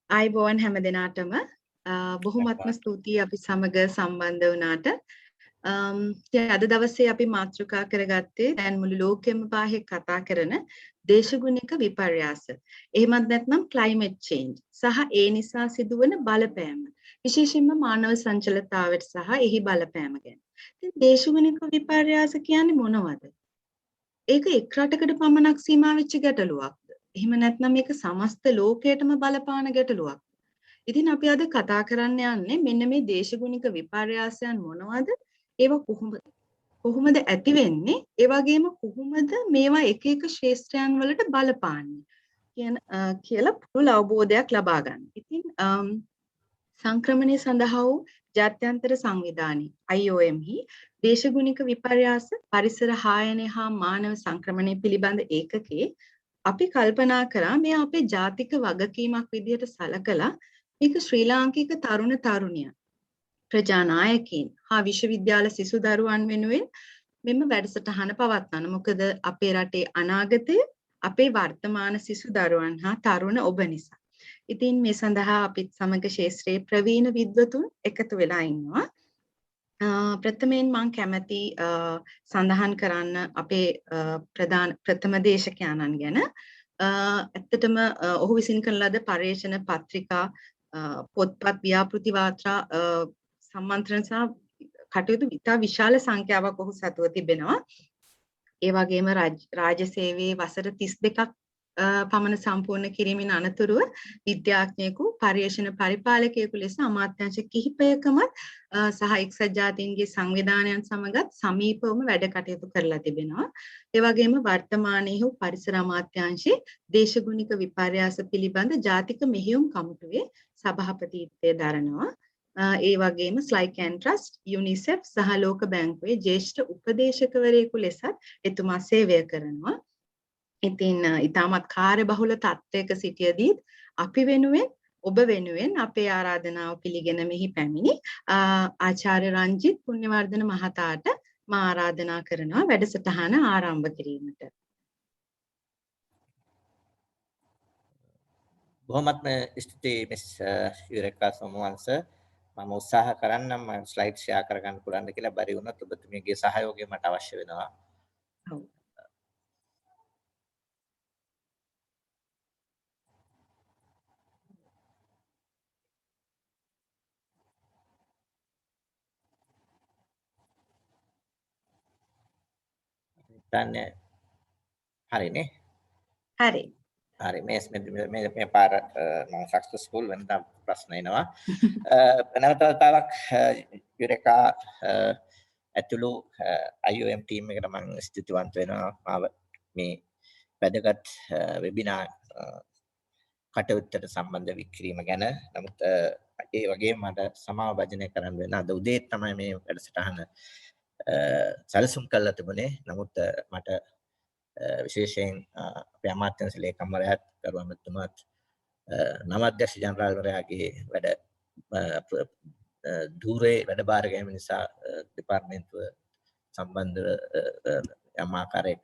ආයුබෝවන් හැම දිනාටම බොහොමත්ම ස්තුතියි අපි සමග සම්බන්ධ වුණාට. අද දවසේ අපි මාතෘකා කරගත්තේ දැන් මුළු ලෝකෙම පාහේ කතා කරන දේශගුණික විපර්යාස. එහෙමත් නැත්නම් climate change සහ ඒ නිසා සිදුවන බලපෑම. විශේෂයෙන්ම මානව සංචලතාවයට සහ එහි බලපෑම ගැන. ඉතින් දේශගුණික විපර්යාස කියන්නේ මොනවද? ඒක එක් රටකට පමණක් සීමා වෙච්ච ගැටලුවක්ද? එහෙම නැත්නම් මේක සමස්ත ලෝකයටම බලපාන ගැටලුවක්. ඉතින් අපි අද කතා කරන්න යන්නේ මෙන්න මේ දේශගුණික විපර්යාසයන් මොනවද? ඒවා කොහොමද ඇති වෙන්නේ? ඒ වගේම කොහොමද මේවා එක එක ක්ෂේත්‍රයන් වලට බලපාන්නේ කියලා පුළුල් අවබෝධයක් ලබා ගන්න. ඉතින් සංක්‍රමණය සඳහා වූ ජාත්‍යන්තර සංවිධානයේ IOM හි දේශගුණික විපර්යාස පරිසර හායනය හා මානව සංක්‍රමණය පිළිබඳ ඒකකයේ අපි කල්පනා කරා මේ අපේ ජාතික වගකීමක් විදිහට සලකලා මේක ශ්‍රී ලාංකික තරුණ තරුණියන් ප්‍රජානායකයින් හා විශ්වවිද්‍යාල සිසු දරුවන් වෙනුවෙන් මෙම වැඩසටහන පවත්වන. මොකද අපේ රටේ අනාගතය අපේ වර්තමාන සිසු දරුවන් හා තරුණ ඔබ නිසා. ඉතින් මේ සඳහා අපිත් සමග ශාස්ත්‍රීය ප්‍රවීණ විද්වතුන් එකතු වෙලා ඉන්නවා. ප්‍රථමයෙන් මම කැමති සඳහන් කරන්න අපේ ප්‍රථම දේශකයාණන් ගැන. ඇත්තටම ඔහු විසින් කරන ලද පර්යේෂණ පත්‍රිකා පොත්පත් ව්‍යාපෘති වාර්තා සම්මන්ත්‍රණ සහ කටයුතු ඉතා විශාල සංඛ්‍යාවක් ඔහු සතුව තිබෙනවා. ඒ වගේම රාජ්‍ය සේවයේ වසර 32ක් පමණ සම්පූර්ණ කිරීමෙන් අනතුරුව විද්‍යාඥයෙකු පර්යේෂණ පරිපාලකයෙකු ලෙස අමාත්‍යාංශ කිහිපයකමත් සහ එක්සත් ජාතීන්ගේ සංවිධානයන් සමගත් සමීපවම වැඩ කටයුතු කරලා තිබෙනවා. ඒ වගේම වර්තමානයේ පරිසර අමාත්‍යාංශයේ දේශගුණික විපර්යාස පිළිබඳ ජාතික මෙහෙයුම් කමිටුවේ සභාපතිත්වය දරනවා. ඒ වගේම ස්ලයිකෑන් ට්‍රස්ට්, යුනිසෙෆ් සහ ලෝක බැංකුවේ ජ්‍යෙෂ්ඨ උපදේශකවරයෙකු ලෙසත් එතුමා සේවය කරනවා. ඉතින් ඊටමත් කාර්යබහුල තත්ත්වයක සිටියදී අපි වෙනුවෙන් ඔබ වෙනුවෙන් අපේ ආරාධනාව පිළිගෙන මෙහි පැමිණි ආචාර්ය රංජිත් පුණ්‍යවර්ධන මහතාට මා ආරාධනා කරනවා වැඩසටහන ආරම්භ කිරීමට. බොහොමත්ම ස්තුතියි මිස් යුරේකා සෝමවංශ. මම උත්සාහ කරන්නම් මම ස්ලයිඩ් ෂෙයා කරගන්න පුළුවන්ද කියලා. බැරි වුණොත් ඔබතුමීගේ සහයෝගය මට අවශ්‍ය වෙනවා. ඔව්. දන්නේ හරිනේ. හරි. හරි මේ පාර මම සක්සස්ෆුල් වෙනදා ප්‍රශ්න එනවා. නැවතතාවක් යුරේකා ඇතුළු IOM ටීම් එකට මම ස්තුතිවන්ත වෙනවා. මාව මේ වැදගත් වෙබිනාර් කටයුත්තට සම්බන්ධ කිරීම ගැන. නමුත් ඒ වගේම මට සමාව භජනය කරන්න වෙන අද උදේ තමයි මේ වැඩසටහන සැලසුම් කළා තිබුණේ. නමුත් මට විශේෂයෙන් අපේ අමාත්‍යාංශ ලේකම්වරයාත් කරුවමතුමාත් නවාධ්‍යක්ෂ ජනරාල්වරයාගේ වැඩ ධූරේ වැඩ බාර ගැනීම නිසා දෙපාර්තමේන්තුව සම්බන්ධව යම් ආකාරයක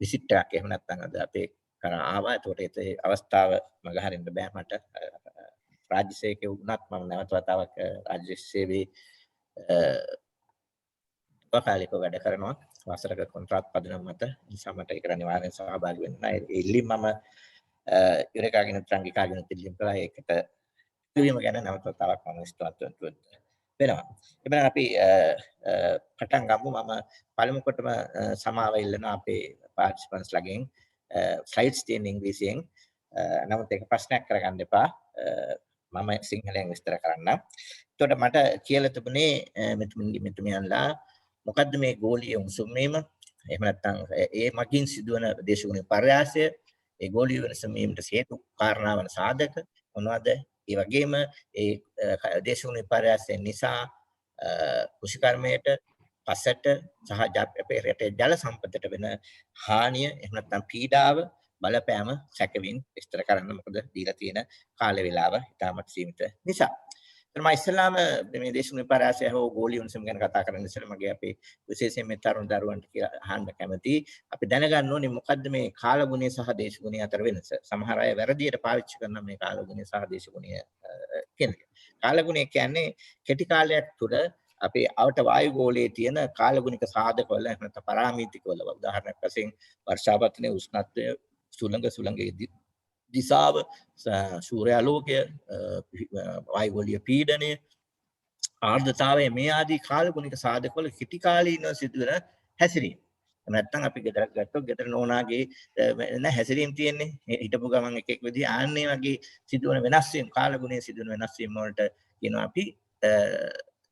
විසිට් එකක් එහෙම නැත්නම් අද අපේ කරා ආවා. ඒකට ඒ අවස්ථාව මගහරින්න බෑ මට. රාජ්‍ය සේවකයෙකු වුණත් මම නැවත වතාවක් රාජ්‍ය සේවයේ කාලිකව වැඩ කරනවා. වසරක කොන්ත්‍රාත් පදනම මත. නිසා මට ඒකට අනිවාර්යෙන් සහභාගී වෙන්න. ඒ ඉල්ලීම මම යුරේකාගෙන ත්‍රාංගිකාගෙන ඉල්ලීම් කළා. ඒකට ඉල්ලීම ගැන නැවත වතාවක් මම ස්තුතිවන්ත වෙනවා. එබැවින් අපි පටන් ගමු. මම පළමු කොටම සමාව ඉල්ලනවා අපේ පාර්ටිසිපන්ට්ස් ලගෙන්. ස්ලයිඩ්ස් තියෙන ඉංග්‍රීසියෙන්. නමුත් ඒක ප්‍රශ්නයක් කරගන්න එපා. මම සිංහලෙන් විස්තර කරන්නම්. එතකොට මට කියලා තිබුණේ මෙතුමියන්ලා මොකද්ද මේ ගෝලීය උණුසුම් වීම? එහෙම නැත්නම් ඒ මගින් සිදුවන දේශගුණික පර්යාසය, ඒ ගෝලීය උණුසුම් වීමට හේතු කාරණා වන සාධක මොනවද? ඒ වගේම ඒ දේශගුණික පර්යාසයෙන් නිසා කෘෂිකර්මයට, පසට සහ අපේ රටේ ජල සම්පතට වෙන හානිය එහෙම නැත්නම් පීඩාව බලපෑම සැකවින් විස්තර කරන්න. මොකද දීලා තියෙන කාල වේලාව ඉතාමත් සීමිත නිසා. මම ඉස්සෙල්ලාම මේ දේශගුණ පරාසය හෝ ගෝලීය උණුසුම ගැන කතා කරන්න ඉස්සෙල්ලා මගේ අපේ විශේෂයෙන් මේ තරුණ දරුවන්ට කියලා අහන්න කැමතියි. අපි දැනගන්න ඕනේ මොකද්ද මේ කාලගුණය සහ දේශගුණය අතර වෙනස. සමහර අය වැරදියට පාවිච්චි කරන මේ කාලගුණය සහ දේශගුණය කියන එක. කාලගුණය කියන්නේ කෙටි කාලයක් තුළ අපේ අවට වායුගෝලයේ තියෙන කාලගුණික සාධකවල නැත්නම් පරාමීතිකවල උදාහරණයක් වශයෙන් වර්ෂාපතනයේ උෂ්ණත්වය සුළඟේ දිසාව සූර්යාලෝකය වායුගෝලීය පීඩනය ආර්ද්‍රතාවය මේ ආදී කාලගුණික සාධකවල කෙටි කාලීනව සිදුවන හැසිරීම. නැත්තම් අපි ගෙදරක් ගත්තොත් ගෙදර නෝනාගේ හැසිරීම තියෙන්නේ හිටපු ගමන් එක විදිහ ආන්නේ වගේ සිදුවන වෙනස් වීම කාලගුණයේ සිදුවන වෙනස් වීම වලට කියනවා අපි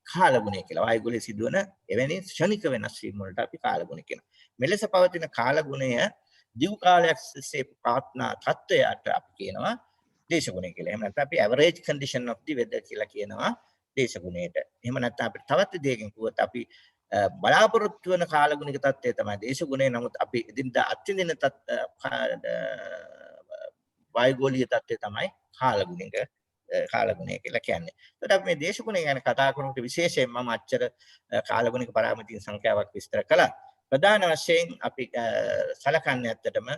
කාලගුණය කියලා. වායුගෝලයේ සිදුවන එවැනි ක්ෂණික වෙනස් වීම වලට අපි කාලගුණය කියනවා. මෙලෙස පවතින කාලගුණය දිගු කාලයක් සිට පවත්නා තත්ත්වයට අපි කියනවා දේශගුණය කියලා. එහෙම නැත්නම් අපි average condition of the weather කියලා කියනවා දේශගුණයට. එහෙම නැත්නම් අපිට තවත් දෙයකින් කිව්වොත් අපි බලාපොරොත්තු වෙන කාලගුණික තත්ත්වය තමයි දේශගුණය. නමුත් අපි එදිනදා අත්විඳින වායුගෝලීය තත්ත්වය තමයි කාලගුණය කියලා කියන්නේ. ඒකට අපි මේ දේශගුණය ගැන කතා කරනකොට විශේෂයෙන් මම අච්චර කාලගුණික පරාමිතීන් සංඛ්‍යාවක් විස්තර කළා. ප්‍රධාන වශයෙන් අපි සලකන්නේ ඇත්තටම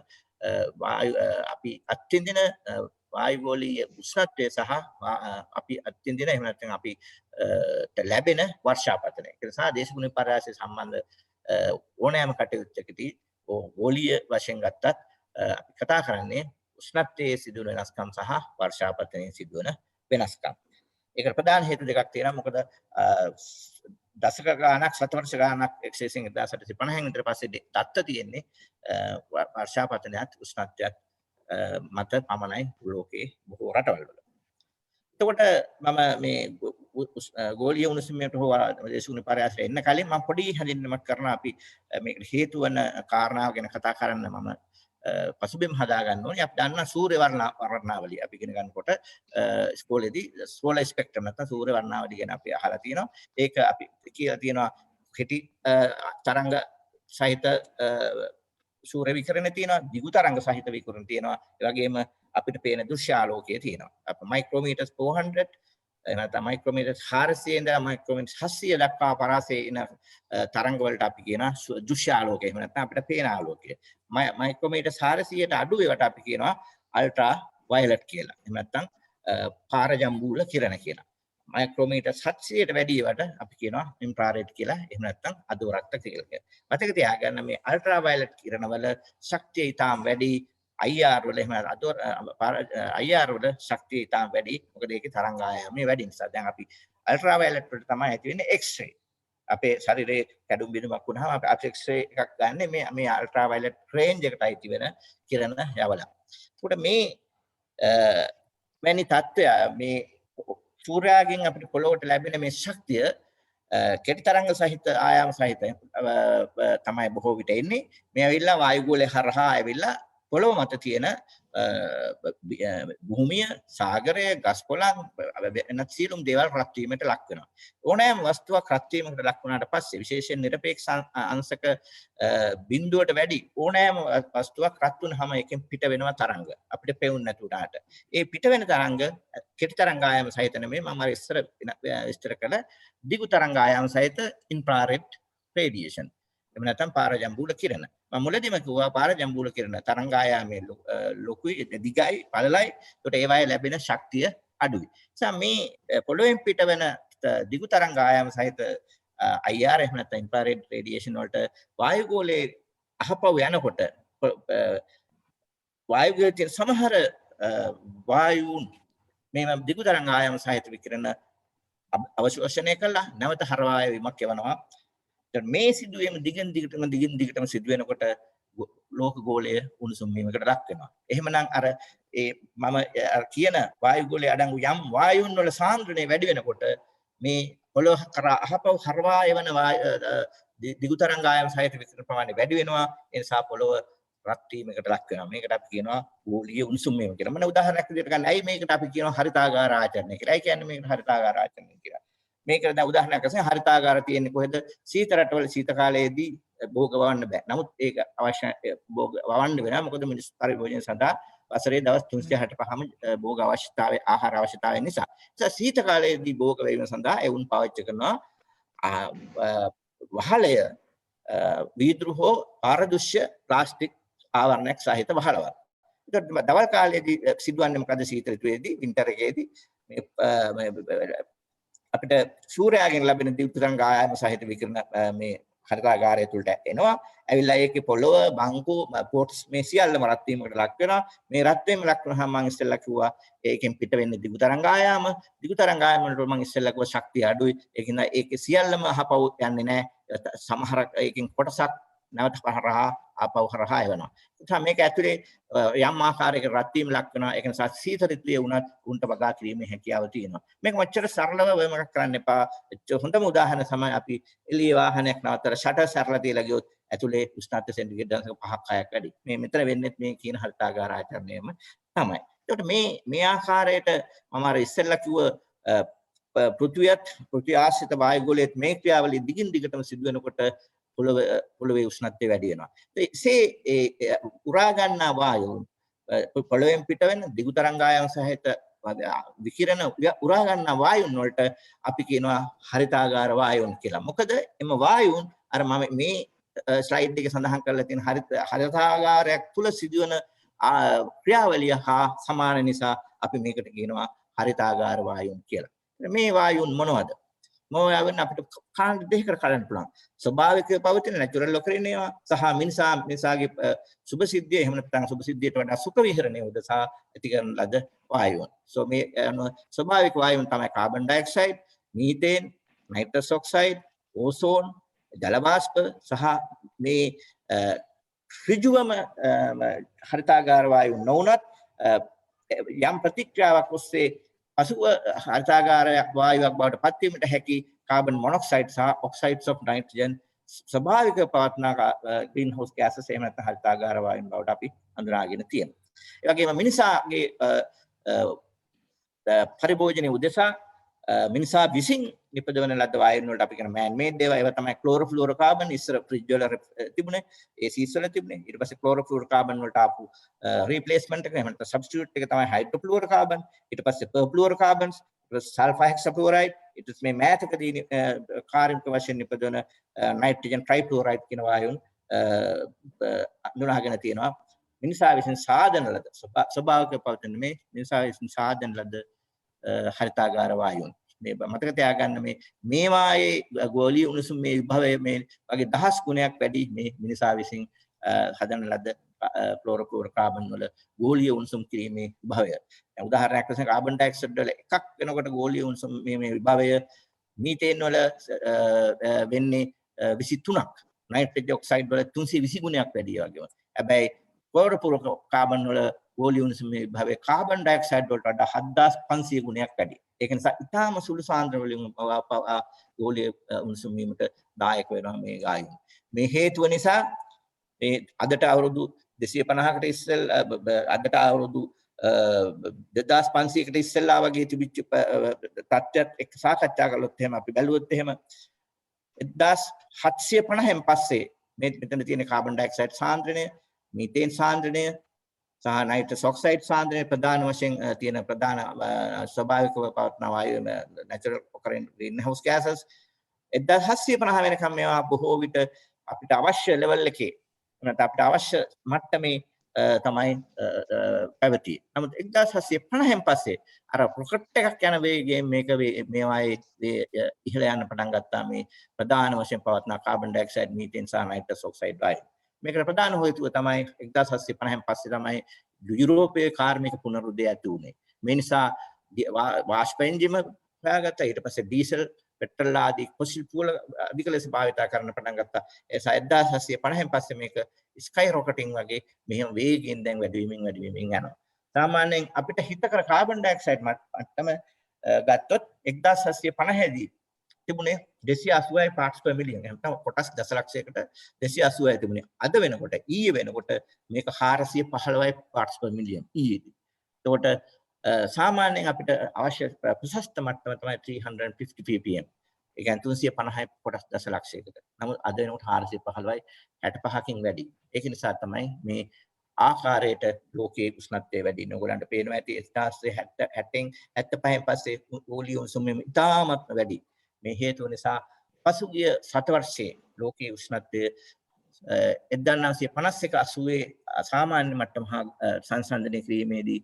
අපි අත්විඳින වායුගෝලීය උෂ්ණත්වය සහ අපි අත්විඳින එහෙම නැත්නම් අපි ලැබෙන වර්ෂාපතනය. ඒ නිසා දේශගුණ පරාසය සම්බන්ධ ඕනෑම කටයුත්තකදී ගෝලීය වශයෙන් ගත්තත් අපි කතා කරන්නේ උෂ්ණත්වයේ සිදුවන වෙනස්කම් සහ වර්ෂාපතනයේ සිදුවන වෙනස්කම්. ඒකට ප්‍රධාන හේතු දෙකක් තියෙනවා. මොකද දශක ගානක් සතවර්ෂ ගානක් එක්සේසින් 1850 විතර පස්සේ තත්ත්ව තියෙන්නේ වර්ෂාපතනයත් උෂ්ණත්වයත් මත පමණයි ලෝකයේ බොහෝ රටවල් වල. එතකොට මම මේ ගෝලීය උණුසුමට හෝ දේශගුණ පරාසයට එන්න කලින් මම පොඩි හැඳින්වීමක් කරනවා. අපි මේකට හේතු වන කාරණාව ගැන කතා කරන්න මම පසුබිම් හදා ගන්න ඕනේ. අපි දන්නා සූර්ය වර්ණාවලිය අපි ඉගෙන ගන්නකොට ඉස්කෝලේදී සෝලර් ස්පෙක්ට්‍රම් නැත්නම් සූර්ය වර්ණාවලිය ගැන අපි අහලා තියෙනවා. ඒක අපි කියලා තියෙනවා කෙටි තරංග සහිත සූර්ය විකිරණ තියෙනවා, දිගු තරංග සහිත විකිරණ තියෙනවා. ඒ වගේම අපිට පේන දෘශ්‍ය ආලෝකය තියෙනවා. අප මයික්‍රෝමීටර්ස් 400 නැත්නම් මයික්‍රෝමීටර්ස් 400 ඉඳලා මයික්‍රෝමීටර්ස් 700 දක්වා පරාසයේ එන තරංග වලට අපි කියනවා දෘශ්‍ය ආලෝකය. එහෙම නැත්නම් අපිට පේන ආලෝකය. මයික්‍රෝමීටර්ස් 400ට අඩු ඒවට අපි කියනවා අල්ට්‍රා වයලට් කියලා. එහෙම නැත්නම් පාරජම්බූල කිරණ කියලා. මයික්‍රෝමීටර්ස් 700ට වැඩි ඒවට අපි කියනවා ඉන්ෆ්‍රාරෙඩ් කියලා. එහෙම නැත්නම් අධෝරක්ත කියලා. මතක තියාගන්න මේ අල්ට්‍රා වයලට් කිරණ වල ශක්තිය ඉතාම වැඩි. IR වල එහෙම IR වල ශක්තිය ඉතාම වැඩි. මොකද ඒකේ තරංග ආයාමය වැඩි නිසා. දැන් අපි අල්ට්‍රා වයලට් වලට තමයි ඇති වෙන්නේ X-ray. අපේ ශරීරයේ කැඩුම් බිඳුමක් වුණාම අපි X-ray එකක් ගන්න මේ අල්ට්‍රා වයලට් රේන්ජ් එකට අයිති වෙන කිරණ යවලා. ඒකට මේ වැනි තත්ත්වය මේ සූර්යාගෙන් අපිට පොළොවට ලැබෙන මේ ශක්තිය කෙටි තරංග සහිත ආයාම සහිත තමයි බොහෝ විට එන්නේ. මේ ඇවිල්ලා වායුගෝලය හරහා ඇවිල්ලා පොළොව මත තියෙන භූමිය, සාගරය, ගස් කොළන් වෙනත් සියලුම දේවල් රත් වීමට ලක් වෙනවා. ඕනෑම වස්තුවක් රත් වීමකට ලක් වුණාට පස්සේ විශේෂයෙන් නිරපේක්ෂ අංශක බිඳුවට වැඩි ඕනෑම වස්තුවක් රත් වුණාම එකෙන් පිට වෙනවා තරංග. අපිට පෙවුන්නේ නැතුණාට. ඒ පිට වෙන තරංග කෙටි තරංග ආයාම සහිත නෙමෙයි මම අර ඉස්සර කළ දිගු තරංග ආයාම සහිත ඉන්ෆ්‍රාරෙඩ් රේඩියේෂන්. එහෙම නැත්නම් පාරජම්බූල කිරණ. මම මුලදීම කිව්වා පාරජම්බූල කිරණ තරංග ආයාමයේ ලොකුයි, දිගයි, පළලයි. ඒකට ඒවායේ ලැබෙන ශක්තිය අඩුයි. නිසා මේ පොළොවෙන් පිට වෙන දිගු තරංග ආයාම සහිත IR එහෙම නැත්නම් ඉන්ෆ්‍රාරෙඩ් රේඩියේෂන් වලට වායුගෝලයේ අහපව යනකොට වායුගෝලයේ තියෙන සමහර වායුන් මේ දිගු තරංග ආයාම සහිත විකිරණ අවශෝෂණය කළා නැවත හරවා වීමක් යවනවා. මේ සිදුවීම දිගින් දිගටම සිදු වෙනකොට ලෝක ගෝලය උණුසුම් වීමකට ලක් වෙනවා. එහෙමනම් අර මම කියන වායුගෝලයේ අඩංගු යම් වායුන් වල සාන්ද්‍රණය වැඩි වෙනකොට මේ පොළොව කරා අහපව හරවා යවන දිගු තරංග ආයාම සහිත විකිරණ ප්‍රමාණය වැඩි වෙනවා. ඒ නිසා පොළොව රත් වීමකට ලක් වෙනවා. මේකට අපි කියනවා ගෝලීය උණුසුම් වීම කියලා. මම උදාහරණයක් විදිහට ගන්න. ඇයි මේකට අපි කියනවා හරිතාගාර ආචරණය කියලා. ඇයි කියන්නේ මේකට හරිතාගාර ආචරණය කියලා? මේකට දැන් උදාහරණයක් වශයෙන් හරිතාගාර තියෙන්නේ කොහෙද? සීත රටවල සීත කාලයේදී භෝග වවන්න බෑ. නමුත් ඒක අවශ්‍ය භෝග වවන්න වෙනවා. මොකද මිනිස් පරිභෝජනය සඳහා වසරේ දවස් 365ම භෝග අවශ්‍යතාවය ආහාර අවශ්‍යතාවය නිසා. සීත කාලයේදී භෝග වීම සඳහා එවුන් පාවිච්චි කරනවා වහලය වීදුරු හෝ පාරදෘශ්‍ය ප්ලාස්ටික් ආවරණයක් සහිත වහලවල්. ඒකට දවල් කාලයේදී සිදුවන්නේ මොකද සීත ඍතුවේදී වින්ටර් එකේදී මේ අපිට සූර්යාගෙන් ලැබෙන දිව්තරංග ආයාම සහිත විකිරණ මේ හරිතාගාරය තුළට එනවා. ඇවිල්ලා ඒකේ පොළොව බංකු පෝට්ස් මේ සියල්ලම රත් වීමකට ලක් වෙනවා. මේ රත් වීම ලක් වුණාම මම ඉස්සෙල්ලා කිව්වා ඒකෙන් පිට වෙන්නේ දිගු තරංග ආයාම. දිගු තරංග ආයාම වලට මම ඉස්සෙල්ලා කිව්වා ශක්තිය අඩුයි. ඒකින්ද ඒකේ සියල්ලම අහපව් යන්නේ නැහැ. සමහර ඒකෙන් කොටසක් නැවත හරහා ආපහු හරහා එනවා. ඒ මේක ඇතුලේ යම් ආකාරයක රත් වීම ලක් වෙනවා. ඒක නිසා සීත ඍතුවේ වුණත් උන්ට වගා කිරීමේ හැකියාව තියෙනවා. මේක මච්චර සරලව වෙනමක් කරන්න එපා. හොඳම උදාහරණ තමයි අපි එළිය වාහනයක් නවත්තලා ෂටර් සරලා තියලා ගියොත් ඇතුලේ උෂ්ණත්ව සෙන්ටිග්‍රේඩ් 5ක් 6ක් වැඩි. මේ මෙතන වෙන්නේ මේ කියන හරිතාගාර ආචරණයම තමයි. ඒකට මේ ආකාරයට මම අර ඉස්සෙල්ලා කිව්ව පෘථිවි ආශ්‍රිත වායුගෝලයේ මේ ක්‍රියාවලිය දිගින් දිගටම සිදු වෙනකොට පොළොවේ උෂ්ණත්වය වැඩි වෙනවා. ඒ උරා ගන්නා වායුන් පොළොවෙන් පිට වෙන දිගු තරංගායම් සහිත විකිරණ උරා ගන්නා වායුන් වලට අපි කියනවා හරිතාගාර වායුන් කියලා. මොකද එම වායුන් අර මම මේ ස්ලයිඩ් එකේ සඳහන් කරලා තියෙන හරිතාගාරයක් තුල සිදුවන ක්‍රියාවලිය හා සමාන නිසා අපි මේකට කියනවා හරිතාගාර වායුන් කියලා. මේ වායුන් මොනවද? මොනවාවෙන් අපිට කාණ්ඩ දෙකකට කඩන්න පුළුවන්. ස්වභාවිකව පවතින නැචරල් ලොකරින් ඒවා සහ මිනිසාගේ සුභ සිද්ධිය එහෙම නැත්නම් සුභ සිද්ධියට වඩා සුඛ විහරණය උදෙසා ඇති කරන ලද වායුන්. මේ ස්වභාවික වායුන් තමයි carbon dioxide, methane, nitrous oxide, ozone, ජල වාෂ්ප සහ මේ ඍජුවම හරිතාගාර වායුන් නොවුනත් යම් ප්‍රතික්‍රියාවක් ඔස්සේ පසුව හරිතාගාරයක් වායුවක් බවට පත් වීමට හැකි කාබන් මොනොක්සයිඩ් සහ ඔක්සයිඩ්ස් ඔෆ් නයිට්‍රජන් ස්වභාවික පවත්න ග්‍රීන් හවුස් ගෑසස් එහෙම නැත්නම් හරිතාගාර වායුන් බවට අපි හඳුනාගෙන තියෙනවා. ඒ වගේම මිනිසාගේ පරිභෝජනයේ උදෙසා මිනිසා විසින් නිපදවන ලද වායුන් වලට අපි කියන මෑන් මේඩ් ඒවා තමයි ක්ලෝරෝෆ්ලුරෝකාබන් ඉස්සර ෆ්‍රිජ් වල තිබුණේ ඒසීස් වල තිබුණේ ඊට පස්සේ ක්ලෝරෝෆ්ලුරෝකාබන් වලට ආපු රීප්ලේස්මන්ට් එක එහෙම නැත්නම් සබ්ස්ටිටියුට් එක තමයි හයිඩ්‍රෝෆ්ලුරෝකාබන් ඊට පස්සේ පර්ෆ්ලුරෝකාබන්ස් සල්ෆර් හෙක්සෆ්ලුරයිඩ් ඊට පස්සේ මේ මෑතකදී කාර්මික වශයෙන් නිපදවන නයිට්‍රජන් ට්‍රයිෆ්ලුරයිඩ් කියන වායුන් අඳුනාගෙන තියෙනවා මිනිසා විසින් සාධන ලද ස්වභාවික පවතින මේ මිනිසා විසින් සාධන ලද හරිතාගාර වායුන්. මේ මතක තියාගන්න මේ වායේ ගෝලීය උණුසුම මේ විභවය මේ වගේ දහස් ගුණයක් වැඩි මේ මිනිසා විසින් හදන ලද ක්ලෝරෝෆ්ලුරෝකාබන් වල ගෝලීය උණුසුම් කිරීමේ විභවය. දැන් උදාහරණයක් වශයෙන් කාබන් ඩයොක්සයිඩ් වල එකක් වෙනකොට ගෝලීය උණුසුම මේ විභවය මීතේන් වල වෙන්නේ 23ක්. නයිට්‍රජන් ඔක්සයිඩ් වල 320 ගුණයක් වැඩි වගේම. හැබැයි ක්ලෝරෝෆ්ලුරෝකාබන් වල ගෝලීය උණුසුම මේ විභවය කාබන් ඩයොක්සයිඩ් වලට වඩා 7500 ගුණයක් වැඩි. ඒක නිසා ඉතාම සුළු සාන්ද්‍ර වලින් ගෝලීය උණුසුම් වීමට දායක වෙනවා මේ වායුන්. මේ හේතුව නිසා මේ අදට අවුරුදු 250කට ඉස්සෙල්ලා අදට අවුරුදු 2500කට ඉස්සෙල්ලා වගේ තිබිච්ච තත්ත්වයක් එක්ක සාකච්ඡා කළොත් එහෙම අපි බැලුවොත් එහෙම 1750න් පස්සේ මෙතන තියෙන කාබන් ඩයොක්සයිඩ් සාන්ද්‍රණය, මීතේන් සාන්ද්‍රණය සහ නයිට්‍රස් ඔක්සයිඩ් සාන්ද්‍රණය ප්‍රධාන වශයෙන් තියෙන ප්‍රධාන ස්වභාවිකව පවත්න වායු නැචරල් ඔකරෙන් ග්‍රීන් හවුස් ගෑසස් 1750 වෙනකම් මේවා බොහෝ විට අපිට අවශ්‍ය ලෙවල් එකේ නැත්නම් අපිට අවශ්‍ය මට්ටමේ තමයි පැවතියේ. නමුත් 1750න් පස්සේ අර රොකට් එකක් යන වේගයෙන් මේක මේවායේ ඉහළ යන්න පටන් ගත්තා මේ ප්‍රධාන වශයෙන් පවත්න කාබන් ඩයොක්සයිඩ්, මීතේන් සහ නයිට්‍රස් ඔක්සයිඩ් වායු. මේකට ප්‍රධාන හේතුව තමයි 1750න් පස්සේ තමයි යුරෝපයේ කාර්මික පුනරුද්ධය ඇති වුණේ. මේ නිසා වාෂ්ප එන්ජිම හොයාගත්තා. ඊට පස්සේ ඩීසල්, පෙට්‍රල් ආදී ෆොසිල් ෆුවල් අධික ලෙස භාවිත කරන්න පටන් ගත්තා. ඒ 1750න් පස්සේ මේක ස්කයි රොකටින් වගේ මෙහෙම වේගයෙන් දැන් වැඩි වීමෙන් යනවා. සාමාන්‍යයෙන් අපිට හිතකර කාබන් ඩයොක්සයිඩ් මට්ටම ගත්තොත් 1750 දී තිබුණේ 280 parts per million. එහෙනම් කොටස් දසලක්ෂයකට 280 තිබුණේ. අද වෙනකොට ඊයේ වෙනකොට මේක 415 parts per million ඊයේදී. එතකොට සාමාන්‍යයෙන් අපිට අවශ්‍ය ප්‍රශස්ත මට්ටම තමයි 350 ppm. ඒ කියන්නේ 350 කොටස් දසලක්ෂයකට. නමුත් අද වෙනකොට 415යි 65කින් වැඩි. ඒක නිසා තමයි මේ ආකාරයට ලෝකයේ උෂ්ණත්වය වැඩි වෙනවා. ඔයගලන්ට පේනවා ඇති 1960 65න් පස්සේ ඕලිය උණුසුම ඉතාමත් වැඩි. මේ හේතුව නිසා පසුගිය ශතවර්ෂයේ ලෝකයේ උෂ්ණත්වය 1951-80 සාමාන්‍ය මට්ටම හා සංසන්දනය කිරීමේදී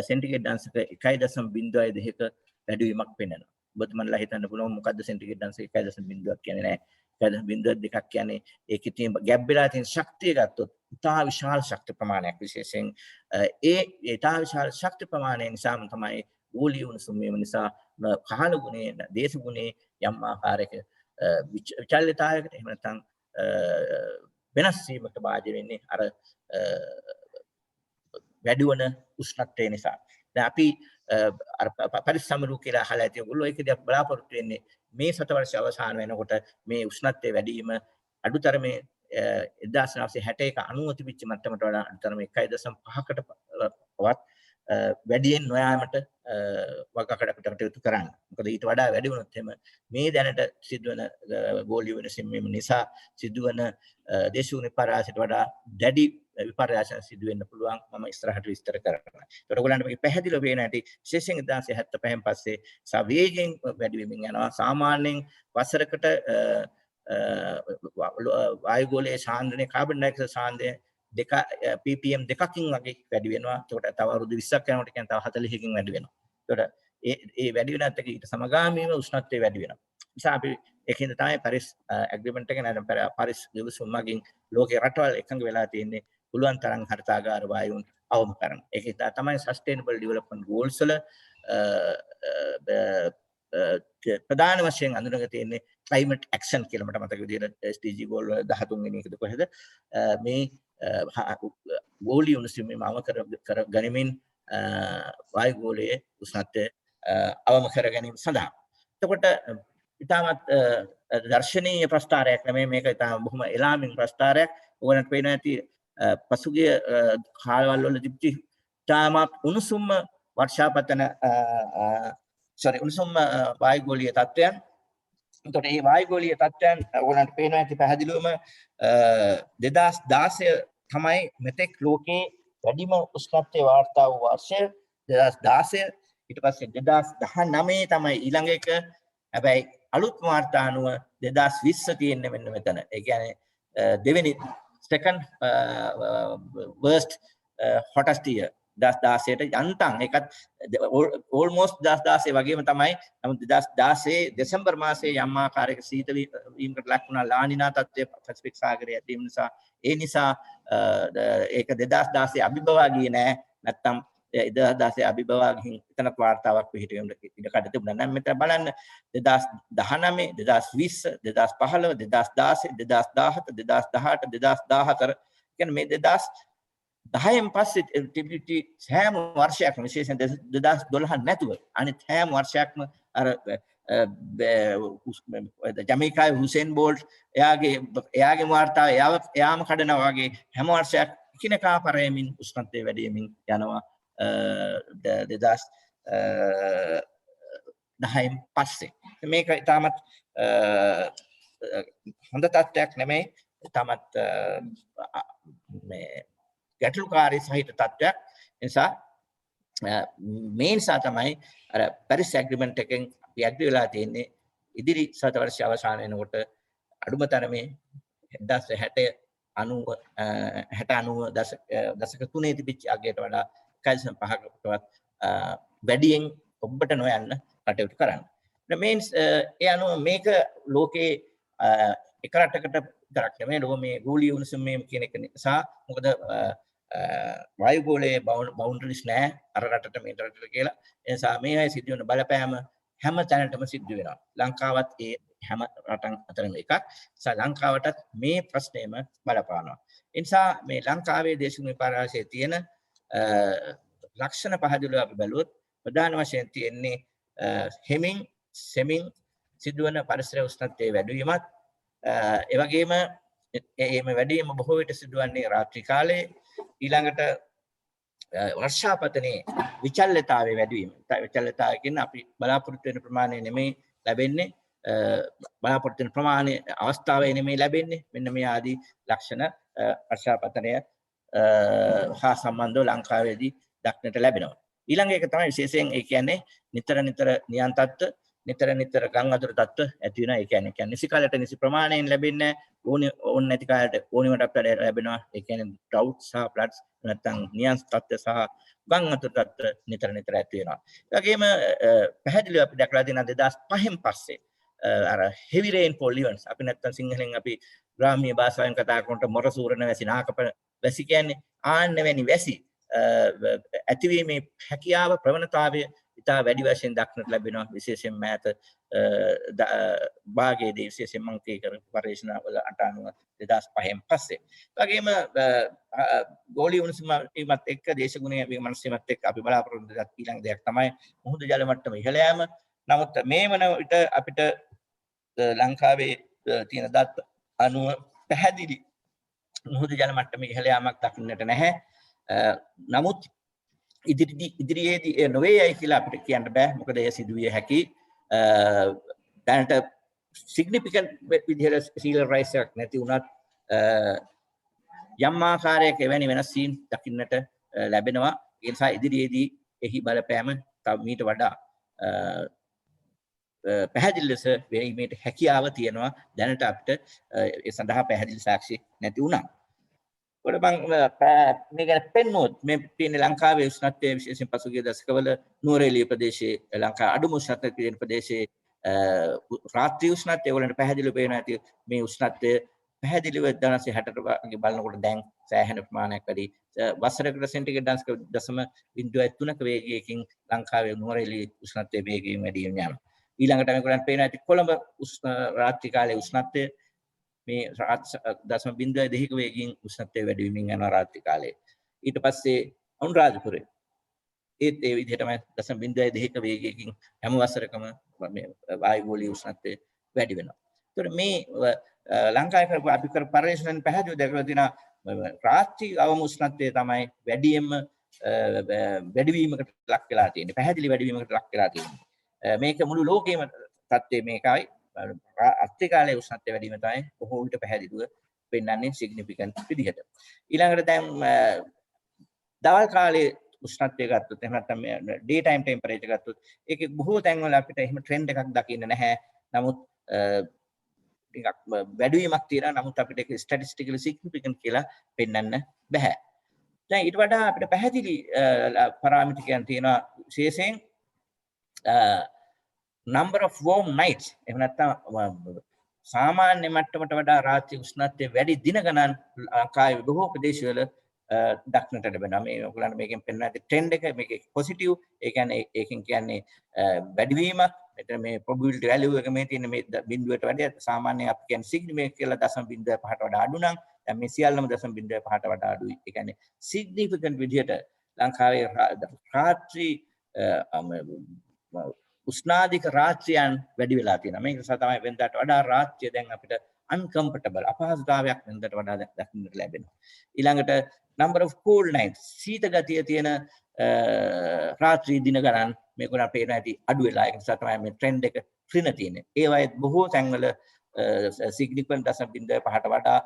සෙන්ටිග්‍රේඩ් අංශක 1.02ක වැඩිවීමක් පෙන්වනවා. ඔබතුමන්ලා හිතන්න පුළුවන් මොකද්ද සෙන්ටිග්‍රේඩ් අංශක 1.02ක් කියන්නේ නැහැ. 1.02ක් කියන්නේ ඒකේ තියෙන ගැබ් වෙලා තියෙන ශක්තිය ගත්තොත් ඉතා විශාල ශක්ති ප්‍රමාණයක් විශේෂයෙන් ඒ ඉතා විශාල ශක්ති ප්‍රමාණය නිසාම තමයි ඕලිය උණුසුම වීම නිසා කාල ගුණේ දේශ ගුණේ යම් ආකාරයක විචල්්‍යතාවයකට එහෙම නැත්නම් වෙනස් වීමකට බාධා වෙන්නේ අර වැඩි වන උෂ්ණත්වය නිසා. දැන් අපි අර පරිස්සමරු කියලා අහලා ඇති ඔයගොල්ලෝ ඒකදී බලාපොරොත්තු වෙන්නේ මේ සතවර්ෂ අවසාන වෙනකොට මේ උෂ්ණත්වයේ වැඩි වීම අඩුතරමේ 1961 90 තිබිච්ච මට්ටමට වඩා අඩුතරමේ 1.5කට වත් වැඩියෙන් නොයාමට වගකඩකට කටයුතු කරන්න. මොකද ඊට වඩා වැඩි වුණොත් එම මේ දැනට සිදුවන ගෝලීය වෙනසීම් නිසා සිදුවන දේශීය විපර්යාසයට වඩා දැඩි විපර්යාසයක් සිදු වෙන්න පුළුවන්. මම ඉස්සරහට විස්තර කරනවා. ඒකට ඔයගොල්ලන්ට මේක පැහැදිලිව පේන ඇති විශේෂයෙන් 1975න් පස්සේ සවේගයෙන් වැඩි වෙමින් යනවා. සාමාන්‍යයෙන් වසරකට වායුගෝලයේ සාන්ද්‍රණය කාබන් ඩයොක්සයිඩ් සාන්ද්‍රණය ppm දෙකකින් වගේ වැඩි වෙනවා. ඒකට තව අවුරුදු 20ක් යනකොට කියන්නේ තව 40කින් වැඩි වෙනවා. ඒකට ඒ වැඩි වෙනත් එක ඊට සමගාමීව උෂ්ණත්වය වැඩි වෙනවා. නිසා අපි ඒකින්ද තමයි පැරිස් ඇග්‍රීමන්ට් එක නේද පැරිස් ගිවිසුම මගින් ලෝකේ රටවල් එකඟ වෙලා තියෙන්නේ පුළුවන් තරම් හරිතාගාර වායුන් අවම කරන්න. ඒකින්ද තමයි සස්ටේනබල් ඩෙවලොප්මන්ට් ගෝල්ස් වල ප්‍රධාන වශයෙන් අඳුනගෙන තියෙන්නේ ක්ලයිමේට් ඇක්ෂන් කියලා මට මතක විදිහට SDG ගෝල් 13 වෙනි එකද කොහෙද මේ ගෝලීය උණුසුම මාව කර ගනිමින් වායුගෝලයේ උෂ්ණත්වය අවම කර ගැනීම සඳහා. එතකොට ඉතාමත් දර්ශනීය ප්‍රස්ථාරයක් නෙමෙයි මේක ඉතාම බොහොම එලාමින් ප්‍රස්ථාරයක්. ඕගොල්ලන්ට පේනවා ඇති පසුගිය කාලවල වල තිබ්චි ඉතාමත් උණුසුම වර්ෂාපතන උණුසුම වායුගෝලීය තත්ත්වයන්. එතකොට මේ වායුගෝලීය තත්ත්වයන් ඕගොල්ලන්ට පේනවා ඇති පැහැදිලිවම 2016 තමයි මෙතෙක් ලෝකේ වැඩිම උෂ්ණත්වය වාර්තා වූ වර්ෂය 2016. ඊට පස්සේ 2019 තමයි ඊළඟ එක. හැබැයි අලුත් වාර්තා අනුව 2020 තියෙන්නේ මෙන්න මෙතන. ඒ කියන්නේ දෙවෙනි second worst hottest year 2016ට යන්තම් ඒකත් almost 2016 වගේම තමයි. නමුත් 2016 දෙසැම්බර් මාසයේ යම් ආකාරයක සීතල වීමකට ලක් වුණා ලානිනා තත්ත්වය පැසිෆික් සාගරයේ ඇති නිසා ඒ නිසා ඒක 2016 අභිබවා ගියේ නෑ. නැත්තම් 2016 අභිබවා ගිහින් එතනත් වාර්තාවක් පිළිහිටෙන්න ඉඩ කඩ තිබුණා. නම් මෙතන බලන්න 2019 2020 2015 2016 2017 2018 කියන්නේ මේ 2010න් පස්සේ ටිබිටි හැම වර්ෂයක්ම විශේෂයෙන් 2012 නැතුව අනිත් හැම වර්ෂයක්ම අර ජමයිකාවේ හුසේන් බෝල්ට් එයාගේ වාර්තාව එයාම කඩනවා වගේ හැම වර්ෂයක් එකිනෙකා පරයමින් උෂ්ණත්වය වැඩි වෙමින් යනවා 2010න් පස්සේ. මේක ඉතාමත් හොඳ තත්ත්වයක් නෙමෙයි. ඉතාමත් මේ ගැටලුකාරී සහිත තත්ත්වයක්. නිසා මේ නිසා තමයි අර පැරිස් ඇග්‍රීමන්ට් එකෙන් අපි ඇග්‍රී වෙලා තියෙන්නේ ඉදිරි සතවර්ෂය අවසාන වෙනකොට අඩුම තරමේ 1960 දශක 3 තිබිච්ච අගයට වඩා 1.5කටවත් වැඩියෙන් ඔබට නොයන්න කටයුතු කරන්න. මේ ඒ අනුව මේක ලෝකේ එක රටකට විතරක් නෙමෙයි මේ ගෝලීය උණුසුම කියන එක නිසා මොකද වායුගෝලයේ බවුන්ඩරිස් නැහැ අර රටට මේ රටට කියලා. ඒ නිසා මේ අය සිද්ධ වෙන බලපෑම හැම තැනටම සිද්ධ වෙනවා. ලංකාවත් ඒ හැම රටන් අතරම එකක්. නිසා ලංකාවටත් මේ ප්‍රශ්නයම බලපානවා. ඒ නිසා මේ ලංකාවේ දේශීය විපර්යාසයේ තියෙන ලක්ෂණ පහදලා අපි බැලුවොත් ප්‍රධාන වශයෙන් තියෙන්නේ හෙමින් සෙමින් සිදුවන පරිසර උෂ්ණත්වයේ වැඩිවීමත් ඒ වගේම මේ වැඩිවීම බොහෝ විට සිදුවන්නේ රාත්‍රී කාලයේ. ඊළඟට වර්ෂාපතනයේ විචල්්‍යතාවයේ වැඩිවීම. විචල්්‍යතාවය කියන්නේ අපි බලාපොරොත්තු වෙන ප්‍රමාණය නෙමෙයි ලැබෙන්නේ. බලාපොරොත්තු වෙන ප්‍රමාණය අවස්ථාවේ නෙමෙයි ලැබෙන්නේ. මෙන්න මේ ආදී ලක්ෂණ වර්ෂාපතනය හා සම්බන්ධව ලංකාවේදී දක්නට ලැබෙනවා. ඊළඟ එක තමයි විශේෂයෙන් ඒ කියන්නේ නිතර නිතර නියන් තත්ත්ව නිතර නිතර ගම් අතුරු තත්ත්ව ඇති වෙනවා. ඒ කියන්නේ නිසි කාලයට නිසි ප්‍රමාණයෙන් ලැබෙන්නේ ඕන නැති කාලයට ඕනිමට අපිට ලැබෙනවා. ඒ කියන්නේ ඩ්‍රවුට් සහ ෆ්ලඩ්ස් නැත්නම් නියන් තත්ත්ව සහ ගම් අතුරු තත්ත්ව නිතර නිතර ඇති වෙනවා. ඒ වගේම පැහැදිලිව අපි දැකලා තියෙනවා 2005න් පස්සේ අර heavy rainfall events අපි නැත්තම් සිංහලෙන් අපි ග්‍රාමීය භාෂාවෙන් කතා කරනකොට මොර සූරන වැසි නාකප වැසි කියන්නේ ආන්න වැනි වැසි ඇතිවීමේ හැකියාව ප්‍රවණතාවය ඉතා වැඩි වශයෙන් දක්නට ලැබෙනවා විශේෂයෙන් මෑත භාගයේදී විශේෂයෙන් මම කරපු පරීක්ෂණවල අට අනුව 2005න් පස්සේ. වගේම ගෝලීය උණුසුමත් එක්ක දේශගුණීය විමර්ශනයත් එක්ක අපි බලාපොරොත්තු වෙන ඊළඟ දෙයක් තමයි මුහුදු ජල මට්ටම ඉහළ යාම. නමුත් මේ වන විට අපිට ලංකාවේ තියෙන දත් අනුව පැහැදිලි මුහුදු ජල මට්ටම ඉහළ යාමක් දක්නට නැහැ. නමුත් ඉදිරියේදී නොවේ යයි කියලා අපිට කියන්න බෑ. මොකද එය සිදුවිය හැකි. දැනට significant විදිහට sea rise එකක් නැති වුණත් යම් ආකාරයක එවැනි වෙනස් වීම් දකින්නට ලැබෙනවා. ඒ නිසා ඉදිරියේදී එහි බලපෑම තව මීට වඩා පැහැදිලි ලෙස වීමට හැකියාව තියෙනවා. දැනට අපිට ඒ සඳහා පැහැදිලි සාක්ෂි නැති වුණා. කොට මම මේක පෙන්වුවොත් මේ තියෙන ලංකාවේ උෂ්ණත්වය විශේෂයෙන් පසුගිය දශකවල නුවරඑළිය ප්‍රදේශයේ ලංකාවේ අඩුම උෂ්ණත්වය තියෙන ප්‍රදේශයේ රාත්‍රී උෂ්ණත්වය වලට පැහැදිලිව පේනවා ඇති මේ උෂ්ණත්වය පැහැදිලිව 1960ට වගේ බලනකොට දැන් සෑහෙන ප්‍රමාණයක් වැඩි. වසරකට සෙන්ටිග්‍රේඩ් 0.3ක වේගයකින් ලංකාවේ නුවරඑළිය උෂ්ණත්වයේ වේගයෙන් වැඩි වෙනවා. ඊළඟට මේකට පේනවා ඇති කොළඹ රාත්‍රී කාලයේ උෂ්ණත්වය මේ 0.2ක වේගයෙන් උෂ්ණත්වය වැඩි වෙමින් යනවා රාත්‍රී කාලයේ. ඊට පස්සේ අනුරාධපුරේ ඒත් ඒ විදිහටම 0.2ක වේගයකින් හැම වසරකම මේ වායුගෝලීය උෂ්ණත්වය වැඩි වෙනවා. ඒතකොට මේ ලංකාවේ කරපු අපි කරපු පරීක්ෂණෙන් පැහැදිලිව දැකලා තියෙනවා රාත්‍රී අවම උෂ්ණත්වය තමයි වැඩියෙන්ම වැඩිවීමකට ලක් වෙලා තියෙන්නේ. පැහැදිලි වැඩිවීමකට ලක් වෙලා තියෙන්නේ. මේක මුළු ලෝකෙම තත්ත්වය මේකයි. රාත්‍රී කාලයේ උෂ්ණත්වය වැඩි වීම තමයි බොහෝ විට පැහැදිලිව පෙන්වන්නේ සිග්නිෆිකන්ට් විදිහට. ඊළඟට දැන් දවල් කාලයේ උෂ්ණත්වය ගත්තොත් එහෙම නැත්නම් ඩේ ටයිම් ටෙම්පරේචර් ගත්තොත් ඒකේ බොහෝ තැන්වල අපිට එහෙම ට්‍රෙන්ඩ් එකක් දකින්න නැහැ. නමුත් ටිකක් වැඩිවීමක් තියෙනවා. නමුත් අපිට ඒක ස්ටැටිස්ටිකලි සිග්නිෆිකන්ට් කියලා පෙන්වන්න බෑ. දැන් ඊට වඩා අපිට පැහැදිලි පරාමිතිකයන් තියෙනවා විශේෂයෙන් number of warm nights එහෙම නැත්නම් සාමාන්‍ය මට්ටමට වඩා රාත්‍රී උෂ්ණත්වය වැඩි දින ගණන් ලංකාවේ බොහෝ ප්‍රදේශවල දක්නට ලැබෙනවා. මේ ඔයගොල්ලන්ට මේකෙන් පෙන්වන ඇති ට්‍රෙන්ඩ් එක මේක පොසිටිව්. ඒ කියන්නේ ඒකෙන් කියන්නේ වැඩිවීමක්. මෙතන මේ probability value එක මේ තියෙන මේ බිඳුවට වැඩිය සාමාන්‍යයෙන් අපි කියන්නේ සිග්නිෆිකන්ට් කියලා 0.5ට වඩා අඩු නම් දැන් මේ සියල්ලම 0.5ට වඩා අඩුයි. ඒ කියන්නේ සිග්නිෆිකන්ට් විදිහට ලංකාවේ රාත්‍රී උෂ්ණාධික රාත්‍රියන් වැඩි වෙලා තියෙනවා. මේක නිසා තමයි වෙනදාට වඩා රාත්‍රිය දැන් අපිට uncomfortable අපහසුතාවයක් වෙනදාට වඩා දක්නට ලැබෙනවා. ඊළඟට number of cool nights සීත ගතිය තියෙන රාත්‍රී දින ගණන් මේක උනා පේන ඇති අඩු වෙලා. ඒක නිසා තමයි මේ ට්‍රෙන්ඩ් එක ක්‍රින තියෙන්නේ. ඒ වගේ බොහෝ තැන්වල සිග්නිෆිකන්ට් 0.5ට වඩා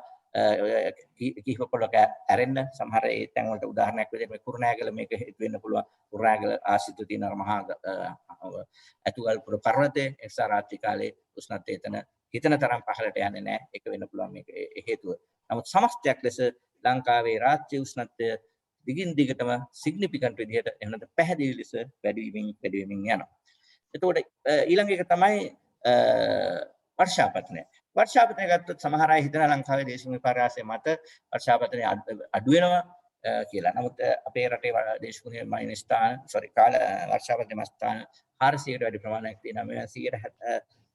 කිහිප පොළක ඇරෙන්න සමහර ඒ තැන්වලට උදාහරණයක් විදිහට මේ කුරුණෑගල මේක හේතු වෙන්න පුළුවන්. කුරුණෑගල ආශ්‍රිත තියෙන මහා අතුගල්පුර පර්වතයේ එක්සා රාත්‍රී කාලයේ උෂ්ණත්වය එතන හිතන තරම් පහළට යන්නේ නැහැ. ඒක වෙන්න පුළුවන් මේක හේතුව. නමුත් සමස්තයක් ලෙස ලංකාවේ රාත්‍රී උෂ්ණත්වය දිගින් දිගටම සිග්නිෆිකන්ට් විදිහට එහෙම නැත්නම් පැහැදිලි ලෙස වැඩි වෙමින් යනවා. එතකොට ඊළඟ එක තමයි වර්ෂාපතනය. වර්ෂාපතනය ගත්තොත් සමහර අය හිතන ලංකාවේ දේශීය පරාසය මත වර්ෂාපතනය අඩු වෙනවා කියලා. නමුත් අපේ රටේ දේශීය මයින ස්ථාන කාල වර්ෂාපතන ස්ථාන 400කට වැඩි ප්‍රමාණයක් තියෙනවා. මේ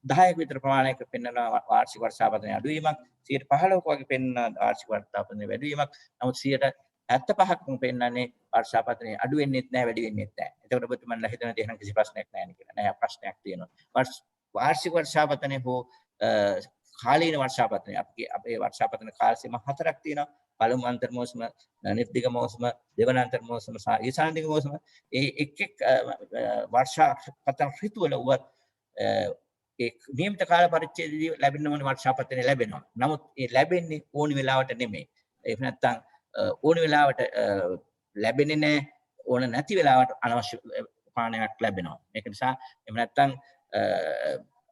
10ක විතර ප්‍රමාණයක පෙන්වනවා වාර්ෂික වර්ෂාපතනය අඩුවීමක්. 15ක වගේ පෙන්වන වාර්ෂික වර්ෂාපතනය වැඩිවීමක්. නමුත් 75ක් පෙන්වන්නේ වර්ෂාපතනය අඩු වෙන්නේත් නැහැ වැඩි වෙන්නේත් නැහැ. එතකොට ඔබතුමන්ලා හිතන දේ නම් කිසි ප්‍රශ්නයක් නැහැ කියලා. නෑ ප්‍රශ්නයක් තියෙනවා. වාර්ෂික වර්ෂාපතනය හෝ කාලීන වර්ෂාපතනය අපේ වර්ෂාපතන කාල සීමා 4ක් තියෙනවා. පළමු අන්තර් මෝසම, නිර්දිග මෝසම, දෙවන අන්තර් මෝසම සහ ඊශාන්‍ය මෝසම. ඒ එක් වර්ෂාපතන ඍතු වල උවත් ඒ නියමිත කාල පරිච්ඡේදයේදී ලැබෙන මොන වර්ෂාපතනය ලැබෙනවා. නමුත් ඒ ලැබෙන්නේ ඕනි වෙලාවට නෙමෙයි. එහෙම නැත්නම් ඕන වෙලාවට ලැබෙන්නේ නැහැ. ඕන නැති වෙලාවට අනවශ්‍ය පානයක් ලැබෙනවා. ඒක නිසා එහෙම නැත්නම්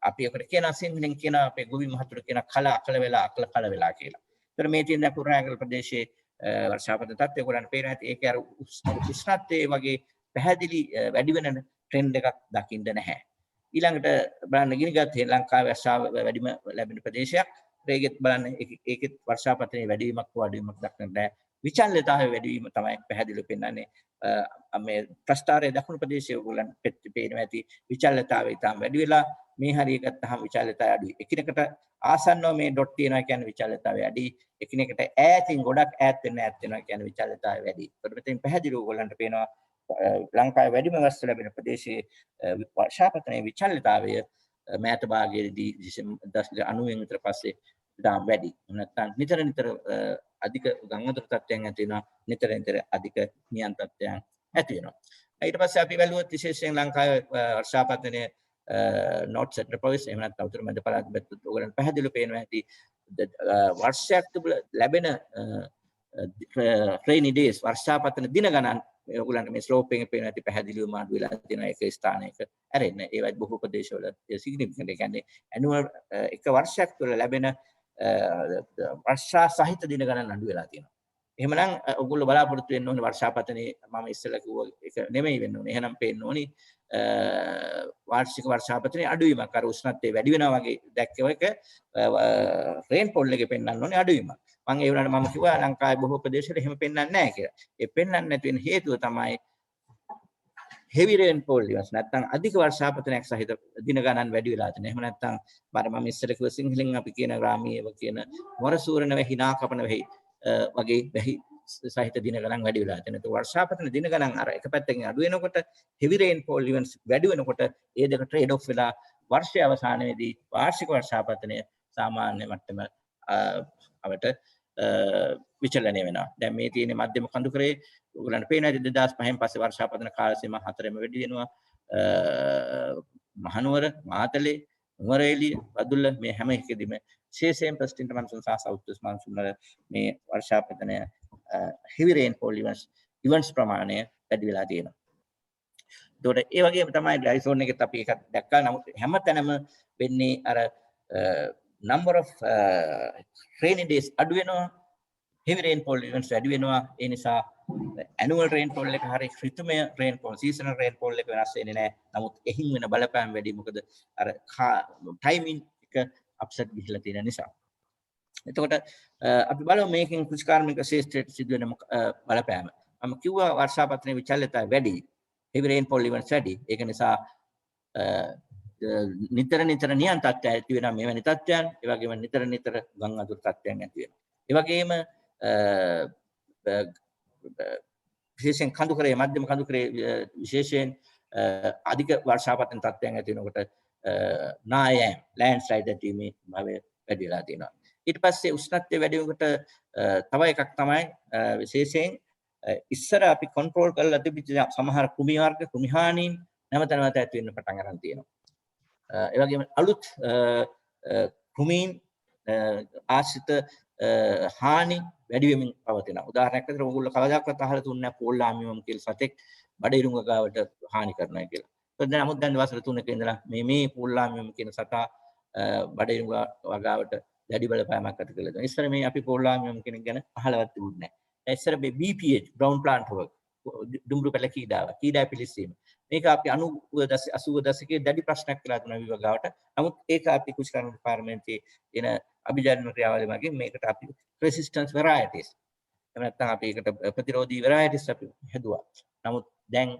අපි එකට කියනවා සිංහලෙන් කියනවා අපේ ගොවි මහතුරු කියන කල වෙලා අකල වෙලා කියලා. ඒතර මේ තියෙන කුරුණෑගල ප්‍රදේශයේ වර්ෂාපත තත්ත්වය ඔයගොල්ලන්ට පේනවා ඇති ඒකේ අර උෂ්ණත්වයේ වගේ පැහැදිලි වැඩි වෙන ට්‍රෙන්ඩ් එකක් දකින්න නැහැ. ඊළඟට බලන්න ගිනිගත් ශ්‍රී ලංකාවේ වර්ෂාව වැඩිම ලැබෙන ප්‍රදේශයක්. ඒකෙත් බලන්න ඒකෙත් වර්ෂාපතනේ වැඩිවීමක් හෝ අඩුවීමක් දක්නට නැහැ. විචල්්‍යතාවයේ වැඩිවීම තමයි පැහැදිලිව පෙන්වන්නේ. මේ ප්‍රස්ථාරයේ දකුණු ප්‍රදේශයේ ඔයගොල්ලන්ට පේනවා ඇති විචල්්‍යතාවය ඉතාම වැඩි වෙලා මේ හරිය ගත්තාම විචල්්‍යතාවය අඩුයි. එකිනෙකට ආසන්නව මේ ඩොට් තියෙනවා කියන්නේ විචල්්‍යතාවය අඩි. එකිනෙකට ඈතින් ගොඩක් ඈත් වෙනවා කියන්නේ විචල්්‍යතාවය වැඩි. ඒකට මෙතෙන් පැහැදිලිව ඔයගොල්ලන්ට පේනවා ලංකාවේ වැඩිම වර්ෂ ලැබෙන ප්‍රදේශයේ වර්ෂාපතනයේ විචල්්‍යතාවය මෑත භාගයේදී දෙසැම්බර් 90 විතර පස්සේ ඉතාම වැඩි. නැත්නම් නිතර අධික ගංගාතුර තත්ත්වයන් ඇති වෙනවා. නිතර අධික නියන් තත්ත්වයන් ඇති වෙනවා. ඊට පස්සේ අපි බැලුවොත් විශේෂයෙන් ලංකාවේ වර්ෂාපතනයේ North Central Province එහෙම නැත්නම් උතුරු මැද පළාත් බැලුවොත් ඔයගලන්ට පැහැදිලිව පේනවා ඇති වර්ෂයක් තුළ ලැබෙන rainy days වර්ෂාපතන දින ගණන් ඔයගලන්ට මේ ස්ලෝප් එකේ පේනවා ඇති පැහැදිලිවම අඩු වෙලා තියෙනවා එක ස්ථානයක ඇරෙන්න. ඒවත් බොහෝ ප්‍රදේශවල significant ඒ කියන්නේ annual එක වර්ෂයක් තුළ ලැබෙන වර්ෂා සහිත දින ගණන් අඩු වෙලා තියෙනවා. එහෙමනම් ඔයගොල්ලෝ බලාපොරොත්තු වෙන්න ඕනේ වර්ෂාපතනේ මම ඉස්සෙල්ලා කිව්වා ඒක නෙමෙයි වෙන්න ඕනේ. එහෙනම් පේන්න ඕනේ වාර්ෂික වර්ෂාපතනේ අඩුවීමක්. අර උෂ්ණත්වය වැඩි වෙනවා වගේ දැක්කව එක රේන්ෆෝල් එකේ පෙන්වන්න ඕනේ අඩුවීමක්. මම ඒ වුණාට මම කිව්වා ලංකාවේ බොහෝ ප්‍රදේශවල එහෙම පෙන්වන්නේ නැහැ කියලා. ඒ පෙන්වන්නේ නැති වෙන හේතුව තමයි heavy rainfall events නැත්නම් අධික වර්ෂාපතනයක් සහිත දින ගණන් වැඩි වෙලා තියෙනවා. එහෙම නැත්නම් මම ඉස්සර කිව්ව සිංහලෙන් අපි කියන ග්‍රාමීයව කියන මොරසූරන වෙහි නාකපන වෙහි වගේ වෙහි සහිත දින ගණන් වැඩි වෙලා තියෙනවා. ඒක වර්ෂාපතන දින ගණන් අර එක පැත්තකින් අඩු වෙනකොට heavy rainfall events වැඩි වෙනකොට ඒ දෙක trade off වෙලා වර්ෂයේ අවසානයේදී වාර්ෂික වර්ෂාපතනය සාමාන්‍ය මට්ටම අවට විචලනය වෙනවා. දැන් මේ තියෙන මධ්‍යම කඳුකරේ ඔයගලන්ට පේනවා 2005න් පස්සේ වර්ෂාපතන කාල සීමා 4ම වැඩි වෙනවා. මහනුවර, මාතලේ, නුවරඑළිය, බදුල්ල මේ හැම එකෙදිම විශේෂයෙන් වෙස්ට් ඉන්ටර් මන්සූන් සහ සවුත් වෙස්ට් මන්සූන් වල මේ වර්ෂාපතනය heavy rainfall events ප්‍රමාණය වැඩි වෙලා තියෙනවා. ඒතකොට ඒ වගේම තමයි ඩ්‍රයි zone එකෙත් අපි එකක් දැක්කා. නමුත් හැමතැනම වෙන්නේ අර number of rainy days අඩු වෙනවා. heavy rainfall events වැඩි වෙනවා. ඒ නිසා annual rainfall එක හරිය ඍතුමය rainfall seasonal rainfall එක වෙනස් වෙන්නේ නැහැ. නමුත් එහින් වෙන බලපෑම වැඩි. මොකද අර timing එක අප්සෙට් ගිහිලා තියෙන නිසා. එතකොට අපි බලමු මේකෙන් කෘෂිකාර්මික ශාස්ත්‍රයට සිදුවෙන බලපෑම. මම කිව්වා වර්ෂාපතනයේ විචල්්‍යතාවය වැඩි. heavy rainfall events වැඩි. ඒක නිසා නිතර නියන් තත්ත්වය ඇති වෙනවා මෙවැනි තත්ත්වයන්. ඒ වගේම නිතර ගංගා අතුරු තත්ත්වයන් ඇති වෙනවා. ඒ වගේම විශේෂයෙන් කඳුකරේ මධ්‍යම කඳුකරේ විශේෂයෙන් අධික වර්ෂාපතන තත්ත්වයන් ඇති වෙනකොට නායෑම් ලෑන්ඩ්ස්ලයිඩ් ඇතිවීමේ භාවය වැඩි වෙලා තියෙනවා. ඊට පස්සේ උෂ්ණත්වය වැඩි වෙනකොට තව එකක් තමයි විශේෂයෙන් ඉස්සර අපි කන්ට්‍රෝල් කරලා තිබිච්ච සමහර කෘමි වර්ග කෘමි හානීන් නැවත ඇති වෙන්න පටන් ගන්න තියෙනවා. ඒ වගේම අලුත් කෘමීන් ආශ්‍රිත හානි වැඩි වෙමින් පවතිනවා. උදාහරණයක් විදිහට ඔයගොල්ලෝ කවදාකවත් අහලා තුන්නේ නැහැ පෝල්ලාමියම් කියලා සතෙක් බඩිරුංග ගාවට හානි කරනවා කියලා. ඒත් දැන් නමුත් දැන් වසර 3ක ඉඳලා මේ පෝල්ලාමියම් කියන සතා බඩිරුංග වගාවට දැඩි බලපෑමක් ඇති කළා. ඉස්සර මේ අපි පෝල්ලාමියම් කෙනෙක් ගැන අහලවත් තිබුණේ නැහැ. ඉස්සර මේ BPH brown plant work දුම්බරු පැල කීඩා පිලිස්සීම. මේක අපි 80 දශකයේ දැඩි ප්‍රශ්නයක් කියලා දුන්නා විභාගාවට. නමුත් ඒක අපි කුෂිකාර්මික දෙපාර්තමේන්තයේ එන අභිජාතන ක්‍රියාවලිය මගින් මේකට අපි resistance varieties එහෙම නැත්නම් අපි ඒකට ප්‍රතිරෝධී varieties අපි හැදුවා. නමුත් දැන්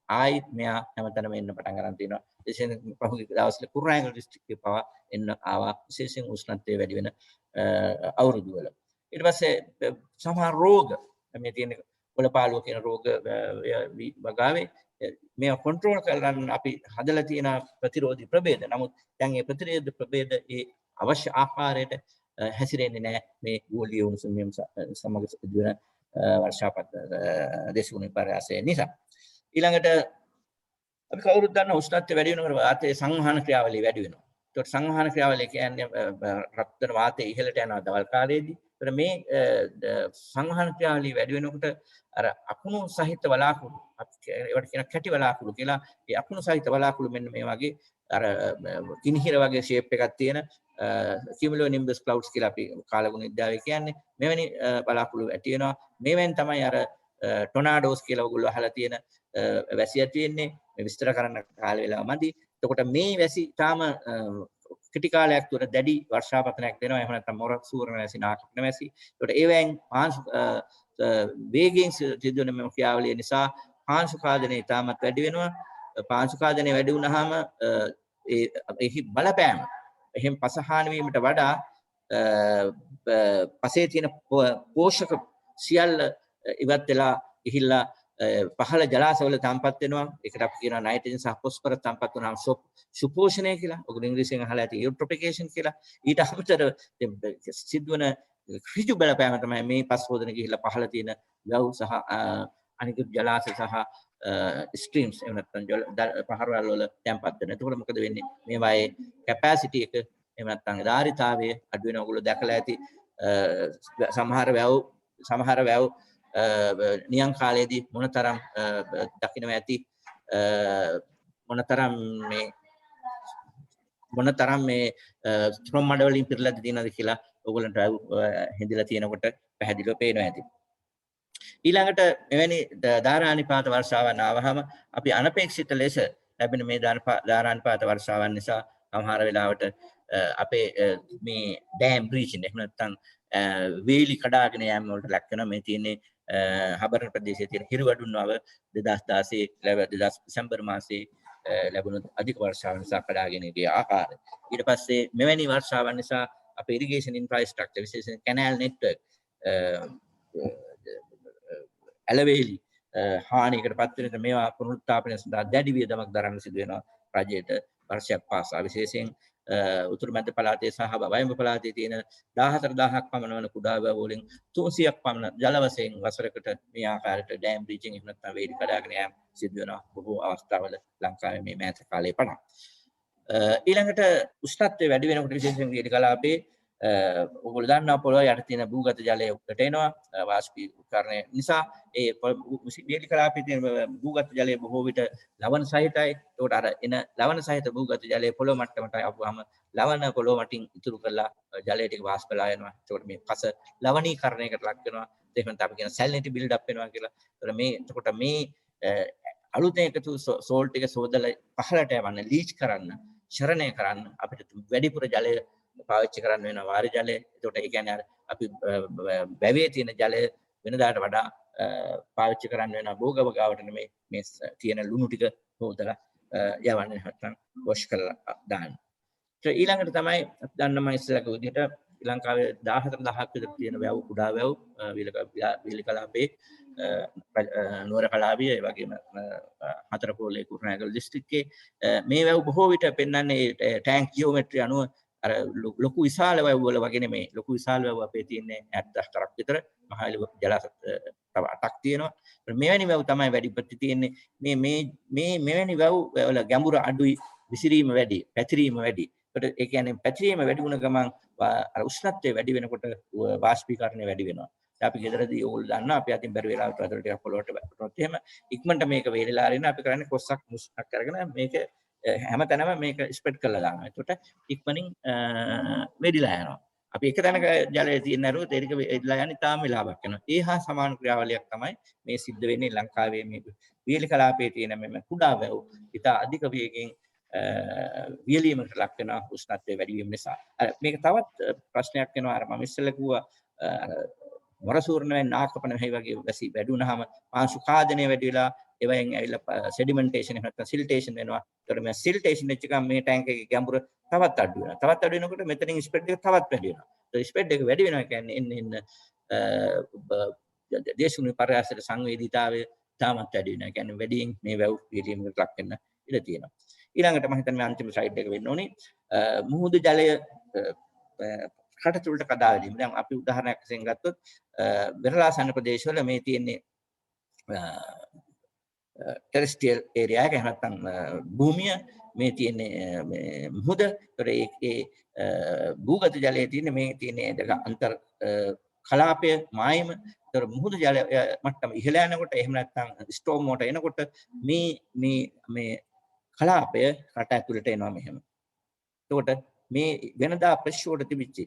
ආයිත් මෙයා හැමතැනම එන්න පටන් ගන්න තියෙනවා. විශේෂයෙන් පහුගිය දවස්වල කුරුණෑගල දිස්ත්‍රික්කේ පවා එන්න ආවා. විශේෂයෙන් උෂ්ණත්වය වැඩි වෙන අවුරුදු වල. ඊට පස්සේ සමහර රෝග මේ තියෙන කොළපාළුව කියන රෝග වගාවේ මේවා කන්ට්‍රෝල් කරගන්න අපි හදලා තියෙන ප්‍රතිරෝධී ප්‍රභේද. නමුත් දැන් මේ ප්‍රතිරෝධී ප්‍රභේද ඒ අවශ්‍ය ආකාරයට හැසිරෙන්නේ නැහැ මේ ගෝලීය උණුසුම සමග සිදුවන වර්ෂාපත දේශගුණ පරාසය නිසා. ඊළඟට අපි කවුරුත් දන්න උෂ්ණත්වය වැඩි වෙනකොට වාතයේ සංවහන ක්‍රියාවලිය වැඩි වෙනවා. ඒකට සංවහන ක්‍රියාවලිය කියන්නේ රක්තන වාතයේ ඉහළට යනවා දවල් කාලයේදී. ඒතර මේ සංවහන ක්‍රියාවලිය වැඩි වෙනකොට අර අකුණු සහිත වලාකුළු ඒවට කියන කැටි වලාකුළු කියලා ඒ අකුණු සහිත වලාකුළු මෙන්න මේ වගේ අර කිනිහිර වගේ ෂේප් එකක් තියෙන cumulonimbus clouds කියලා අපි කාලගුණ විද්‍යාවේ කියන්නේ මෙවැනි බලාකුළු ඇති වෙනවා මේවෙන් තමයි අර ටොනාඩෝස් කියලා ඔයගොල්ලෝ අහලා තියෙන වැසි ඇති වෙන්නේ මේ විස්තර කරන්න කාල වේලාව මදි එතකොට මේ වැසි තාම කෙටි කාලයක් තුර දැඩි වර්ෂාපතනයක් දෙනවා එහෙම නැත්නම් මොර සූර්ණ වැසි නාටක වැසි එතකොට ඒවෙන් වේගයෙන් සිදුවන මේ ක්‍රියාවලිය නිසා පාංශු කාදනය ඉතාමත් වැඩි වෙනවා පාංශු කාදනය වැඩි වුණාම එහි බලපෑම එහෙම පසහාන වීමට වඩා පසේ තියෙන පෝෂක සියල්ල ඉවත් වෙලා ගිහිල්ලා පහළ ජලාශවල තම්පත් වෙනවා ඒකට අපි කියනවා නයිට්‍රජන් සහ ෆොස්ෆරස් තම්පත් වුණාම සුපෝෂණය කියලා ඔයගොල්ලෝ ඉංග්‍රීසියෙන් අහලා ඇති යුට්‍රොෆිකේෂන් කියලා ඊට අමතරව සිදුවන ඍජු බලපෑම තමයි මේ පස්වෝදන ගිහිල්ලා පහළ තියෙන වැව් සහ අනිකුත් ජලාශ සහ ස්ට්‍රීම්ස් එහෙම නැත්නම් පහරවල් වල තැම්පත් වෙන. එතකොට මොකද වෙන්නේ? මේවායේ කැපැසිටි එක එහෙම නැත්නම් ධාරිතාවය අඩු වෙන ඔයගොල්ලෝ දැකලා ඇති සමහර වැව් නියං කාලයේදී මොනතරම් දකින්න ඇති මොනතරම් මේ ස්ට්‍රොම් මඩ වලින් පිරලා තියෙනවද කියලා ඔයගොල්ලන්ට හිඳිලා තියෙනකොට පැහැදිලිව පේනවා ඇති. ඊළඟට එවැනි ධාරානිපාත වර්ෂාවන් ආවහම අපි අනපේක්ෂිත ලෙස ලැබෙන මේ ධාරානිපාත වර්ෂාවන් නිසා සමහර වෙලාවට අපේ මේ ඩෑම් බ්‍රීචින් එහෙම නැත්නම් වේලි කඩාගෙන යෑම වලට ලක් වෙනවා මේ තියෙන්නේ හබරන් ප්‍රදේශයේ තියෙන හිරුවඩුන් වව 2016 දෙසැම්බර් මාසයේ ලැබුණු අධික වර්ෂාව නිසා කඩාගෙන ගිය ආකාරය ඊට පස්සේ මෙවැනි වර්ෂාවන් නිසා අපේ ඉරිගේෂන් ඉන්ෆ්‍රාස්ට්‍රක්චර් විශේෂයෙන් කැනල් නෙට්වර්ක් ඇලවේලි හානියකට පත් වෙන මේවා පුනරුත්ථාපනය සඳහා දැඩි වියදමක් දරන්න සිදු වෙනවා රජයට වර්ෂයක් පාසා විශේෂයෙන් උතුරු මැද පළාතේ සහ වයඹ පළාතේ තියෙන 14000ක් පමණ වන කුඩා වැව වලින් 300ක් පමණ ජල වශයෙන් වසරකට මේ ආකාරයට ඩෑම් බ්‍රීචින් එහෙම නැත්නම් වේලි කඩාගෙන යාම සිදු වෙනවා බොහෝ අවස්ථාවල ලංකාවේ මේ මෑත කාලේ පණ. ඊළඟට උෂ්ණත්වය වැඩි වෙනකොට විශේෂයෙන් වේලි කලාපේ ඔයගොල්ලෝ දන්නවා පොළොව යට තියෙන භූගත ජලය උඩට එනවා වාෂ්පීකරණය නිසා ඒ වේලි කලාපේ තියෙන භූගත ජලය බොහෝ විට ලවණ සහිතයි. ඒකට අර එන ලවණ සහිත භූගත ජලය පොළොව මට්ටමට ආවම ලවණ පොළොව මටින් ඉතුරු කරලා ජලය ටික වාෂ්පලා යනවා. ඒකට මේ පස ලවණීකරණයකට ලක් වෙනවා. ඒක නම් අපි කියන සැලිනිටි බිල්ඩ් අප් වෙනවා කියලා. එතකොට මේ අලුතෙන් එකතු සෝල්ට් එක සෝදලා පහළට යවන්න ලීච් කරන්න ශරණය කරන්න අපිට වැඩිපුර ජලය පාවිච්චි කරන්න වෙන වාරි ජලය. ඒකට ඒ කියන්නේ අපි වැවේ තියෙන ජලය වෙනදාට වඩා පාවිච්චි කරන්න වෙන භෝගව ගාවට නෙමෙයි මේ තියෙන ලුණු ටික හොදලා යවන්න නැත්නම් වොෂ් කරලා දාන්න. ඊළඟට තමයි දන්නම ඉස්සලක විදිහට ශ්‍රී ලංකාවේ 14000ක් විතර තියෙන වැව් කුඩා වැව් වේලි කලාපේ නුවර කලාපිය ඒ වගේම හතරපොලේ කුරුණෑගල දිස්ත්‍රික්කයේ මේ වැව් බොහෝ විට පෙන්වන්නේ ටැංක් ජියෝමෙට්‍රි අනුව අර ලොකු විශාල වැව් වල වගේ නෙමෙයි ලොකු විශාල වැව් අපේ තියෙන්නේ 74ක් විතර මහලු ජලාශ තව 8ක් තියෙනවා මෙවැනි වැව් තමයි වැඩි ප්‍රති තියෙන්නේ මෙවැනි වැව් වල ගැඹුර අඩුයි විසිරීම වැඩි පැතිරීම වැඩි ඒකට ඒ කියන්නේ පැතිරීම වැඩි වුණ ගමන් අර උෂ්ණත්වය වැඩි වෙනකොට වාෂ්පීකරණය වැඩි වෙනවා අපි ගෙදරදී ඕගොල්ලෝ දන්නා අපි අතින් බැරි වෙලාවට වතුර ටිකක් පොළොවට වැටුනොත් එහෙම ඉක්මනට මේක වේලලා අරින්න අපි කරන්නේ කොස්සක් මුස්සක් අරගෙන මේක හැමතැනම මේක ස්ප්‍රෙඩ් කරලා දානවා. එතකොට ඉක්මනින් වෙදිලා යනවා. අපි එක තැනක ජලය තියෙන නරුව තේරික වෙදිලා යන්නේ තාම වෙලාවක් යනවා. ඒ හා සමාන ක්‍රියාවලියක් තමයි මේ සිද්ධ වෙන්නේ ලංකාවේ මේ වේලි කලාපයේ තියෙන මෙම කුඩා වැව් ඉතා අධික වේගයෙන් වියලීමකට ලක් වෙනවා උෂ්ණත්වය වැඩි වීම නිසා. මේක තවත් ප්‍රශ්නයක් වෙනවා අර මම ඉස්සෙල්ලා කිව්වා මොරසූර්ණයෙන් නාකපන මේ වගේ වැසි වැඩි වුණාම පාංශු කාදනය වැඩි වෙලා ඒවෙන් ඇවිල්ලා සෙඩිමන්ටේෂන් එහෙම නැත්නම් සිල්ටේෂන් වෙනවා. ඒතර මේ සිල්ටේෂන් වෙච්ච ගමන් මේ ටැංක් එකේ ගැඹුර තවත් අඩු වෙනවා. තවත් අඩු වෙනකොට මෙතනින් ස්ප්‍රෙඩ් එක තවත් වැඩි වෙනවා. ඒ ස්ප්‍රෙඩ් එක වැඩි වෙනවා කියන්නේ එන්න දේශගුණ පරාසයට සංවේදීතාවය තාමත් වැඩි වෙනවා. ඒ කියන්නේ වැඩියෙන් මේ වැව් පිළියමකට ලක් වෙන්න ඉඩ තියෙනවා. ඊළඟට මම හිතන්නේ අන්තිම ස්ලයිඩ් එක වෙන්න ඕනේ. මුහුදු ජලය කටතුළට කඩා වැදීම. දැන් අපි උදාහරණයක් වශයෙන් ගත්තොත් වෙරළාසන්න ප්‍රදේශවල මේ තියෙන්නේ ටෙරස්ට්‍රියල් ඒරියා එක එහෙම නැත්නම් භූමිය මේ තියෙන්නේ මේ මුහුද. ඒතර ඒ භූගත ජලයේ තියෙන්නේ මේ තියෙන්නේ දෙක අන්තර් කලාපය මායම තර මුහුදු ජල මට්ටම ඉහළ යනකොට එහෙම නැත්නම් ස්ටෝම් වෝටර් එනකොට මේ කලාපය රට ඇතුළට එනවා මෙහෙම. එතකොට මේ වෙනදා ප්‍රෙෂර් තිබිච්ච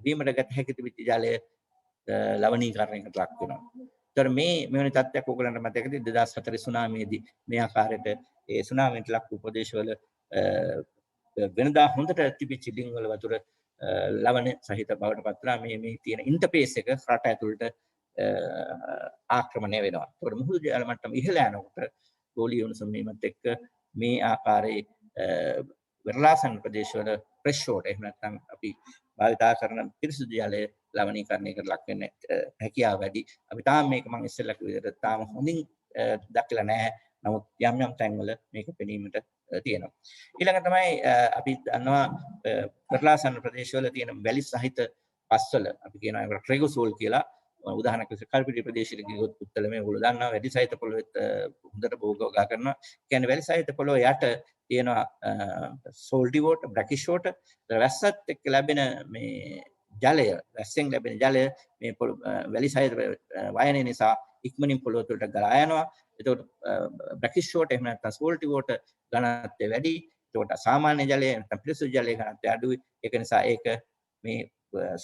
බීමට ගත හැකි තිබිච්ච ජලය ලවණීකරණයකට ලක් වෙනවා. ඒතර මේ මෙවැනි තත්ත්වයක් ඕගලන්ට මතකද 2004 සුනාමියේදී මේ ආකාරයට ඒ සුනාමියට ලක් වූ ප්‍රදේශවල වෙනදා හොඳට තිබිච්ච ඩිං වල වතුර ලවණ සහිත බවට පත් වෙලා මේ තියෙන ඉන්ටර්ෆේස් එක රට ඇතුළට ආක්‍රමණය වෙනවා. ඒතකොට මුහුදු ජල මට්ටම ඉහළ යනකොට ගෝලීය උණුසුම වීමත් එක්ක මේ ආකාරයේ වෙරළාසන්න ප්‍රදේශවල ප්‍රෙෂර් එහෙම නැත්නම් අපි භාවිතා කරන පිරිසිදු ජලය ලවණීකරණයකට ලක් වෙන්න හැකියාව වැඩි. අපි තාම මේක මම ඉස්සෙල්ලා කිව්ව විදිහට තාම හොඳින් දැකලා නැහැ. නමුත් යම් යම් තැන්වල මේක පෙනීමට තියෙනවා. ඊළඟ තමයි අපි දන්නවා වෙරළාසන්න ප්‍රදේශවල තියෙන වැලි සහිත පස්වල අපි කියනවා ඒකට ට්‍රෙගෝසෝල් කියලා. උදාහරණයක් විදිහට කල්පිටි ප්‍රදේශයක ගියොත් උත්තර මේ ඔයගොල්ලෝ දන්නවා වැලි සහිත පොළොවෙත් හොඳට භෝගෝගා කරනවා. කියන්නේ වැලි සහිත පොළොව යට තියෙනවා සෝල්ටි වෝටර්, බ්‍රැකිෂ් වෝටර්. වැස්සත් එක්ක ලැබෙන මේ ජලය, වැස්සෙන් ලැබෙන ජලය මේ වැලි සහිත වයන නිසා ඉක්මනින් පොළොව තුළට ගලා යනවා. එතකොට බ්‍රැකිෂ් වෝටර් එහෙම නැත්නම් සෝල්ටි වෝටර් ඝනත්වය වැඩි. එතකොට සාමාන්‍ය ජලය නැත්නම් පිරිසිදු ජලයේ ඝනත්වය අඩුයි. ඒක නිසා ඒක මේ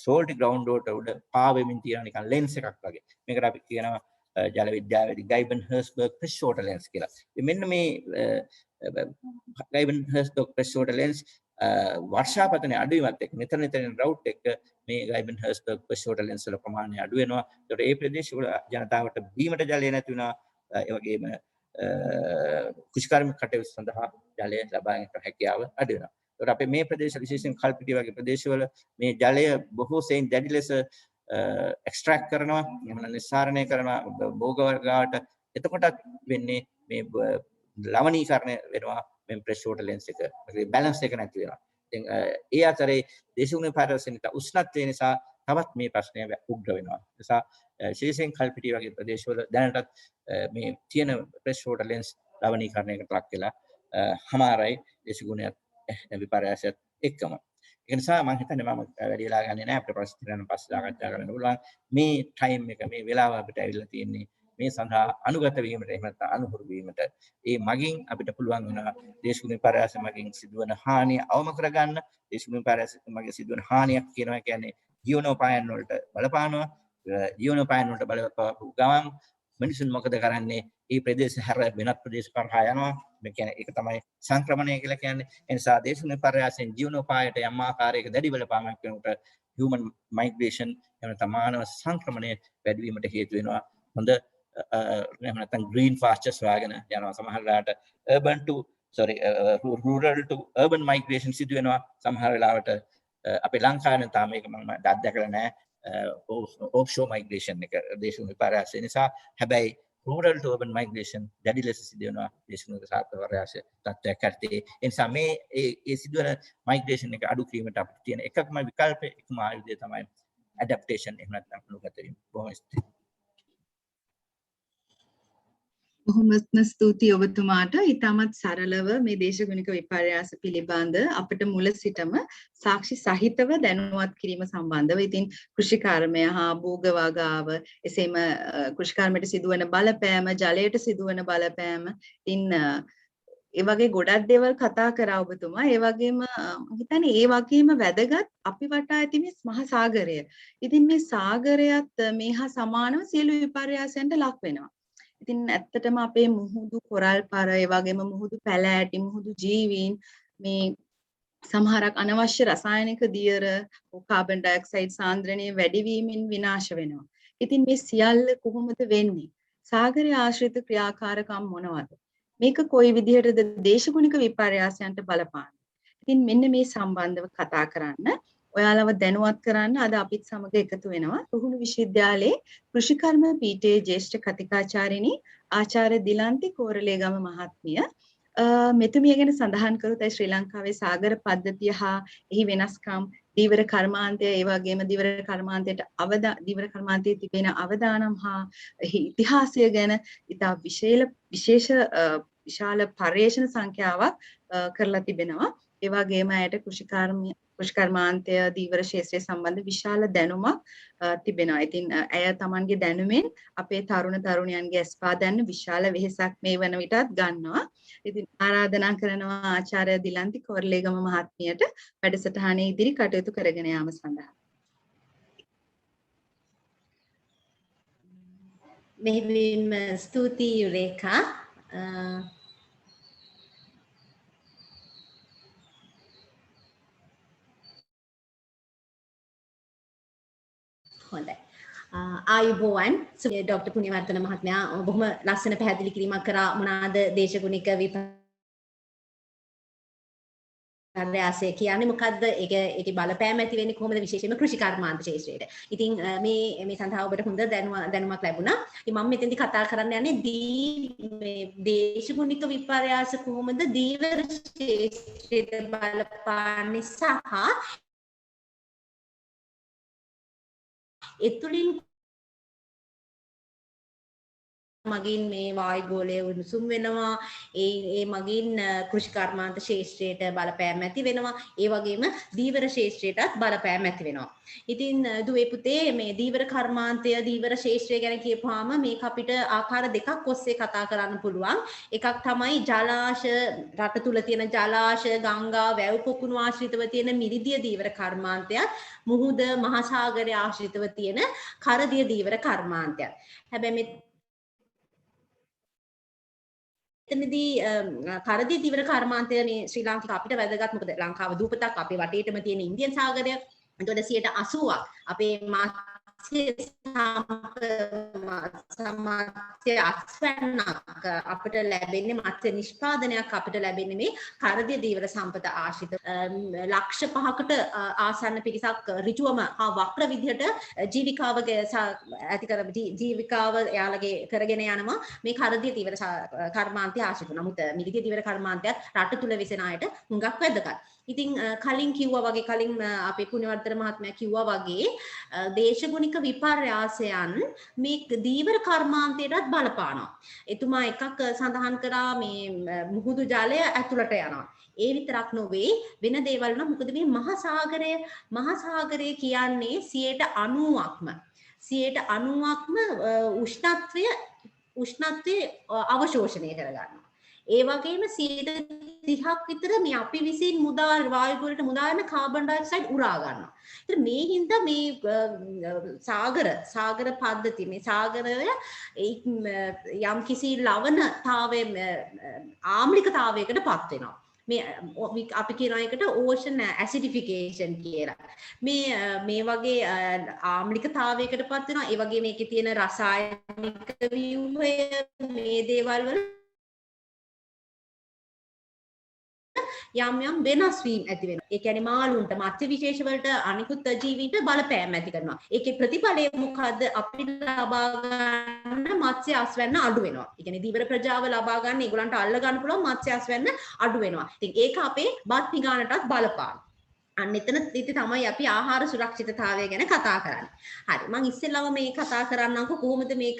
සෝල්ටි ග්‍රවුන්ඩ් වෝටර් උඩ පාවෙමින් තියෙන නිකන් ලෙන්ස් එකක් වගේ. මේකට අපි කියනවා ජල විද්‍යාවේදී ගයිබන් හර්ස්බර්ග් ප්‍රෙෂර් වෝටර් ලෙන්ස් කියලා. මෙන්න මේ ගයිබන් හර්ස්බර්ග් ප්‍රෙෂර් වෝටර් ලෙන්ස් වර්ෂාපතනයේ අඩුවීමත් එක්ක නිතර රවුට් එක මේ ගයිබන් හර්ස්බර්ග් ප්‍රෙෂර් වෝටර් ලෙන්ස් වල ප්‍රමාණය අඩු වෙනවා. ඒකට ඒ ප්‍රදේශවල ජනතාවට බීමට ජලය නැති වෙනවා. ඒ වගේම කුෂිකාර්මික කටයුතු සඳහා ජලය ලබා ගැනීමට හැකියාව අඩු වෙනවා. ඒකට අපේ මේ ප්‍රදේශ විශේෂයෙන් කල්පිටිය වගේ ප්‍රදේශවල මේ ජලය බොහෝ සෙයින් දැඩි ලෙස එක්ස්ට්‍රැක්ට් කරනවා, එහෙම නිස්සාරණය කරනවා භෝග වර්ගාවට. එතකොටත් වෙන්නේ මේ ලවණීකරණය වෙනවා මේ ප්‍රෙෂර් වෝටර් ලෙන්ස් එක. ඒ බැලන්ස් එක නැති වෙනවා. ඉතින් ඒ අතරේ දේශගුණීය පරිසරයට උෂ්ණත්වය නිසා තවත් මේ ප්‍රශ්නය උග්‍ර වෙනවා. ඒ නිසා විශේෂයෙන් කල්පිටිය වගේ ප්‍රදේශවල දැනටත් මේ තියෙන ප්‍රෙෂර් වෝටර් ලෙන්ස් ලවණීකරණයකට ලක් වෙලා හමාරයි දේශගුණීය විපර්යාසයත් එක්කම. ඒ නිසා මම හිතන්නේ මම වැඩි වෙලා ගන්නේ නැහැ අපේ ප්‍රශ්න ඉතින් පස්සේ සාකච්ඡා කරන්න පුළුවන්. මේ ටයිම් එක මේ වෙලාව අපිට ඇවිල්ලා තියෙන්නේ මේ සඳහා අනුගත වීමට එහෙම නැත්නම් අනුහුරු වීමට. ඒ මගින් අපිට පුළුවන් වෙනවා දේශගුණීය විපර්යාස මගින් සිදුවන හානිය අවම කරගන්න. දේශගුණීය විපර්යාස මගින් සිදුවන හානියක් කියනවා කියන්නේ ජීවනෝපායන් වලට බලපානවා. ජීවනෝපායන් වලට බලපාපු ගමන් මිනිසුන් මොකද කරන්නේ? මේ ප්‍රදේශ හැර වෙනත් ප්‍රදේශ කරහා යනවා. මේ කියන්නේ ඒක තමයි සංක්‍රමණය කියලා කියන්නේ. ඒ නිසා දේශගුණීය විපර්යාසයෙන් ජීවනෝපායට යම් ආකාරයක දැඩි බලපාමක් වෙනකොට human migration එහෙම නැත්නම් මානව සංක්‍රමණය වැඩි වීමට හේතු වෙනවා. හොඳ එහෙම නැත්නම් green pastures වාගෙන යනවා. සමහර වෙලාවට rural to urban migration සිදු වෙනවා. සමහර වෙලාවට අපේ ලංකාවේ තාම මේක මම දැක්කලා නැහැ. offshore migration එක දේශගුණීය විපර්යාසය නිසා. හැබැයි rural to urban migration දැඩි ලෙස සිදු වෙනවා දේශගුණීය විපර්යාස තත්ත්වයක් ඇත්තේ. ඒ නිසා මේ ඒ සිදුවන migration එක අඩු කිරීමට අපිට තියෙන එකම විකල්පය එකම ආයුධය තමයි adaptation එහෙම නැත්නම් අනුගත වීම. බොහොම ස්තුතියි. බොහොමත්ම ස්තුතියි ඔබතුමාට. ඊටමත් සරලව මේ දේශගුණික විපර්යාස පිළිබඳ අපිට මුල සිටම සාක්ෂි සහිතව දැනුවත් කිරීම සම්බන්ධව ඉතින් කෘෂිකර්මය හා භෝග වගාව එසේම කෘෂිකර්මයට සිදුවන බලපෑම, ජලයට සිදුවන බලපෑම ඉතින් ඒ වගේ ගොඩක් දේවල් කතා කරා ඔබතුමා. ඒ වගේම මම හිතන්නේ ඒ වගේම වැදගත් අපි වටා ඇති මේ මහා සාගරය. ඉතින් මේ සාගරයත් මේ හා සමානව සියලු විපර්යාසයන්ට ලක් වෙනවා. ඉතින් ඇත්තටම අපේ මුහුදු කොරල් පර ඒ වගේම මුහුදු පැල ඇටි මුහුදු ජීවීන් මේ සමහරක් අනවශ්‍ය රසායනික දියර කාබන් ඩයොක්සයිඩ් සාන්ද්‍රණය වැඩි වීමෙන් විනාශ වෙනවා. ඉතින් මේ සියල්ල කොහොමද වෙන්නේ? සාගරය ආශ්‍රිත ක්‍රියාකාරකම් මොනවද? මේක කොයි විදිහටද දේශගුණික විපර්යාසයන්ට බලපාන්නේ? ඉතින් මෙන්න මේ සම්බන්ධව කතා කරන්න ඔයාලව දැනුවත් කරන්න අද අපිත් සමග එකතු වෙනවා රුහුණු විශ්වවිද්‍යාලයේ කෘෂිකර්ම පීඨයේ ජ්‍යෙෂ්ඨ කතිකාචාර්යිනී ආචාර්ය දිලන්ති කෝරළේගම මහත්මිය මෙතුමිය ගැන සඳහන් කරොත් ශ්‍රී ලංකාවේ සාගර පද්ධතිය හා එහි වෙනස්කම් දීවර කර්මාන්තය ඒ වගේම දීවර කර්මාන්තයේ තිබෙන අවදානම් හා එහි ඉතිහාසය ගැන ඉතා විශාල පර්යේෂණ සංඛ්‍යාවක් කරලා තිබෙනවා. ඒ වගේම ඇයට කෘෂිකර්මාන්තය දීවර ශාස්ත්‍රය සම්බන්ධ විශාල දැනුමක් තිබෙනවා. ඉතින් ඇය තමන්ගේ දැනුමෙන් අපේ තරුණ තරුණියන්ගේ ස්පාදන්න විශාල වෙහෙසක් මේ වන විටත් ගන්නවා. ඉතින් ආරාධනා කරනවා ආචාර්ය දිලන්ති කොරලේගම මහත්මියට වැඩසටහනේ ඉදිරි කටයුතු කරගෙන යාම සඳහා. මෙහෙම ස්තුතියි යුරේකා. හොඳයි. ආයුබෝවන් ඩොක්ටර් පුණ්‍යවර්ධන මහත්මයා බොහොම ලස්සන පැහැදිලි කිරීමක් කරා මොනවාද දේශගුණික විපර්යාසය කියන්නේ මොකද්ද ඒකේ බලපෑම ඇති වෙන්නේ කොහොමද විශේෂයෙන්ම කෘෂිකර්මාන්ත ක්ෂේත්‍රයට. ඉතින් මේ සඳහා ඔබට හොඳ දැනුමක් ලැබුණා. ඉතින් මම මෙතෙන්දි කතා කරන්න යන්නේ මේ දේශගුණික විපර්යාස කොහොමද දීවර ක්ෂේත්‍රයට බලපාන්නේ සහ එතුලින් මගින් මේ වායුගෝලය උණුසුම් වෙනවා ඒ මගින් කෘෂිකර්මාන්ත ක්ෂේත්‍රයට බලපෑම් ඇති වෙනවා ඒ වගේම දීවර ක්ෂේත්‍රයටත් බලපෑම් ඇති වෙනවා. ඉතින් දුවේ පුතේ මේ දීවර කර්මාන්තය දීවර ක්ෂේත්‍රය ගැන කියපුවාම මේක අපිට ආකාර දෙකක් ඔස්සේ කතා කරන්න පුළුවන්. එකක් තමයි ජලාශ රට තුල තියෙන ජලාශ ගංගා වැව් පොකුණු ආශ්‍රිතව තියෙන මිරිදිය දීවර කර්මාන්තයත් මුහුද මහා සාගරය ආශ්‍රිතව තියෙන කරදිය දීවර කර්මාන්තයත්. හැබැයි එතනදී කරදිය දීවර කර්මාන්තය මේ ශ්‍රී ලාංකික අපිට වැදගත් මොකද ලංකාව දූපතක් අපේ වටේටම තියෙන ඉන්දියන් සාගරය. එතකොට 80% අපේ මත්ස්‍ය අස්වැන්නක් අපිට ලැබෙන්නේ මත්ස්‍ය නිෂ්පාදනයක් අපිට ලැබෙන්නේ මේ කරදිය දීවර සම්පත ආශ්‍රිත ලක්ෂ 5කට ආසන්න පිරිසක් ඍජුවම වක්‍ර විදිහට ජීවිකාව ඇති කර ජීවිකාව යාලගේ කරගෙන යනවා මේ කරදිය දීවර කර්මාන්තය ආශ්‍රිත. නමුත් මිරිදිය දීවර කර්මාන්තයත් රට තුල වෙසෙන අයට හුඟක් වැදගත්. ඉතින් කලින් කිව්වා වගේ කලින් අපේ පුණ්‍යවර්ධන මහත්මයා කිව්වා වගේ දේශගුණික විපර්යාසයන් මේ දීවර කර්මාන්තයටත් බලපානවා. එතුමා එකක් සඳහන් කරා මේ මුහුදු ජලය ඇතුළට යනවා. ඒ විතරක් නොවේ වෙන දේවල් නම් මොකද මේ මහා සාගරය කියන්නේ 90%ක්ම උෂ්ණත්වය අවශෝෂණය කරගන්නවා. ඒ වගේම 30ක් විතර මේ අපි විසින් වායුගෝලයට මුදා යන කාබන් ඩයොක්සයිඩ් උරා ගන්නවා. ඉතින් මේ හින්දා මේ සාගර පද්ධතිය මේ සාගරය යම් කිසි ලවණතාවයේ ආම්ලිකතාවයකට පත් වෙනවා. මේ අපි කියන එකට ඕෂන් ඇසිඩිෆිකේෂන් කියලා. මේ වගේ ආම්ලිකතාවයකට පත් වෙනවා. ඒ වගේ මේකේ තියෙන රසායනික ව්‍යුහය මේ දේවල් වල යම් වෙනස් වීම ඇති වෙනවා. ඒ කියන්නේ මාළුන්ට මත්ස්‍ය විශේෂ වලට අනිකුත් ජීවීන්ට බලපෑම් ඇති කරනවා. ඒකේ ප්‍රතිඵලය මොකද්ද? අපිට ලබා ගන්න මත්ස්‍ය අස්වැන්න අඩු වෙනවා. ඒ කියන්නේ දීවර ප්‍රජාව ලබා ගන්න ඒගොල්ලන්ට අල්ල ගන්න පුළුවන් මත්ස්‍ය අස්වැන්න අඩු වෙනවා. ඉතින් ඒක අපේ බත් පිඟානටත් බලපාන. අන්න එතන තමයි අපි ආහාර සුරක්ෂිතතාවය ගැන කතා කරන්නේ. හරි. මම ඉස්සෙල්ලාම මේ කතා කරන්නම්කො කොහොමද මේ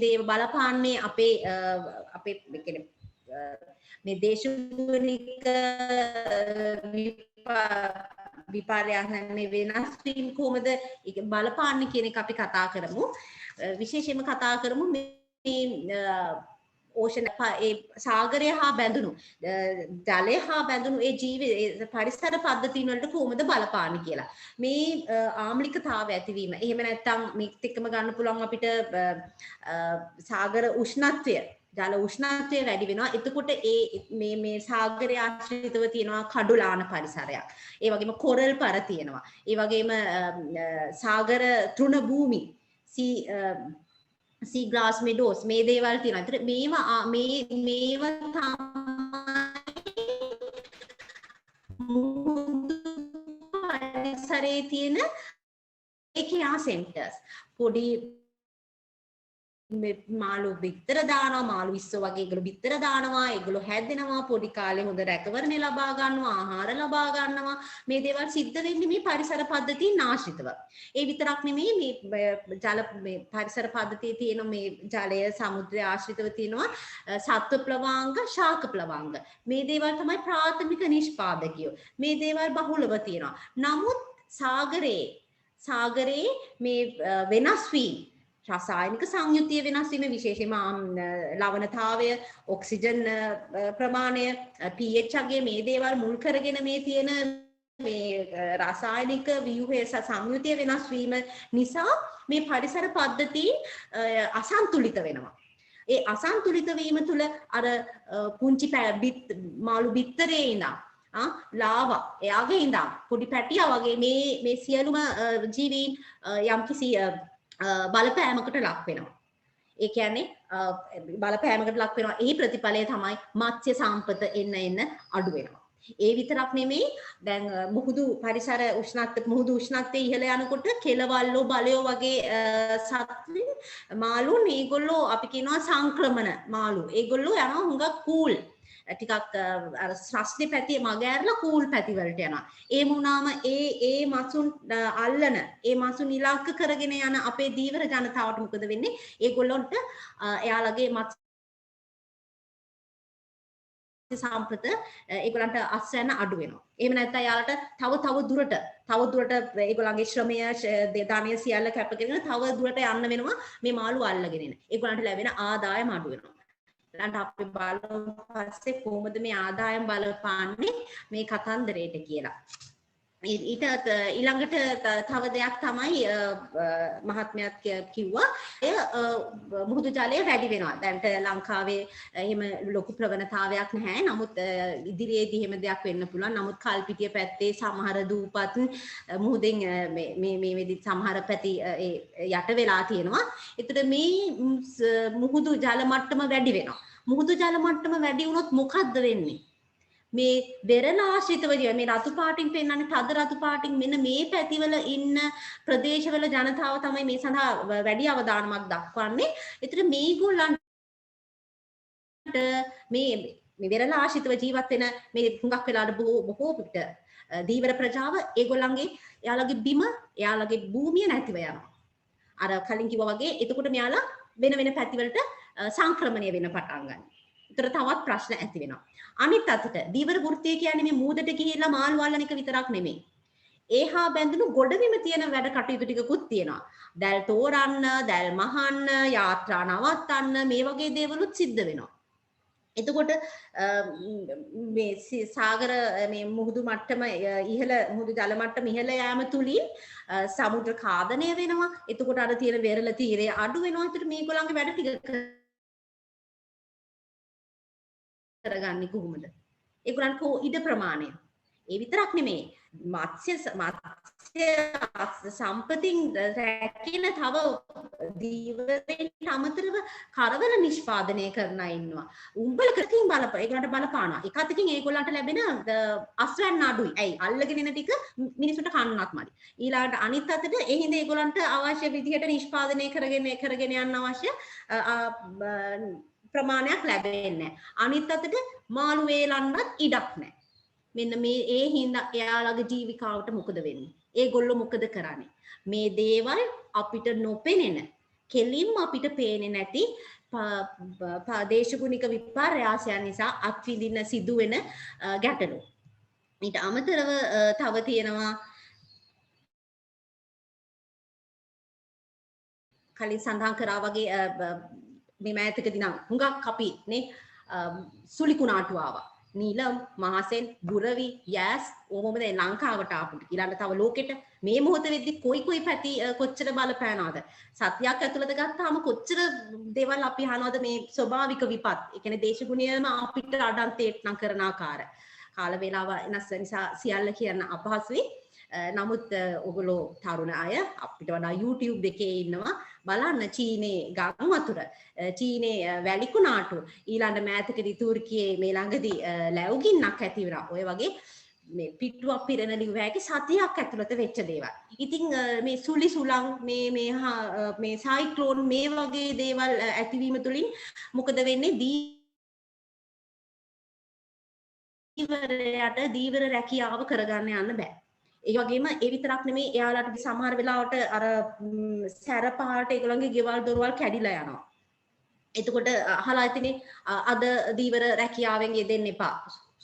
දේ බලපාන්නේ අපේ කියන්නේ මේ දේශගුණික විපර්යාසන්නේ වෙනස් වීම කොහොමද බලපාන්නේ කියන එක අපි කතා කරමු. විශේෂයෙන්ම කතා කරමු මේ ඕෂන් ඒ සාගරය හා බැඳුණු ජලය හා බැඳුණු ඒ පරිසර පද්ධතීන් වලට කොහොමද බලපාන්නේ කියලා. මේ ආම්ලිකතාවය ඇතිවීම. එහෙම නැත්නම් මේකත් එක්කම ගන්න පුළුවන් අපිට සාගර උෂ්ණත්වය ජල උෂ්ණත්වය වැඩි වෙනවා. එතකොට මේ සාගරය ආශ්‍රිතව තියෙනවා කඩුලාන පරිසරයක්. ඒ වගේම කොරල් පර තියෙනවා. ඒ වගේම සාගර තෘණ භූමි sea grass meadows මේ දේවල් තියෙනවා. ඒතර මේවා තමයි පරිසරයේ තියෙන ඒකියා සෙන්ටර්ස්. පොඩි මාළු බිත්තර දානවා මාළු ඉස්සෝ වගේ ඒගොල්ලෝ බිත්තර දානවා ඒගොල්ලෝ හැදෙනවා පොඩි කාලේ හොඳ රැකවරණය ලබා ගන්නවා ආහාර ලබා ගන්නවා මේ දේවල් සිද්ධ වෙන්නේ මේ පරිසර පද්ධතීන් ආශ්‍රිතව ඒ විතරක් නෙමෙයි මේ ජල මේ පරිසර පද්ධතියේ තියෙන මේ ජලය සමුද්‍රය ආශ්‍රිතව තියෙනවා සත්ව ප්ලවාංග ශාක ප්ලවාංග මේ දේවල් තමයි ප්‍රාථමික නිෂ්පාදකයෝ මේ දේවල් බහුලව තියෙනවා නමුත් සාගරේ මේ වෙනස් වීම රසායනික සංයුතිය වෙනස් වීම විශේෂයෙන්ම ලවණතාවය ඔක්සිජන් ප්‍රමාණය pH අගය මේ දේවල් මුල් කරගෙන මේ තියෙන මේ රසායනික ව්‍යුහයේ සංයුතිය වෙනස් වීම නිසා මේ පරිසර පද්ධතීන් අසන්තුලිත වෙනවා ඒ අසන්තුලිත වීම තුළ අර පුංචි මාළු බිත්තරේ ඉඳන් ලාවා එයාගේ ඉඳන් පොඩි පැටියා වගේ මේ සියලුම ජීවීන් යම්කිසි බලපෑමකට ලක් වෙනවා. ඒ කියන්නේ බලපෑමකට ලක් වෙනවා. එහි ප්‍රතිඵලය තමයි මත්ස්‍ය සම්පත එන්න අඩු වෙනවා. ඒ විතරක් නෙමෙයි දැන් මුහුදු පරිසර මුහුදු උෂ්ණත්වයේ ඉහළ යනකොට කෙලවල්ලෝ බලයෝ වගේ සත්ත්වින් මාළුන් ඒගොල්ලෝ අපි කියනවා සංක්‍රමණ මාළු. ඒගොල්ලෝ යනවා හුඟක් කූල්. ටිකක් අර ශ්‍රස්නේ පැතිය මග ඇරලා කූල් පැති වලට යනවා. ඒ වුණාම ඒ මසුන් අල්ලන ඒ මසුන් ඉලක්ක කරගෙන යන අපේ දීවර ජනතාවට මොකද වෙන්නේ? ඒගොල්ලොන්ට එයාලගේ මත්ස්‍ය සම්පත ඒගොල්ලන්ට අස්වැන්න අඩු වෙනවා. එහෙම නැත්නම් යාලට තව දුරට ඒගොල්ලන්ගේ ශ්‍රමය ධනය සියල්ල කැප කරගෙන තව දුරට යන්න වෙනවා මේ මාළු අල්ලගෙන එන. ඒගොල්ලන්ට ලැබෙන ආදායම අඩු වෙනවා. ඊළඟට අපි බලමු පස්සේ කොහොමද මේ ආදායම් බලපාන්නේ මේ කතන්දරයට කියලා. ඊළඟට තව දෙයක් තමයි මහත්මයාත් කිව්වා එය මුහුදු ජලය වැඩි වෙනවා. දැන්ට ලංකාවේ එහෙම ලොකු ප්‍රවණතාවයක් නැහැ. නමුත් ඉදිරියේදී එහෙම දෙයක් වෙන්න පුළුවන්. නමුත් කල්පිටිය පැත්තේ සමහර දූපත් මුහුදෙන් මේ වෙදි සමහර පැති යට වෙලා තියෙනවා. ඒතර මේ මුහුදු ජල මට්ටම වැඩි වෙනවා. මුහුදු ජල මට්ටම වැඩි වුණොත් මොකද්ද වෙන්නේ? මේ වෙරළාශ්‍රිතව මේ රතු පාටින් පෙන්වන්නේ තද රතු පාටින් මෙන්න මේ පැතිවල ඉන්න ප්‍රදේශවල ජනතාව තමයි මේ සඳහා වැඩි අවධානමක් දක්වන්නේ. ඒතර මේගොල්ලන්ට මේ වෙරළාශ්‍රිතව ජීවත් වෙන මේ හුඟක් වෙලාවට බොහෝ පිට දීවර ප්‍රජාව ඒගොල්ලන්ගේ එයාලගේ බිම එයාලගේ භූමිය නැතිව යනවා. අර කලින් කිව්වා වගේ එතකොට මෙයාලා වෙන පැතිවලට සංක්‍රමණය වෙන්න පටන් ගන්නවා. ඒතර තවත් ප්‍රශ්න ඇති වෙනවා. අනිත් අතට දීවර වෘත්තිය කියන්නේ මේ මූදට ගිහිල්ලා මාළු අල්ලන එක විතරක් නෙමෙයි. ඒහා බැඳුණු ගොඩබිම තියෙන වැඩ කටයුතු ටිකකුත් තියෙනවා. දැල් තෝරන්න, දැල් මහන්න, යාත්‍රා නවත්තන්න මේ වගේ දේවලුත් සිද්ධ වෙනවා. එතකොට මේ සාගර මේ මුහුදු මට්ටම ඉහළ මුහුදු ජල මට්ටම ඉහළ යාම තුලින් සමුද්‍ර ඛාදනය වෙනවා. එතකොට අර තියෙන වෙරළ තීරය අඩු වෙනවා. ඒතර මේගොල්ලන්ගේ වැඩ ටික කරගන්නේ කොහොමද? ඒගොල්ලන්ට ඉඩ ප්‍රමාණය. ඒ විතරක් නෙමෙයි. මත්ස්‍ය සම්පතින් රැකෙන තව දීවරෙන් අමතරව කරවල නිෂ්පාදනය කරන අය ඉන්නවා. උඹලකකින් ඒගොල්ලන්ට බලපානවා. එක අතකින් ඒගොල්ලන්ට ලැබෙන අස්වැන්න අඩුයි. ඇයි? අල්ලගෙන එන ටික මිනිසුන්ට කන්නත් මදි. ඊළඟට අනිත් අතට ඒ හින්දා ඒගොල්ලන්ට අවශ්‍ය විදිහට නිෂ්පාදනය කරගෙන යන්න අවශ්‍ය ප්‍රමාණයක් ලැබෙන්නේ නැහැ. අනිත් අතට මාළු වේලන්නත් ඉඩක් නැහැ. මෙන්න මේ ඒ හින්දා එයාලගේ ජීවිකාවට මොකද වෙන්නේ? ඒගොල්ලෝ මොකද කරන්නේ? මේ දේවල් අපිට නොපෙනෙන, කෙලින්ම අපිට පේන්නේ නැති දේශගුණික විපර්යාසයන් නිසා අත්විඳින්න සිදුවෙන ගැටලු. ඊට අමතරව තව තියෙනවා කලින් සඳහන් කරා වගේ මේ මෑතකදී නම් හුඟක් අපි නේ සුලි කුණාටු ආවා. නීලම්, මහසෙන්, බුරවි, යෑස් ඕමම දැන් ලංකාවට ආපු. ඊළඟ තව ලෝකෙට මේ මොහොත වෙද්දි කොයි පැති කොච්චර බලපෑනවද? සත්‍යයක් ඇතුළත ගත්තාම කොච්චර දේවල් අපි අහනවද මේ ස්වභාවික විපත්. ඒ කියන්නේ දේශගුණයම අපිට අඩන්තේට් නම් කරන ආකාර. කාල වේලාව වෙනස් නිසා සියල්ල කියන්න අපහසුයි. නමුත් ඔගොල්ලෝ තරුණ අය අපිට වඩා YouTube එකේ ඉන්නවා. බලන්න චීනේ ගම් වතුර, චීනේ වැලි කුණාටු, ඊළඟ මෑතකදී තුර්කියේ මේ ළඟදී ලැබුගින්නක් ඇති වුණා. ඔය වගේ මේ පිටුවක් පිරෙන ලිව්වැකි සතියක් ඇතුළත වෙච්ච දේවල්. ඉතින් මේ සුලි සුලං මේ සයික්ලෝන් මේ වගේ දේවල් ඇතිවීම තුළින් මොකද වෙන්නේ දීවර රැකියාව කරගන්න යන්න බෑ. ඒ වගේම ඒ විතරක් නෙමෙයි එයාලට සමහර වෙලාවට අර සැර පහට ඒගොල්ලන්ගේ ගෙවල් දොරවල් කැඩිලා යනවා. එතකොට අහලා ඇතිනේ අද දීවර රැකියාවෙන් යෙදෙන්න එපා.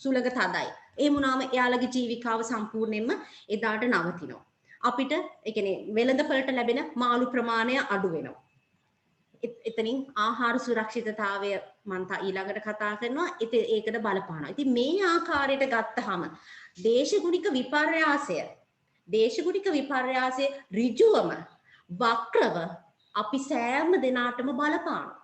සුලඟ තදයි. ඒ වුණාම එයාලගේ ජීවිකාව සම්පූර්ණයෙන්ම එදාට නවතිනවා. අපිට ඒ කියන්නේ වෙළඳපළට ලැබෙන මාළු ප්‍රමාණය අඩු වෙනවා. එතනින් ආහාර සුරක්ෂිතතාවය මම ඊළඟට කතා කරනවා. ඒකට බලපානවා. ඉතින් මේ ආකාරයට ගත්තාම දේශගුණික විපර්යාසය ඍජුවම වක්‍රව අපි සෑම දිනාටම බලපානවා.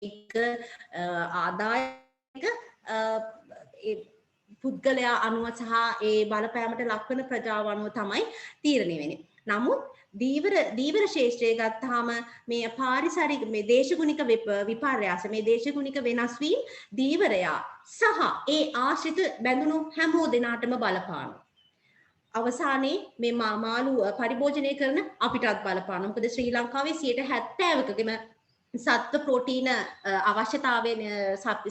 ඒක ආදායක පුද්ගලයා අනුව සහ ඒ බලපෑමට ලක්වන ප්‍රජාව අනුව තමයි තීරණය වෙන්නේ. නමුත් දීවර ශේෂ්ත්‍රය ගත්තාම මේ පාරිසරික මේ දේශගුණික විපර්යාස මේ දේශගුණික වෙනස් වීම දීවරයා සහ ඒ ආශ්‍රිත බැඳුණු හැමෝ දෙනාටම බලපානවා. අවසානයේ මේ මාළු පරිභෝජනය කරන අපිටත් බලපානවා. මොකද ශ්‍රී ලංකාවේ 70%කම සත්ව ප්‍රෝටීන අවශ්‍යතාවයෙන්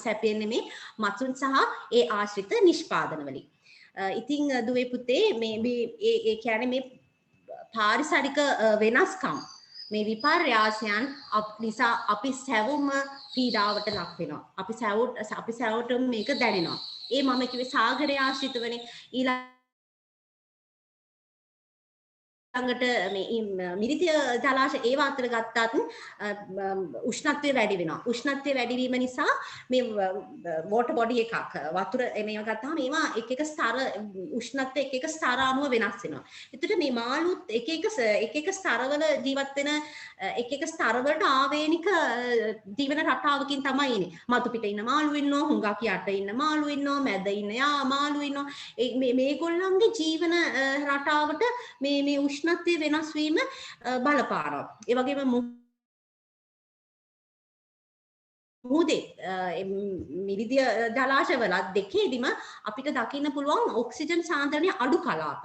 සැපෙන්නේ මේ මත්ස්‍යන් සහ ඒ ආශ්‍රිත නිෂ්පාදන වලින්. ඉතින් දුවේ පුතේ මේ ඒ කියන්නේ මේ පාරිසරික වෙනස්කම් මේ විපර්යාසයන් නිසා අපි සැවොම පීඩාවට ලක් වෙනවා. අපි සැවට මේක දැනෙනවා. ඒ මම කිව්වේ සාගරය ආශ්‍රිතවනේ ළඟට මේ මිරිතිය ජලාශ ඒව අතර ගත්තත් උෂ්ණත්වය වැඩි වෙනවා. උෂ්ණත්වය වැඩි වීම නිසා මේ වෝටර් බොඩි එකක් වතුර මේවා ගත්තාම ඒවා එක ස්තර උෂ්ණත්වය එක ස්තර අනුව වෙනස් වෙනවා. ඒකට මේ මාළුත් එක ස්තරවල ජීවත් වෙන එක ස්තරවලට ආවේනික ජීවන රටාවකින් තමයි ඉන්නේ. මතු පිට ඉන්න මාළු ඉන්නවා, හුඟක් යට ඉන්න මාළු ඉන්නවා, මැද ඉන්න මාළු ඉන්නවා. මේගොල්ලන්ගේ ජීවන රටාවට මේ උෂ්ණත්වය වෙනස් වීම බලපානවා. ඒ වගේම මුහුදේ මිරිදිය ජලාශවල දෙකේදීම අපිට දකින්න පුළුවන් ඔක්සිජන් සාන්ද්‍රණය අඩු කලාප.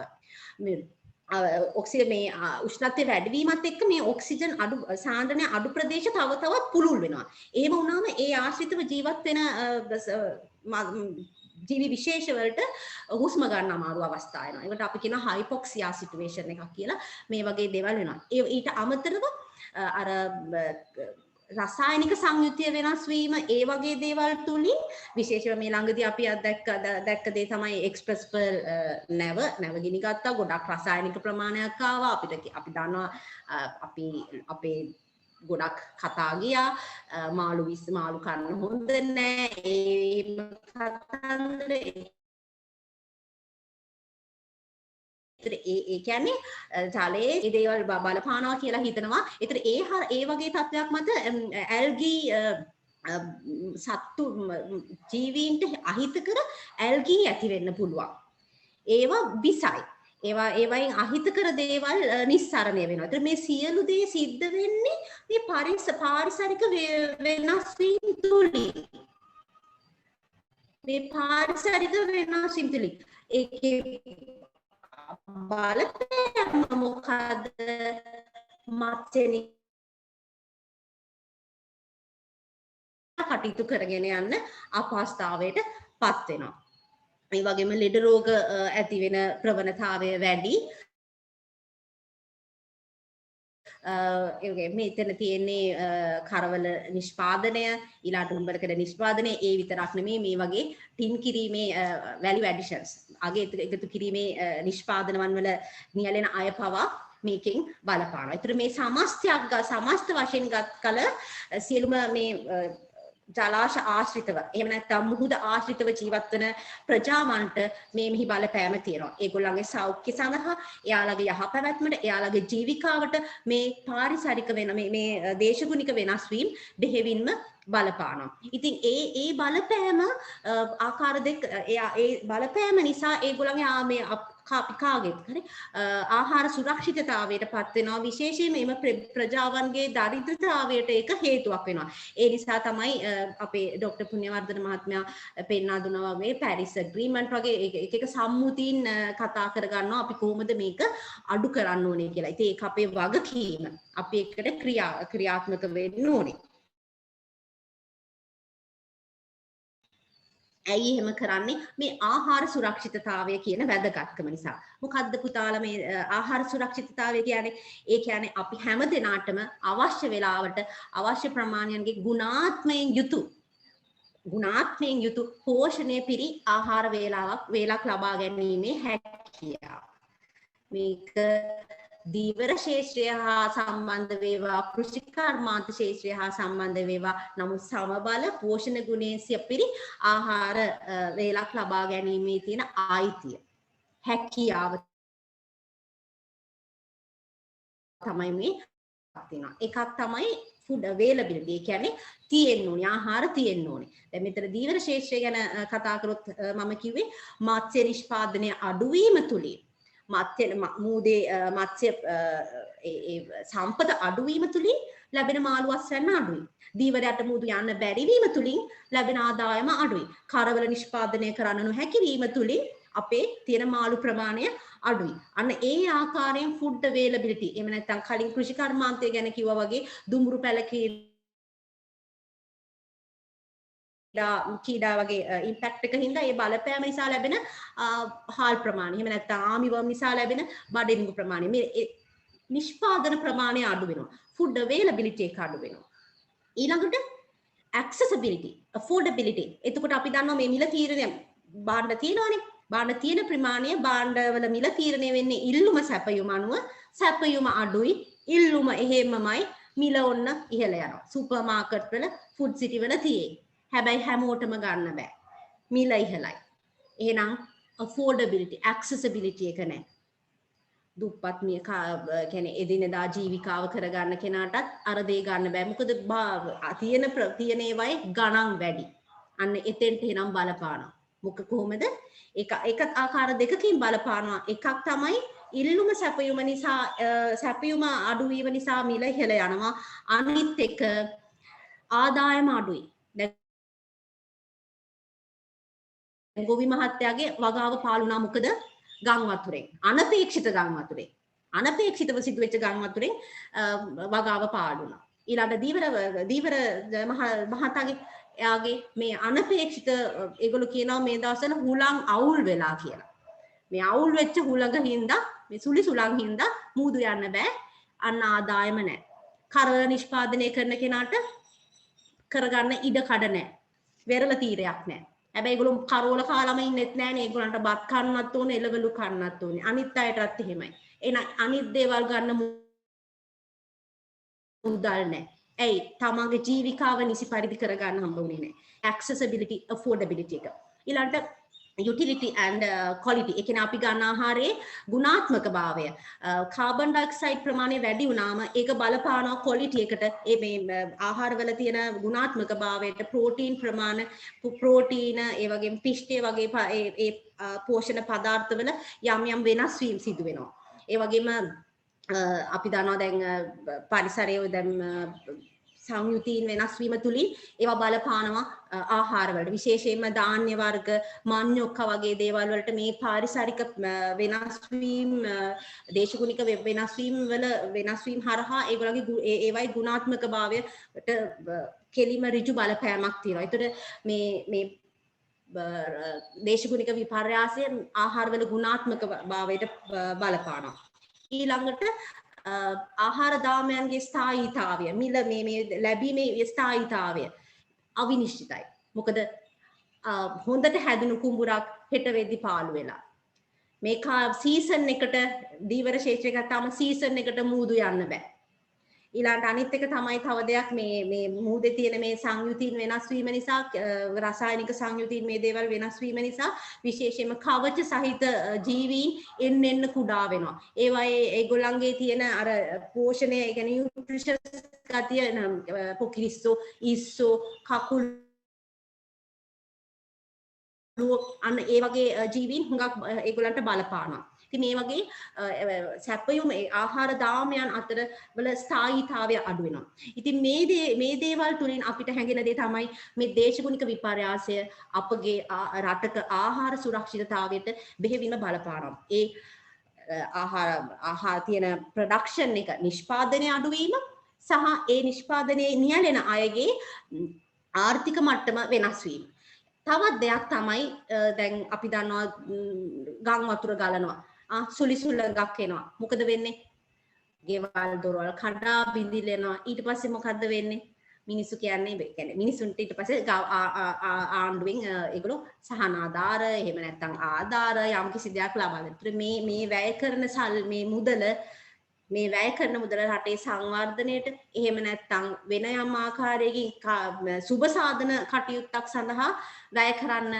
ඔක්සිජන් මේ උෂ්ණත්වය වැඩි වීමත් එක්ක මේ ඔක්සිජන් අඩු සාන්ද්‍රණය අඩු ප්‍රදේශ තව තවත් පුළුල් වෙනවා. එහෙම වුණාම ඒ ආශ්‍රිතව ජීවත් වෙන ජීවි විශේෂ වලට හුස්ම ගන්න අමාරු අවස්ථා එනවා. ඒකට අපි කියන හයිපොක්සියා සිටුේෂන් එකක් කියලා මේ වගේ දේවල් වෙනවා. ඊට අමතරව අර රසායනික සංයුතිය වෙනස් වීම ඒ වගේ දේවල් තුලින් විශේෂයෙන්ම මේ ළඟදී අපි දැක්ක දේ තමයි එක්ස්ප්‍රස් පර්ල් නැව ගිනි ගත්තා. ගොඩක් රසායනික ප්‍රමාණයක් ආවා. අපි දන්නවා අපේ ගොඩක් කතා ගියා මාළු කන්න හොඳ නෑ ඒ කියන්නේ ජලයේ ඒ දේවල් බලපානවා කියලා හිතනවා. ඒතර ඒ වගේ තත්ත්වයක් මත ඇල්ගී සත්තු ජීවීන්ට අහිතකර ඇල්ගී ඇති වෙන්න පුළුවන්. ඒවා විසයි. ඒවයින් අහිතකර දේවල් නිස්සරණය වෙනවා. ඒතර මේ සියලු දේ සිද්ධ වෙන්නේ මේ පාරිසරික වෙනස් වීම තුලින්. මේ පාරිසරික වෙනස් වීම තුලින් ඒකේ බලපෑම මොකද මත්ස්‍යනි කටයුතු කරගෙන යන්න අපහසුතාවයට පත් වෙනවා. ඒ වගේම ලෙඩ රෝග ඇති වෙන ප්‍රවණතාවය වැඩි. මෙතන තියෙන්නේ කරවල නිෂ්පාදනය, ඊළාට උඹලකඩ නිෂ්පාදනය ඒ විතරක් නෙමෙයි මේ වගේ ටින් කිරීමේ value additions අගේ එකතු කිරීමේ නිෂ්පාදනවන් වල නියැලෙන අය පවා මේකෙන් බලපානවා. ඒතර මේ සමස්ත වශයෙන් ගත් කල සියලුම මේ ජලාශ ආශ්‍රිතව එහෙම නැත්නම් මුහුද ආශ්‍රිතව ජීවත් වෙන ප්‍රජාවන්ට මෙහි බලපෑම තියෙනවා. ඒගොල්ලන්ගේ සෞඛ්‍ය සඳහා, එයාලගේ යහපැවැත්මට, එයාලගේ ජීවිකාවට මේ පාරිසරික වෙන මේ දේශගුණික වෙනස් වීම දෙහෙවින්ම බලපානවා. ඉතින් ඒ බලපෑම ආකාර දෙක ඒ බලපෑම නිසා ඒගොල්ලන්ගේ මේ කාගෙත් හරි ආහාර සුරක්ෂිතතාවයට පත් වෙනවා විශේෂයෙන්ම එම ප්‍රජාවන්ගේ දරිද්‍රතාවයට ඒක හේතුවක් වෙනවා. ඒ නිසා තමයි අපේ ડોક્ટર පුණ්‍යවර්ධන මහත්මයා පෙන්වා දුන්නා වගේ පැරිස් ඇග්‍රීමන්ට් වගේ එක සම්මුතීන් කතා කරගන්නවා අපි කොහොමද මේක අඩු කරන්න ඕනේ කියලා. ඉතින් ඒක අපේ වගකීම. අපි එකට ක්‍රියාත්මක වෙන්න ඕනේ. ඇයි එහෙම කරන්නේ මේ ආහාර සුරක්ෂිතතාවය කියන වැදගත්කම නිසා. මොකද්ද පුතාලා මේ ආහාර සුරක්ෂිතතාවය කියන්නේ? ඒ කියන්නේ අපි හැම දිනාටම අවශ්‍ය වෙලාවට අවශ්‍ය ප්‍රමාණයන්ගේ ගුණාත්මයෙන් යුතු පෝෂණය පිරි ආහාර වේලක් ලබා ගැනීමේ හැකියාව. මේක දීවර ශේෂ්ත්‍රය හා සම්බන්ධ වේවා කෘෂි කර්මාන්ත ශේෂ්ත්‍රය හා සම්බන්ධ වේවා නමුත් සමබල පෝෂණ ගුණයෙන් සියපිරි ආහාර වේලක් ලබා ගැනීමේ තියෙන ආයිතිය හැකියාව තමයි මේ තියෙනවා. එකක් තමයි food availability. ඒ කියන්නේ තියෙන්න ඕනේ ආහාර තියෙන්න ඕනේ. දැන් මෙතන දීවර ශේෂ්ත්‍රය ගැන කතා කරොත් මම කිව්වේ මත්ස්‍ය නිෂ්පාදනය අඩුවීම තුලින් මූදේ මත්ස්‍ය සම්පත අඩුවීම තුලින් ලැබෙන මාළු අස්වැන්න අඩුයි. දීවරයට මූදු යන්න බැරි වීම තුලින් ලැබෙන ආදායම අඩුයි. කරවල නිෂ්පාදනය කරන්න නොහැකි වීම තුලින් අපේ තියෙන මාළු ප්‍රමාණය අඩුයි. අන්න ඒ ආකාරයෙන් food availability එහෙම නැත්නම් කලින් කෘෂි කර්මාන්තය ගැන කිව්වා වගේ දුඹුරු පැල කීඩා වගේ ඉම්පැක්ට් එක හින්දා ඒ බලපෑම නිසා ලැබෙන හාල් ප්‍රමාණය එහෙම නැත්නම් ආමිවම් නිසා ලැබෙන බඩෙමුගු ප්‍රමාණය මේ නිෂ්පාදන ප්‍රමාණය අඩු වෙනවා. food availability එක අඩු වෙනවා. ඊළඟට accessibility affordability එතකොට අපි දන්නවා මේ මිල තීරණය භාණ්ඩ තියෙනවානේ. භාණ්ඩ තියෙන ප්‍රමාණය භාණ්ඩවල මිල තීරණය වෙන්නේ ඉල්ලුම සැපයුම අනුව. සැපයුම අඩුයි ඉල්ලුම එහෙමමයි මිල ඔන්න ඉහළ යනවා. සුපර් මාකට් වල ෆුඩ් සිටි වල තියෙයි. හැබැයි හැමෝටම ගන්න බෑ. මිල ඉහළයි. එහෙනම් affordability accessibility එක නැහැ. දුප්පත් මිය කියන්නේ එදිනෙදා ජීවිකාව කරගන්න කෙනාටත් අර දේ ගන්න බෑ. මොකද තියෙන ඒවායේ ගණන් වැඩි. අන්න එතෙන්ට එනම් බලපානවා. කොහොමද? ඒක ආකාර දෙකකින් බලපානවා. එකක් තමයි ඉල්ලුම සැපයුම නිසා සැපයුම අඩුවීම නිසා මිල ඉහළ යනවා. අනිත් එක ආදායම අඩුයි. දැන් ගොවි මහත්තයාගේ වගාව පාලුණා මොකද? ගම් වතුරෙන්. අනපේක්ෂිත ගම් වතුරෙන්. අනපේක්ෂිතව සිදුවෙච්ච ගම් වතුරෙන් වගාව පාලුණා. ඊළඟ දීවර මහතාගේ එයාගේ මේ අනපේක්ෂිත ඒගොල්ලෝ කියනවා මේ දවස්වල හුලං අවුල් වෙලා කියලා. මේ අවුල් වෙච්ච හුලඟ හින්දා මේ සුලි සුලං හින්දා මූදු යන්න බෑ. අන්න ආදායම නැහැ. කරවල නිෂ්පාදනය කරන කෙනාට කරගන්න ඉඩ කඩ නැහැ. වෙරළ තීරයක් නැහැ. හැබැයි ඒගොල්ලෝ කරවල කාලම ඉන්නෙත් නැහනේ. ඒගොල්ලන්ට බත් කන්නත් ඕනේ, එළවලු කන්නත් ඕනේ. අනිත් අයටත් එහෙමයි. එහෙනම් අනිත් දේවල් ගන්න මුදල් නැහැ. ඇයි? තමන්ගේ ජීවිකාව නිසි පරිදි කරගන්න හම්බුනේ නැහැ. accessibility affordability එක. ඊළඟට utility and quality. ඒ කියන්නේ අපි ගන්න ආහාරයේ ගුණාත්මක භාවය. කාබන් ඩයොක්සයිඩ් ප්‍රමාණය වැඩි වුණාම ඒක බලපානවා quality එකට. මේ ආහාරවල තියෙන ගුණාත්මක භාවයට ප්‍රෝටීන් ප්‍රමාණ ප්‍රෝටීන ඒ වගේම පිෂ්ඨය වගේ ඒ පෝෂණ පදාර්ථවල යම් වෙනස් වීම සිදු වෙනවා. ඒ වගේම අපි දන්නවා දැන් පරිසරයේ දැන් සංයුතීන් වෙනස් වීම තුලින් ඒවා බලපානවා ආහාරවලට. විශේෂයෙන්ම ධාන්‍ය වර්ග, මඤ්ඤොක්ක වගේ දේවල් වලට මේ පාරිසරික වෙනස් වීම, දේශගුණික වෙනස් වීම හරහා ඒගොල්ලන්ගේ ඒවයි ගුණාත්මක භාවයට කෙලිම ඍජු බලපෑමක් තියෙනවා. ඒතර මේ දේශගුණික විපර්යාසය ආහාරවල ගුණාත්මක භාවයට බලපානවා. ඊළඟට ආහාර දාමයන්ගේ ස්ථායීතාවය මිල මේ ලැබීමේ ස්ථායීතාවය අවිනිශ්චිතයි. මොකද හොඳට හැදුණු කුඹුරක් හෙට වෙද්දි පාළු වෙලා. මේක සීසන් එකට දීවර ශේෂ්ත්‍රය ගත්තාම සීසන් එකට මූදු යන්න බෑ. ඊළඟට අනිත් එක තමයි තව දෙයක් මේ මූදේ තියෙන මේ සංයුතීන් වෙනස් වීම නිසා රසායනික සංයුතීන් මේ දේවල් වෙනස් වීම නිසා විශේෂයෙන්ම කවච සහිත ජීවීන් එන්න කුඩා වෙනවා. ඒවායේ ඒගොල්ලන්ගේ තියෙන අර පෝෂණය ඒ කියන්නේ නියුට්‍රිෂස් ගතිය පොකිරිස්සෝ ඉස්සෝ කකුළු අන්න ඒ වගේ ජීවීන් හුඟක් ඒගොල්ලන්ට බලපානවා. ඉතින් මේ වගේ සැපයුම ආහාර දාමයන් අතර වල ස්ථායීතාවය අඩු වෙනවා. ඉතින් මේ දේවල් තුලින් අපිට හැඟෙන දේ තමයි මේ දේශගුණික විපර්යාසය අපගේ රටක ආහාර සුරක්ෂිතතාවයට බෙහෙවින්ම බලපානවා. ඒ ආහාර තියෙන ප්‍රොඩක්ෂන් එක නිෂ්පාදනය අඩුවීම සහ ඒ නිෂ්පාදනයේ නියැලෙන අයගේ ආර්ථික මට්ටම වෙනස් වීම. තවත් දෙයක් තමයි දැන් අපි දන්නවා ගම් වතුර ගලනවා. සුලි සුලඟක් එනවා. මොකද වෙන්නේ? ගෙවල් දොරවල් කඩා බිඳිලෙනවා. ඊට පස්සේ මොකද්ද වෙන්නේ? මිනිස්සු කියන්නේ මිනිසුන්ට ඊට පස්සේ ආණ්ඩුවෙන් ඒගොල්ලෝ සහන ආධාර එහෙම නැත්නම් ආධාර යම් කිසි දෙයක් ලබා දෙන්න. මේ වැය කරන මේ වැය කරන මුදල රටේ සංවර්ධනයට එහෙම නැත්නම් වෙන යම් ආකාරයකින් සුබ සාධන කටයුත්තක් සඳහා වැය කරන්න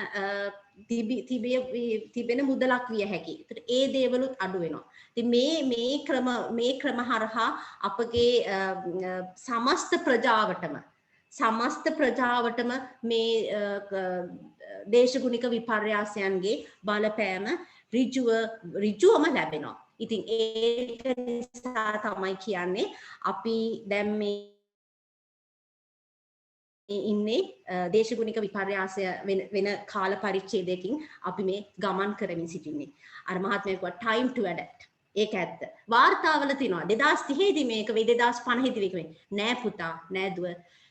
තිබෙන මුදලක් විය හැකියි. ඒතර ඒ දේවලුත් අඩු වෙනවා. ඉතින් මේ ක්‍රම හරහා අපගේ සමස්ත ප්‍රජාවටම මේ දේශගුණික විපර්යාසයන්ගේ බලපෑම ඍජුවම ලැබෙනවා. ඉතින් ඒක නිසා තමයි කියන්නේ අපි දැන් මේ ඉන්නේ දේශගුණික විපර්යාසය වෙන කාල පරිච්ඡේදයකින් අපි මේ ගමන් කරමින් සිටින්නේ. අර මහත්මයා කිව්වා time to adapt. ඒක ඇත්ත. වාර්තාවල තියෙනවා 2030 දී මේක වෙයි 2050 දී මේක නෑ පුතා නෑ දුව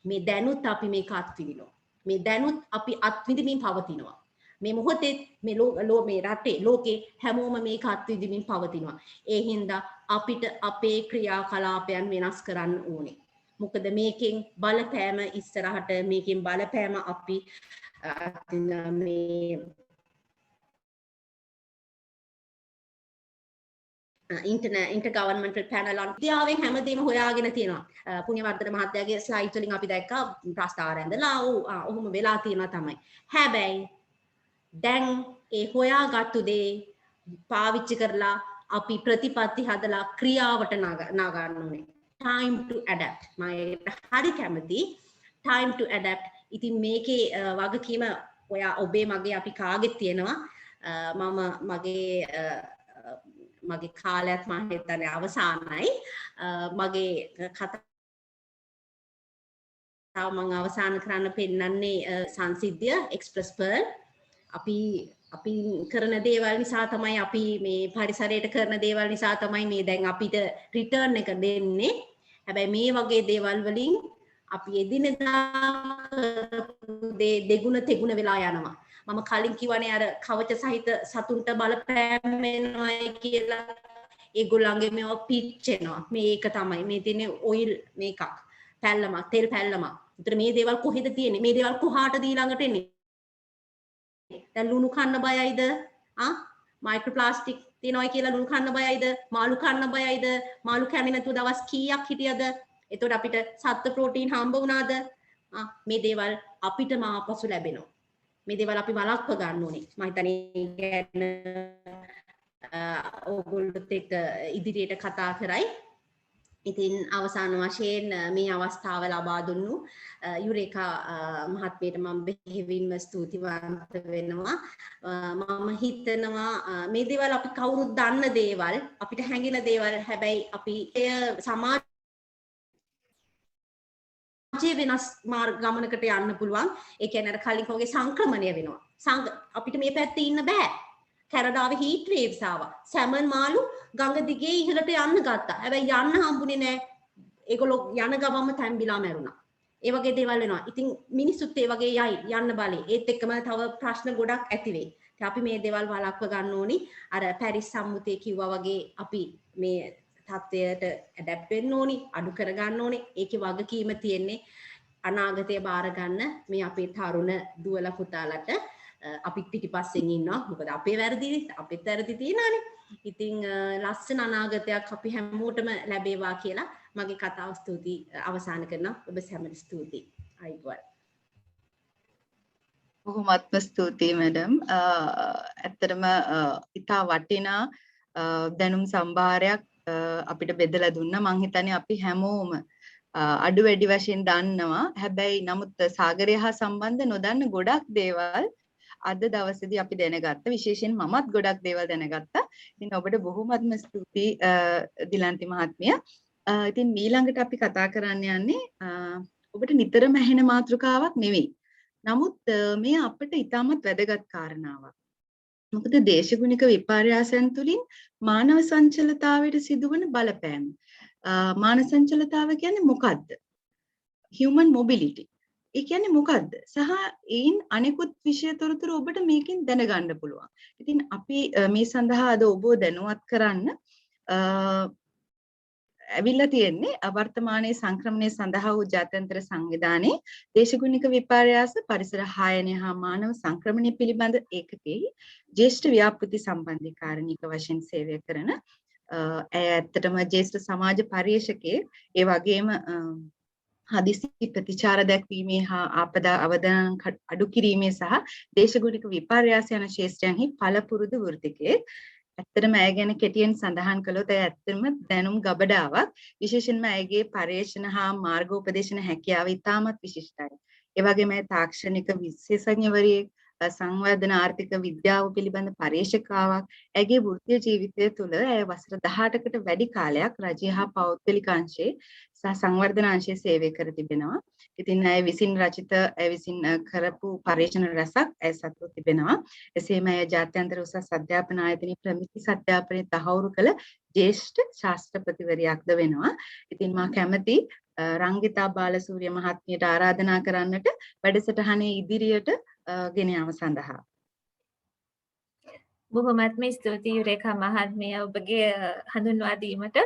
මේ දැනුත් අපි මේක අත්විඳිනවා. මේ දැනුත් අපි අත්විඳිමින් පවතිනවා. මේ මොහොතේ මේ රටේ ලෝකේ හැමෝම මේක අත්විඳිමින් පවතිනවා. ඒ හින්දා අපිට අපේ ක්‍රියාකලාපයන් වෙනස් කරන්න ඕනේ. මොකද මේකෙන් බලපෑම ඉස්සරහට මේකෙන් බලපෑම අපි මේ intergovernmental panel on විද්‍යාවෙන් හැමදේම හොයාගෙන තියෙනවා. පුණ්‍යවර්ධන මහත්තයාගේ ස්ලයිඩ් වලින් අපි දැක්කා ප්‍රස්තාව රැඳලා ඔහොම වෙලා තියෙනවා තමයි. හැබැයි දැන් ඒ හොයාගත්තු දේ පාවිච්චි කරලා අපි ප්‍රතිපත්ති හදලා ක්‍රියාවට නාගන්න ඕනේ. time to adapt. මම හරි කැමති time to adapt. ඉතින් මේකේ වගකීම ඔබේ මගේ අපි කාගෙත් තියෙනවා. මම මගේ කාලයත් මම හිතන්නේ අවසానයි. මගේ කතාව මම අවසන් කරන්න පෙන්නන්නේ සංසිද්ධිය එක්ස්ප්‍රස් පර්ල්. අපි කරන දේවල් නිසා තමයි අපි මේ පරිසරයට කරන දේවල් නිසා තමයි මේ දැන් අපිට රිටර්න් එක දෙන්නේ. හැබැයි මේ වගේ දේවල් වලින් අපි එදිනෙදා දෙගුණ තෙගුණ වෙලා යනවා. මම කලින් කිව්වනේ අර කවච සහිත සතුන්ට බලපෑම් වෙනවයි කියලා. ඒගොල්ලන්ගේ මේවා පිච්චෙනවා. මේක තමයි මේ තියෙන්නේ ඔයිල් මේකක්. පැල්ලමක්, තෙල් පැල්ලමක්. ඒතර මේ දේවල් කොහෙද තියෙන්නේ? මේ දේවල් කොහාටද ඊළඟට එන්නේ? දැන් ලුණු කන්න බයයිද? මයික්‍රෝප්ලාස්ටික් තියෙනවා කියලා ලුණු කන්න බයයිද? මාළු කන්න බයයිද? මාළු කන්නේ නැතුව දවස් කීයක් හිටියද? එතකොට අපිට සත්ත්ව ප්‍රෝටීන් හම්බ වුණාද? මේ දේවල් අපිටම ආපසු ලැබෙනවා. මේ දේවල් අපි වළක්ව ගන්න ඕනේ. මම හිතන්නේ ඕගොල්ලොත් එක්ක ඉදිරියට කතා කරයි. ඉතින් අවසාන වශයෙන් මේ අවස්ථාව ලබා දුන්නු යුරේකා මහත්මියට මම බෙහෙවින්ම ස්තුතිවන්ත වෙනවා. මම හිතනවා මේ දේවල් අපි කවුරුත් දන්න දේවල්, අපිට හැඟෙන දේවල්. හැබැයි අපි එය සමාජයේ වෙනස් ගමනකට යන්න පුළුවන්. ඒ කියන්නේ අර කලින් කවගේ සංක්‍රමණය වෙනවා. අපිට මේ පැත්තේ ඉන්න බෑ. කැනඩාවේ හීට් වේව්ස් ආවා. සැමන් මාළු ගඟ දිගේ ඉහළට යන්න ගත්තා. හැබැයි යන්න හම්බුනේ නෑ. ඒගොල්ලෝ යන ගමන්ම තැම්බිලා මැරුණා. ඒ වගේ දේවල් වෙනවා. ඉතින් මිනිස්සුත් ඒ වගේ යයි යන්න බලේ. ඒත් එක්කම තව ප්‍රශ්න ගොඩක් ඇති වෙයි. ඉතින් අපි මේ දේවල් වළක්ව ගන්න ඕනි. අර පැරිස් සම්මුතිය කිව්වා වගේ අපි මේ තත්ත්වයට ඇඩැප්ට් වෙන්න ඕනි, අඩු කර ගන්න ඕනි. ඒකේ වගකීම තියෙන්නේ අනාගතය බාර ගන්න මේ අපේ තරුණ දුවලා පුතාලට. අපි පිටිපස්සෙන් ඉන්නවා. මොකද අපේ අපිත් වැරදි තියෙනවානේ. ඉතින් ලස්සන අනාගතයක් අපි හැමෝටම ලැබේවා කියලා මගේ කතාව අවසන් කරනවා. ඔබ සැමට ස්තුතියි. අයිබෝල්. බොහොමත්ම ස්තුතියි මැඩම්. ඇත්තටම ඉතා වටිනා දැනුම් සම්භාරයක් අපිට බෙදලා දුන්නා. මං හිතන්නේ අපි හැමෝම අඩු වැඩි වශයෙන් දන්නවා. හැබැයි නමුත් සාගරය හා සම්බන්ධ නොදන්න ගොඩක් දේවල් අද දවසේදී අපි දැනගත්තා. විශේෂයෙන් මමත් ගොඩක් දේවල් දැනගත්තා. ඉතින් ඔබට බොහොමත්ම ස්තුතියි දිලන්ති මහත්මිය. ඉතින් ඊළඟට අපි කතා කරන්න යන්නේ ඔබට නිතරම ඇහෙන මාතෘකාවක් නෙවෙයි. නමුත් මේ අපිට ඉතාමත් වැදගත් කාරණාවක්. මොකද දේශගුණික විපර්යාසයන් තුලින් මානව සංචලතාවයට සිදුවන බලපෑම. මානව සංචලතාව කියන්නේ මොකද්ද? human mobility. ඒ කියන්නේ මොකද්ද? සහ ඒන් අනෙකුත් විෂය තොරතුරු ඔබට මේකෙන් දැනගන්න පුළුවන්. ඉතින් අපි මේ සඳහා අද ඔබව දැනුවත් කරන්න ඇවිල්ලා තියෙන්නේ වර්තමානයේ සංක්‍රමණය සඳහා වූ ජාත්‍යන්තර සංවිධානයේ දේශගුණික විපර්යාස පරිසර හායනය හා මානව සංක්‍රමණය පිළිබඳ ඒකකයේ ජ්‍යෙෂ්ඨ ව්‍යාපෘති සම්බන්ධීකාරණික වශයෙන් සේවය කරන ඇත්තටම ජ්‍යෙෂ්ඨ සමාජ පර්යේෂකයේ ඒ වගේම හදිසි ප්‍රතිචාර දැක්වීමේ හා ආපදා අවදානම් අඩු කිරීමේ සහ දේශගුණික විපර්යාස යන ශාස්ත්‍රයන්හි පළපුරුදු වෘත්තිකයේ ඇත්තටම ඇය ගැන කෙටියෙන් සඳහන් කළොත් ඇය ඇත්තටම දැනුම් ගබඩාවක් විශේෂයෙන්ම ඇයගේ පර්යේෂණ හා මාර්ගෝපදේශන හැකියාව ඉතාමත් විශිෂ්ටයි. ඒ වගේම ඇය තාක්ෂණික විශේෂඥවරියෙක් සංවර්ධන ආර්ථික විද්‍යාව පිළිබඳ පර්යේෂකාවක්. ඇයගේ වෘත්තීය ජීවිතය තුළ ඇය වසර 18කට වැඩි කාලයක් රජය හා පෞද්ගලික අංශයේ සහ සංවර්ධන අංශයේ සේවය කර තිබෙනවා. ඉතින් ඇය විසින් රචිත ඇය විසින් කරපු පර්යේෂණ රැසක් ඇය සතුව තිබෙනවා. එසේම ඇය ජාත්‍යන්තර උසස් අධ්‍යාපන ආයතනයේ ප්‍රමිති අධ්‍යාපනයේ තහවුරු කළ ජ්‍යෙෂ්ඨ ශාස්ත්‍රපතිවරියක්ද වෙනවා. ඉතින් මා කැමති රංගිතා බාලසූරිය මහත්මියට ආරාධනා කරන්නට වැඩසටහනේ ඉදිරියට ගෙන යාම සඳහා. බොහොමත්ම ස්තුතියි රේඛා මහත්මිය ඔබගේ හඳුන්වා දීමට.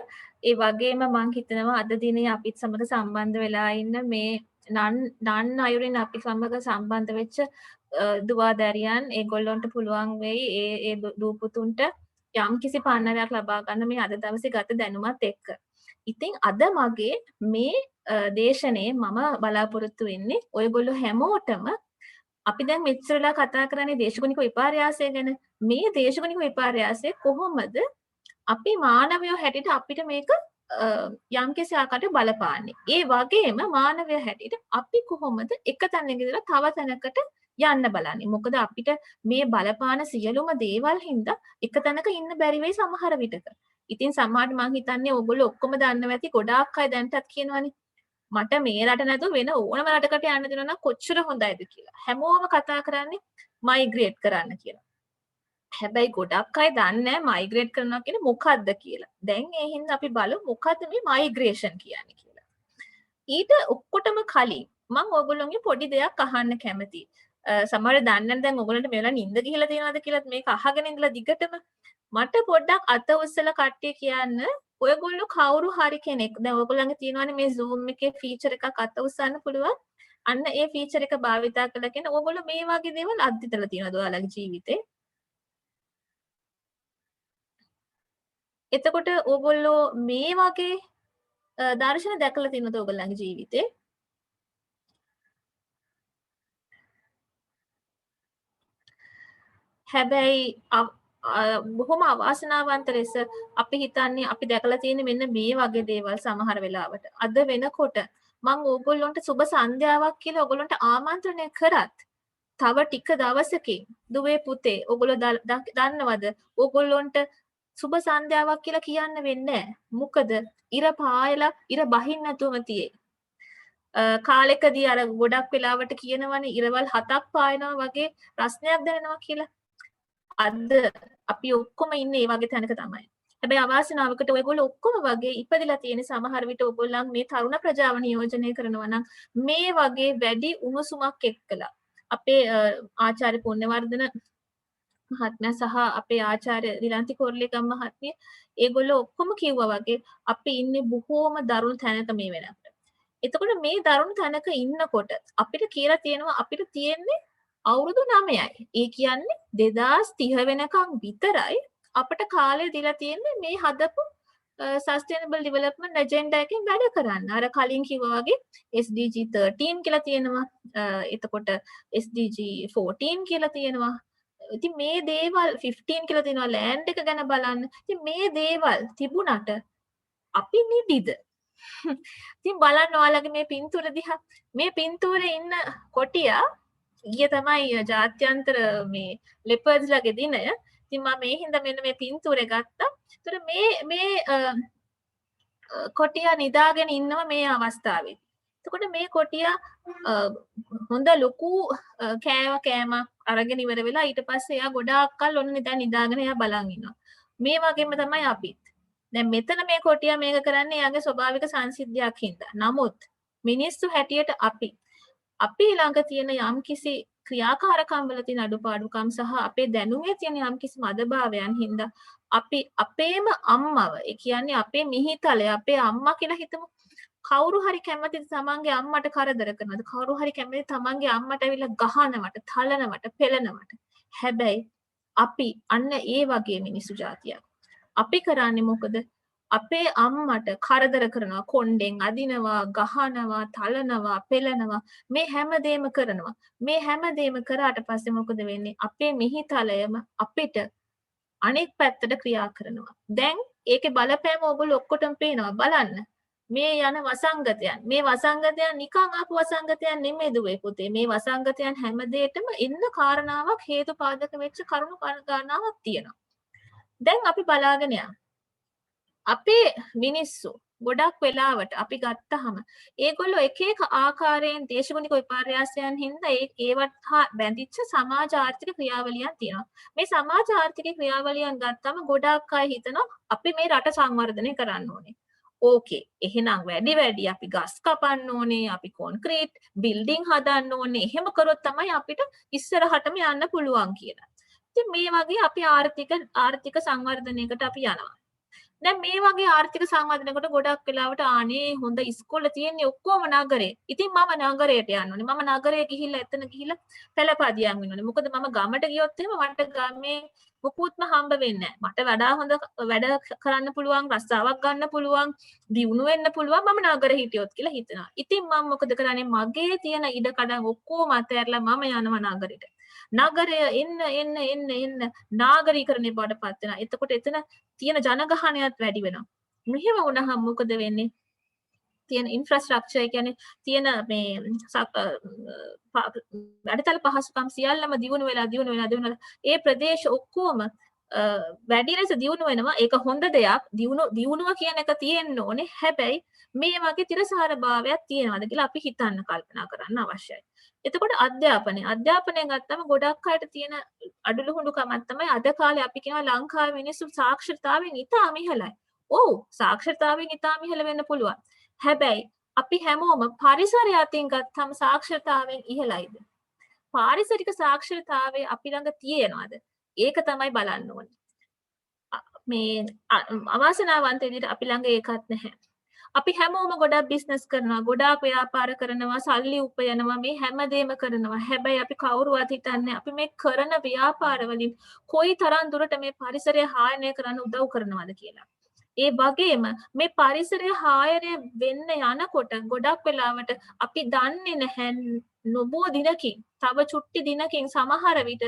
ඒ වගේම මම හිතනවා අද දිනේ අපිත් සමග සම්බන්ධ වෙලා ඉන්න මේ නන් අයුරින් අපි සමග සම්බන්ධ වෙච්ච දුවදරියන් ඒගොල්ලන්ට පුළුවන් වෙයි ඒ දූපුතුන්ට යම් කිසි පන්නරයක් ලබා ගන්න මේ අද දවසේ ගත දැනුමත් එක්ක. ඉතින් අද මගේ මේ දේශනේ මම බලාපොරොත්තු වෙන්නේ ඔයගොල්ලෝ හැමෝටම අපි දැන් මෙච්චරලා කතා කරන්නේ දේශගුණික විපර්යාසය ගැන. මේ දේශගුණික විපර්යාසය කොහොමද අපි මානවයෝ හැටියට අපිට මේක යම්කිසි ආකාරයකට බලපාන්නේ. ඒ වගේම මානවයෝ හැටියට අපි කොහොමද එක තැනක ඉඳලා තව තැනකට යන්න බලන්නේ. මොකද අපිට මේ බලපාන සියලුම දේවල් හින්දා එක තැනක ඉන්න බැරි වෙයි සමහර විටක. ඉතින් සමහරට මම හිතන්නේ ඕගොල්ලෝ ඔක්කොම දන්නවා ඇති ගොඩාක් අය දැන්ටත් කියනවානේ මට මේ රට නැතුව වෙන ඕනම රටකට යන්න දෙනවා නම් කොච්චර හොඳයිද කියලා. හැමෝම කතා කරන්නේ මයිග්‍රේට් කරන්න කියලා. හැබැයි ගොඩක් අය දන්නේ නැහැ මයිග්‍රේට් කරනවා කියන්නේ මොකක්ද කියලා. දැන් ඒ හින්දා අපි බලමු මොකද්ද මේ මයිග්‍රේෂන් කියන්නේ කියලා. ඊට ඔක්කොටම කලින් මම ඕගොල්ලෝගේ පොඩි දෙයක් අහන්න කැමතියි. සමහර දන්නේ නැහැ දැන් ඕගොල්ලන්ට මේ වෙලාව නිින්ද ගිහලා තියෙනවද කියලාත් මේක අහගෙන ඉඳලා දිගටම මට පොඩ්ඩක් අත උස්සලා කට්ටිය කියන්න ඔයගොල්ලෝ කවුරු හරි කෙනෙක් දැන් ඔයගොල්ලන්ගේ තියෙනවානේ මේ Zoom එකේ ෆීචර් එකක් අත උස්සන්න පුළුවන්. අන්න ඒ ෆීචර් එක භාවිතා කරලා කියන ඔයගොල්ලෝ මේ වගේ දේවල් අත්විඳලා තියෙනවද ඔයාලගේ ජීවිතේ? එතකොට ඕගොල්ලෝ මේ වගේ දර්ශන දැකලා තියෙනවද ඔයගොල්ලන්ගේ ජීවිතේ? හැබැයි බොහොම අවාසනාවන්ත ලෙස අපි හිතන්නේ අපි දැකලා තියෙන මෙන්න මේ වගේ දේවල් සමහර වෙලාවට. අද වෙනකොට මම ඕගොල්ලන්ට සුබ සන්ධ්‍යාවක් කියලා ඕගොල්ලන්ට ආමන්ත්‍රණය කරත් තව ටික දවසකින් දුවේ පුතේ ඕගොල්ලෝ දන්නවද ඕගොල්ලන්ට සුබ සන්ධ්‍යාවක් කියලා කියන්න වෙන්නේ නැහැ. මොකද ඉර පායලා ඉර බහින්න නැතුවම තියෙයි. කාලෙකදී අර ගොඩක් වෙලාවට කියනවනේ ඉරවල් 7ක් පායනවා වගේ රස්නයක් දැනෙනවා කියලා. අද අපි ඔක්කොම ඉන්නේ මේ වගේ තැනක තමයි. හැබැයි අවාසනාවකට ඔයගොල්ලෝ ඔක්කොම වගේ ඉපදලා තියෙන සමහර විට ඔයගොල්ලන් මේ තරුණ ප්‍රජාව නියෝජනය කරනවා නම් මේ වගේ වැඩි උණුසුමක් එක්කලා අපේ ආචාර්ය පුණ්‍යවර්ධන මහත්මයා සහ අපේ ආචාර්ය දිලන්ති කොර්ලේගම් මහත්මිය ඒගොල්ලෝ ඔක්කොම කිව්වා වගේ අපි ඉන්නේ බොහෝම දරුණු තැනක මේ වෙනකොට. එතකොට මේ දරුණු තැනක ඉන්නකොට අපිට කියලා තියෙනවා අපිට තියෙන්නේ අවුරුදු 9යි. ඒ කියන්නේ 2030 වෙනකම් විතරයි අපිට කාලය දීලා තියෙන්නේ මේ හදපු sustainable development agenda එකෙන් වැඩ කරන්න. අර කලින් කිව්වා වගේ SDG 13 කියලා තියෙනවා. එතකොට SDG 14 කියලා තියෙනවා. ඉතින් මේ දේවල් 15 කියලා තියෙනවා land එක ගැන බලන්න. ඉතින් මේ දේවල් තිබුණාට අපි නිදිද? ඉතින් බලන්න ඔයාලගේ මේ පින්තූර දිහා. මේ පින්තූරේ ඉන්න කොටියා ඊයේ තමයි ජාත්‍යන්තර මේ ලෙපර්ඩ්ස් ලගේ දිනය. ඉතින් මම මේ හින්දා මෙන්න මේ පින්තූරය ගත්තා. ඒතර මේ කොටියා නිදාගෙන ඉන්නවා මේ අවස්ථාවේදී. එතකොට මේ කොටියා හොඳ ලොකු කෑමක් අරගෙන ඉවර වෙලා ඊට පස්සේ එයා ගොඩාක් කල් ඔන්න දැන් නිදාගෙන එයා බලන් ඉන්නවා. මේ වගේම තමයි අපිත්. දැන් මෙතන මේ කොටියා මේක කරන්නේ එයාගේ ස්වභාවික සංසිද්ධියක් හින්දා. නමුත් මිනිස්සු හැටියට අපි ළඟ තියෙන යම්කිසි ක්‍රියාකාරකම් වල තියෙන අඩුපාඩුකම් සහ අපේ දැනුමේ තියෙන යම්කිසි මදභාවයන් හින්දා අපි අපේම අම්මව ඒ කියන්නේ අපේ මිහිතලය අපේ අම්මා කියලා හිතමු. කවුරු හරි කැමතිද තමන්ගේ අම්මට කරදර කරනවද? කවුරු හරි කැමතිද තමන්ගේ අම්මට ඇවිල්ලා ගහනවට, තලනවට, පෙලනවට? හැබැයි අපි අන්න ඒ වගේ මිනිසු జాතියක්. අපි කරන්නේ මොකද? අපේ අම්මට කරදර කරනවා, කොණ්ඩෙන් අදිනවා, ගහනවා, තලනවා, පෙලනවා. මේ හැමදේම කරනවා. මේ හැමදේම කරාට පස්සේ මොකද වෙන්නේ? අපේ මිහිතලයම අපිට අනෙක් පැත්තට ක්‍රියා කරනවා. දැන් ඒකේ බලපෑම ඔයගොල්ලෝ ඔක්කොටම පේනවා. බලන්න. මේ යන වසංගතයන් මේ වසංගතයන් නිකන් ආපු වසංගතයන් නෙමෙයි දුවේ පුතේ. මේ වසංගතයන් හැමදේටම එන්න කාරණාවක් හේතුපාදක වෙච්ච කරුණු ගණනාවක් තියෙනවා. දැන් අපි බලාගෙන යමු. අපේ මිනිස්සු ගොඩක් වෙලාවට අපි ගත්තහම ඒගොල්ලෝ එක එක ආකාරයෙන් දේශගුණික විපර්යාසයන් හින්දා ඒවත් හා බැඳිච්ච සමාජ ආර්ථික ක්‍රියාවලියන් තියෙනවා. මේ සමාජ ආර්ථික ක්‍රියාවලියන් ගත්තම ගොඩක් අය හිතනවා අපි මේ රට සංවර්ධනය කරන්න ඕනේ. ඕකේ එහෙනම් වැඩි අපි ගස් කපන්න ඕනේ, අපි කොන්ක්‍රීට් බිල්ඩින් හදන්න ඕනේ. එහෙම කරොත් තමයි අපිට ඉස්සරහටම යන්න පුළුවන් කියලා. ඉතින් මේ වගේ අපි ආර්ථික සංවර්ධනයකට අපි යනවා. දැන් මේ වගේ ආර්ථික සංවර්ධනයකට ගොඩක් වෙලාවට ආනේ හොඳ ඉස්කෝල තියෙන්නේ ඔක්කොම නගරේ. ඉතින් මම නගරයට යන්න ඕනේ. මම නගරේ ගිහිල්ලා එතන ගිහිල්ලා පළපදියම් වෙන්න ඕනේ. මොකද මම ගමට ගියොත් එහෙම මට ගමේ මුකුත්ම හම්බ වෙන්නේ නැහැ. මට වඩා හොඳ වැඩ කරන්න පුළුවන්, රස්සාවක් ගන්න පුළුවන්, දියුණු වෙන්න පුළුවන් මම නගර හිටියොත් කියලා හිතනවා. ඉතින් මම මොකද කරන්නේ? මගේ තියෙන ඉඩ කඩම් ඔක්කොම අතහැරලා මම යනවා නගරෙට. නගරය එන්න නාගරීකරණය බවට පත් වෙනවා. එතකොට එතන තියෙන ජනගහනයත් වැඩි වෙනවා. මෙහෙම වුණාම මොකද වෙන්නේ? තියෙන ඉන්ෆ්‍රාස්ට්‍රක්චර් කියන්නේ තියෙන මේ වැඩිතල පහසුකම් සියල්ලම දියුණු වෙලා ඒ ප්‍රදේශ ඔක්කොම වැඩි ලෙස දියුණු වෙනවා. ඒක හොඳ දෙයක්. දියුණුව කියන එක තියෙන්න ඕනේ. හැබැයි මේ වගේ තිරසාර භාවයක් තියෙනවද කියලා අපි හිතන්න කල්පනා කරන්න අවශ්‍යයි. එතකොට අධ්‍යාපනය ගත්තම ගොඩක් අයට තියෙන අඩලුහුඬුකමක් තමයි අද කාලේ අපි කියනවා ලංකාවේ මිනිස්සු සාක්ෂරතාවයෙන් ඉතාම ඉහළයි. ඔව් සාක්ෂරතාවයෙන් ඉතාම ඉහළ වෙන්න පුළුවන්. හැබැයි අපි හැමෝම පරිසරය අතින් ගත්තම සාක්ෂරතාවයෙන් ඉහළයිද? පාරිසරික සාක්ෂරතාවය අපි ළඟ තියෙනවද? ඒක තමයි බලන්න ඕනේ. මේ අවාසනාවන්ත විදිහට අපි ළඟ ඒකත් නැහැ. අපි හැමෝම ගොඩක් බිස්නස් කරනවා, ගොඩාක් ව්‍යාපාර කරනවා, සල්ලි උපයනවා, මේ හැමදේම කරනවා. හැබැයි අපි කවුරුවත් හිතන්නේ අපි මේ කරන ව්‍යාපාර වලින් කොයි තරම් දුරට මේ පරිසරය හායනය කරන්න උදව් කරනවද කියලා. ඒ වගේම මේ පරිසරය හායනය වෙන්න යනකොට ගොඩක් වෙලාවට අපි දන්නේ නැහැ නොබෝ දිනකින්, තව චුට්ටි දිනකින් සමහර විට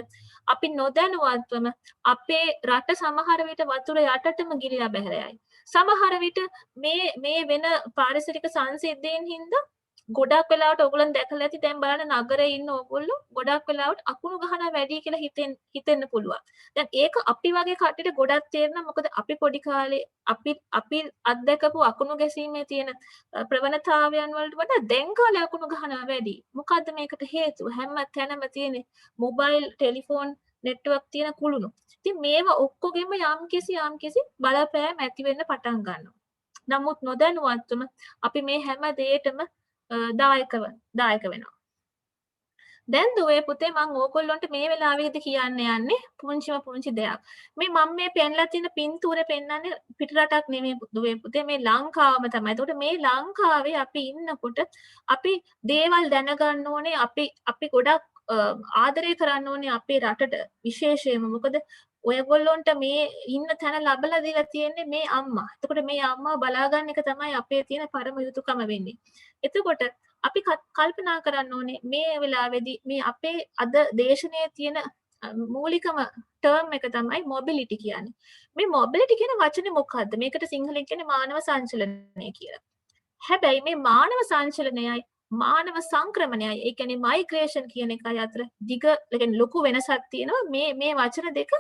අපි නොදැනුවත්වම අපේ රට සමහර විට වතුර යටටම ගිලිලා බැහැර යයි. සමහර විට මේ වෙන පාරිසරික සංසිද්ධීන් හින්දා ගොඩක් වෙලාවට ඔයගොල්ලන් දැකලා ඇති දැන් බලන්න නගරේ ඉන්න ඔයගොල්ලෝ ගොඩක් වෙලාවට අකුණු ගහන වැඩි කියලා හිතෙන්න පුළුවන්. දැන් ඒක අපි වගේ කට්ටියට ගොඩක් තේරෙනවා. මොකද අපි පොඩි කාලේ අපි අත්දැකපු අකුණු ගැසීමේ තියෙන ප්‍රවණතාවයන් වලට වඩා දැන් කාලේ අකුණු ගහනවා වැඩි. මොකද්ද මේකට හේතුව? හැම තැනම තියෙන මොබයිල් ටෙලිෆෝන් නෙට්වර්ක් තියෙන කුළුණු. ඉතින් මේවා ඔක්කොගෙම යම්කිසි බලපෑම් ඇති වෙන්න පටන් ගන්නවා. නමුත් නොදැනුවත්වම අපි මේ හැම දෙයකටම දායක වෙනවා. දැන් දුවේ පුතේ මම ඕගොල්ලන්ට මේ වෙලාවේදී කියන්න යන්නේ පුංචි දෙයක්. මේ මම මේ පෙන්ලා තියෙන පින්තූරේ පෙන්වන්නේ පිටරටක් නෙමෙයි දුවේ පුතේ මේ ලංකාවම තමයි. ඒකට මේ ලංකාවේ අපි ඉන්නකොට අපි දේවල් දැනගන්න ඕනේ. අපි ගොඩක් ආදරය කරන්න ඕනේ අපේ රටට විශේෂයෙන්ම. මොකද ඔයගොල්ලොන්ට මේ ඉන්න තැන ලැබලා දීලා තියෙන්නේ මේ අම්මා. එතකොට මේ අම්මා බලාගන්න එක තමයි අපේ තියෙන පරම යුතුයකම වෙන්නේ. එතකොට අපි කල්පනා කරන්න ඕනේ මේ වෙලාවේදී මේ අපේ අද දේශනයේ තියෙන මූලිකම ටර්ම් එක තමයි මොබිලිටි කියන්නේ. මේ මොබිලිටි කියන වචනේ මොකක්ද? මේකට සිංහලෙන් කියන්නේ මානව සංචලනය කියලා. හැබැයි මේ මානව සංචලනයයි මානව සංක්‍රමණයයි ඒ කියන්නේ මයිග්‍රේෂන් කියන එකයි අතර දිග يعني ලොකු වෙනසක් තියෙනවා මේ වචන දෙක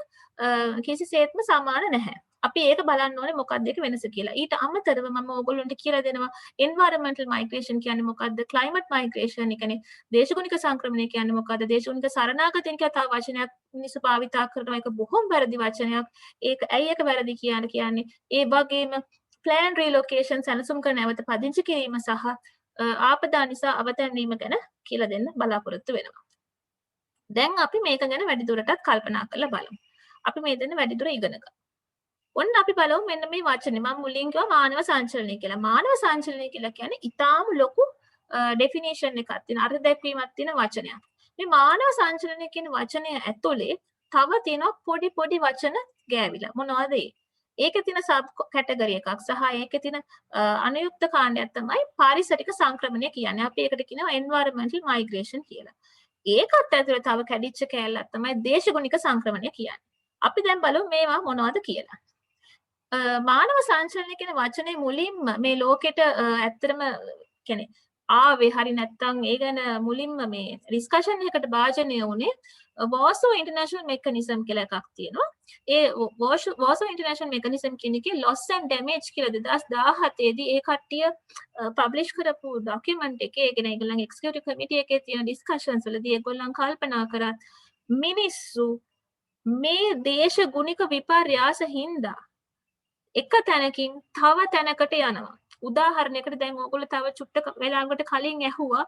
කිසිසේත්ම සමාන නැහැ. අපි ඒක බලන්න ඕනේ මොකක්ද ඒක වෙනස කියලා. ඊට අමතරව මම ඕගොල්ලන්ට කියලා දෙනවා environmental migration කියන්නේ මොකක්ද? climate migration කියන්නේ දේශගුණික සංක්‍රමණය කියන්නේ මොකක්ද? දේශගුණික සරණාගතන කියලා තව වචනයක් මිනිස්සු භාවිතා කරනවා. ඒක බොහොම වැරදි වචනයක්. ඒක ඇයි ඒක වැරදි කියන්නේ? ඒ වගේම plan relocation සැලසුම් කර නැවත පදිංචි කිරීම සහ ආපදා නිසා අවතැන්වීම ගැන කියලා දෙන්න බලාපොරොත්තු වෙනවා. දැන් අපි මේක ගැන වැඩිදුරටත් කල්පනා කරලා බලමු. අපි මේ දෙන්න වැඩිදුර ඉගෙන ගමු. ඔන්න අපි බලමු මෙන්න මේ වචනේ මම මුලින් කිව්වා මානව සංචලනය කියලා. මානව සංචලනය කියලා කියන්නේ ඊටාම ලොකු ඩෙෆිනිෂන් එකක් තියෙන අර්ථ දැක්වීමක් තියෙන වචනයක්. මේ මානව සංචලනය කියන වචනය ඇතුලේ තව තියෙනවා පොඩි වචන ගෑවිලා. මොනවද ඒ? ඒකේ තියෙන සබ් කැටගරි එකක් සහ ඒකේ තියෙන අනුයුක්ත කාණ්ඩයක් තමයි පාරිසරික සංක්‍රමණය කියන්නේ. අපි ඒකට කියනවා environmental migration කියලා. ඒකත් ඇතුලේ තව කැඩිච්ච කෑල්ලක් තමයි දේශගුණික සංක්‍රමණය කියන්නේ. අපි දැන් බලමු මේවා මොනවද කියලා. මානව සංචලනය කියන වචනේ මුලින්ම මේ ලෝකෙට ඇත්තටම කියන්නේ ආවේ හරි නැත්තම් ඒ ගැන මුලින්ම මේ ඩිස්කෂන් එකකට භාජනය වුණේ Warsaw International Mechanism කියලා එකක් තියෙනවා. ඒ Warsaw International Mechanism කියන එකේ loss and damage කියලා 2017 දී ඒ කට්ටිය පබ්ලිෂ් කරපු ડોකියුමන්ට් එකේ ඒ කියන්නේ ඒගොල්ලන්ගේ එක්සිකියුටිව් කමිටි එකේ තියෙන ඩිස්කෂන්ස් වලදී ඒගොල්ලන් කල්පනා කරා මිනිස්සු මේ දේශ ගුණික විපර්යාස හින්දා එක තැනකින් තව තැනකට යනවා. උදාහරණයකට දැන් ඕගොල්ලෝ තව චුට්ටක වෙලාවකට කලින් ඇහුවා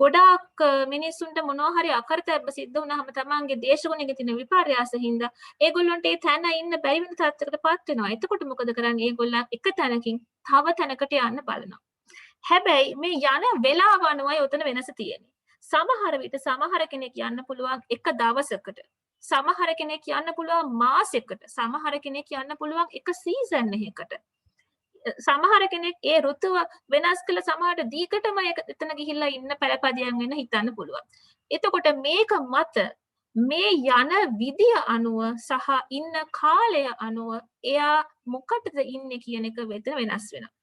ගොඩාක් මිනිස්සුන්ට මොනවා හරි අකරතැබ්බ සිද්ධ වුණාම තමන්ගේ දේශගුණික තියෙන විපර්යාස හින්දා ඒගොල්ලන්ට ඒ තැන ඉන්න බැරි වෙන තත්ත්වයකටපත් වෙනවා. එතකොට මොකද කරන්නේ? ඒගොල්ලන් එක තැනකින් තව තැනකට යන්න බලනවා. හැබැයි මේ යන වෙලාව අනුවයි උතන වෙනස තියෙන්නේ. සමහර විට සමහර කෙනෙක් යන්න පුළුවන් එක දවසකට. සමහර කෙනෙක් යන්න පුළුවන් මාසයකට. සමහර කෙනෙක් යන්න පුළුවන් එක සීසන් එකකට. සමහර කෙනෙක් ඒ ඍතුව වෙනස් කළ සමහරට දීකටම එතන ගිහිල්ලා ඉන්න පළපදියම් වෙන්න හිතන්න පුළුවන්. එතකොට මේක මත මේ යන විදිය අනුව සහ ඉන්න කාලය අනුව එයා මොකටද ඉන්නේ කියන එක වෙනස් වෙනවා.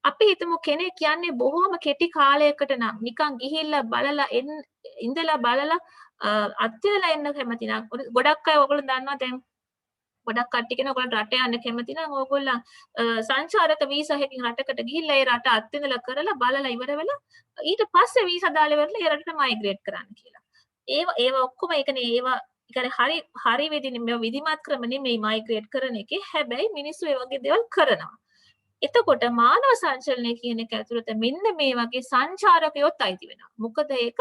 අපි හිතමු කෙනෙක් යන්නේ බොහොම කෙටි කාලයකට නම් නිකන් ගිහිල්ලා බලලා ඉඳලා බලලා අත්‍යවලා එන්න කැමති නම් ගොඩක් අය ඔයගොල්ලෝ දන්නවා දැන් ගොඩක් කට්ටිය කෙනා ඔයගොල්ලෝ රට යන්න කැමති නම් ඕගොල්ලන් සංචාරක වීසා එකකින් රටකට ගිහිල්ලා ඒ රට අත්විඳලා කරලා බලලා ඉවර වෙලා ඊට පස්සේ වීසා දාලා ඉවරලා ඒ රටට මයිග්‍රේට් කරන්න කියලා. ඒව ඔක්කොම ඒකනේ හරි විධිමත් ක්‍රම නෙමෙයි මයිග්‍රේට් කරන එකේ. හැබැයි මිනිස්සු ඒ වගේ දේවල් කරනවා. එතකොට මානව සංචලනය කියන එක ඇතුළත මෙන්න මේ වගේ සංචාරකයොත් අයිති වෙනවා. මොකද ඒක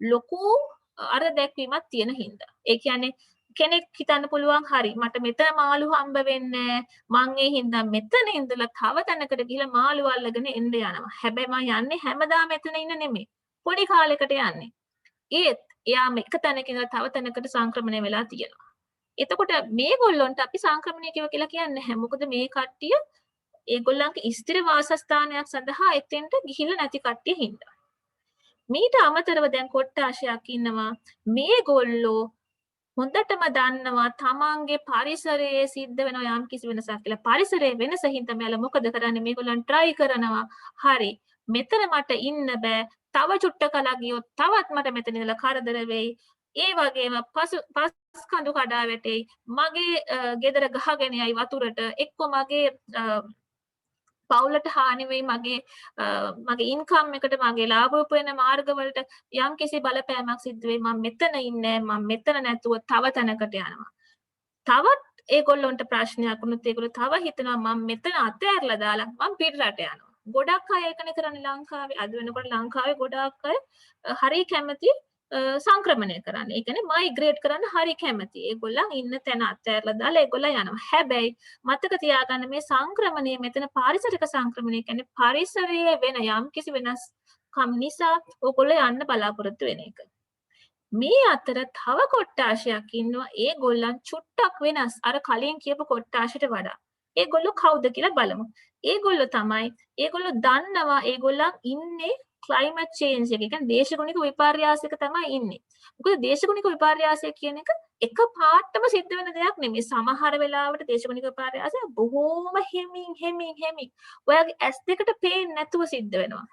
ලොකු අර දැක්වීමක් තියෙන හින්දා. ඒ කියන්නේ කෙනෙක් හිතන්න පුළුවන් හරි මට මෙතන මාළු හම්බ වෙන්නේ මං ඒ හින්දා මෙතන ඉඳලා තව තැනකට ගිහලා මාළු අල්ලගෙන එන්න යනවා. හැබැයි මං යන්නේ හැමදාම මෙතන ඉන්න නෙමෙයි. පොඩි කාලයකට යන්නේ. ඒත් එයාම එක තැනක ඉඳලා තව තැනකට සංක්‍රමණය වෙලා තියෙනවා. එතකොට මේගොල්ලොන්ට අපි සංක්‍රමණය කියලා කියන්නේ නැහැ. මොකද මේ කට්ටිය ඒගොල්ලන්ගේ ස්ථිර වාසස්ථානයක් සඳහා එතෙන්ට ගිහිල්ලා නැති කට්ටිය හින්දා. මීට අමතරව දැන් කොට්ටාශයක් ඉන්නවා මේගොල්ලෝ හොඳටම දන්නවා තමන්ගේ පරිසරයේ සිද්ධ වෙන යම් කිසි වෙනසක් කියලා. පරිසරයේ වෙනස හින්දා මෙයාලා මොකද කරන්නේ? මේගොල්ලන් try කරනවා. හරි මෙතන මට ඉන්න බෑ. තව චුට්ටක ගියොත් තවත් මට මෙතන ඉඳලා කරදර වෙයි. ඒ වගේම පස් කඳු කඩා වැටෙයි. මගේ ගෙදර ගහගෙන යයි වතුරට. එක්ක මගේ පවුලට හානි වෙයි. මගේ ඉන්කම් එකට මගේ ලාභ උපයන මාර්ගවලට යම් කිසි බලපෑමක් සිද්ධ වෙයි. මම මෙතන ඉන්නේ. මම මෙතන නැතුව තව තැනකට යනවා. තවත් ඒගොල්ලොන්ට ප්‍රශ්නයක් වුණොත් ඒගොල්ලෝ තව හිතනවා මම මෙතන අතෑරලා දාලා මම පිටරට යනවා. ගොඩක් අය ඒකනේ කරන්නේ ලංකාවේ. අද වෙනකොට ලංකාවේ ගොඩක් අය හරි කැමති සංක්‍රමණය කරන්න. ඒ කියන්නේ මයිග්‍රේට් කරන්න හරි කැමති. ඒගොල්ලන් ඉන්න තැන අත්හැරලා දාලා ඒගොල්ලන් යනවා. හැබැයි මතක තියාගන්න මේ සංක්‍රමණය මෙතන පාරිසරික සංක්‍රමණය කියන්නේ පරිසරයේ වෙන යම් කිසි වෙනස්කම් නිසා ඕගොල්ලෝ යන්න බලාපොරොත්තු වෙන එක. මේ අතර තව කොට්ටාශයක් ඉන්නවා. ඒගොල්ලන් චුට්ටක් වෙනස්. අර කලින් කියපු කොට්ටාශයට වඩා. ඒගොල්ලෝ කවුද කියලා බලමු. ඒගොල්ලෝ දන්නවා ඒගොල්ලන් ඉන්නේ climate change එක. කියන්නේ දේශගුණික විපර්යාසයක තමයි ඉන්නේ. මොකද දේශගුණික විපර්යාසය කියන එක පාටම සිද්ධ වෙන දෙයක් නෙමෙයි. සමහර වෙලාවට දේශගුණික විපර්යාසය බොහෝම හෙමින් ඔයාගේ S2කට පේන්නේ නැතුව සිද්ධ වෙනවා.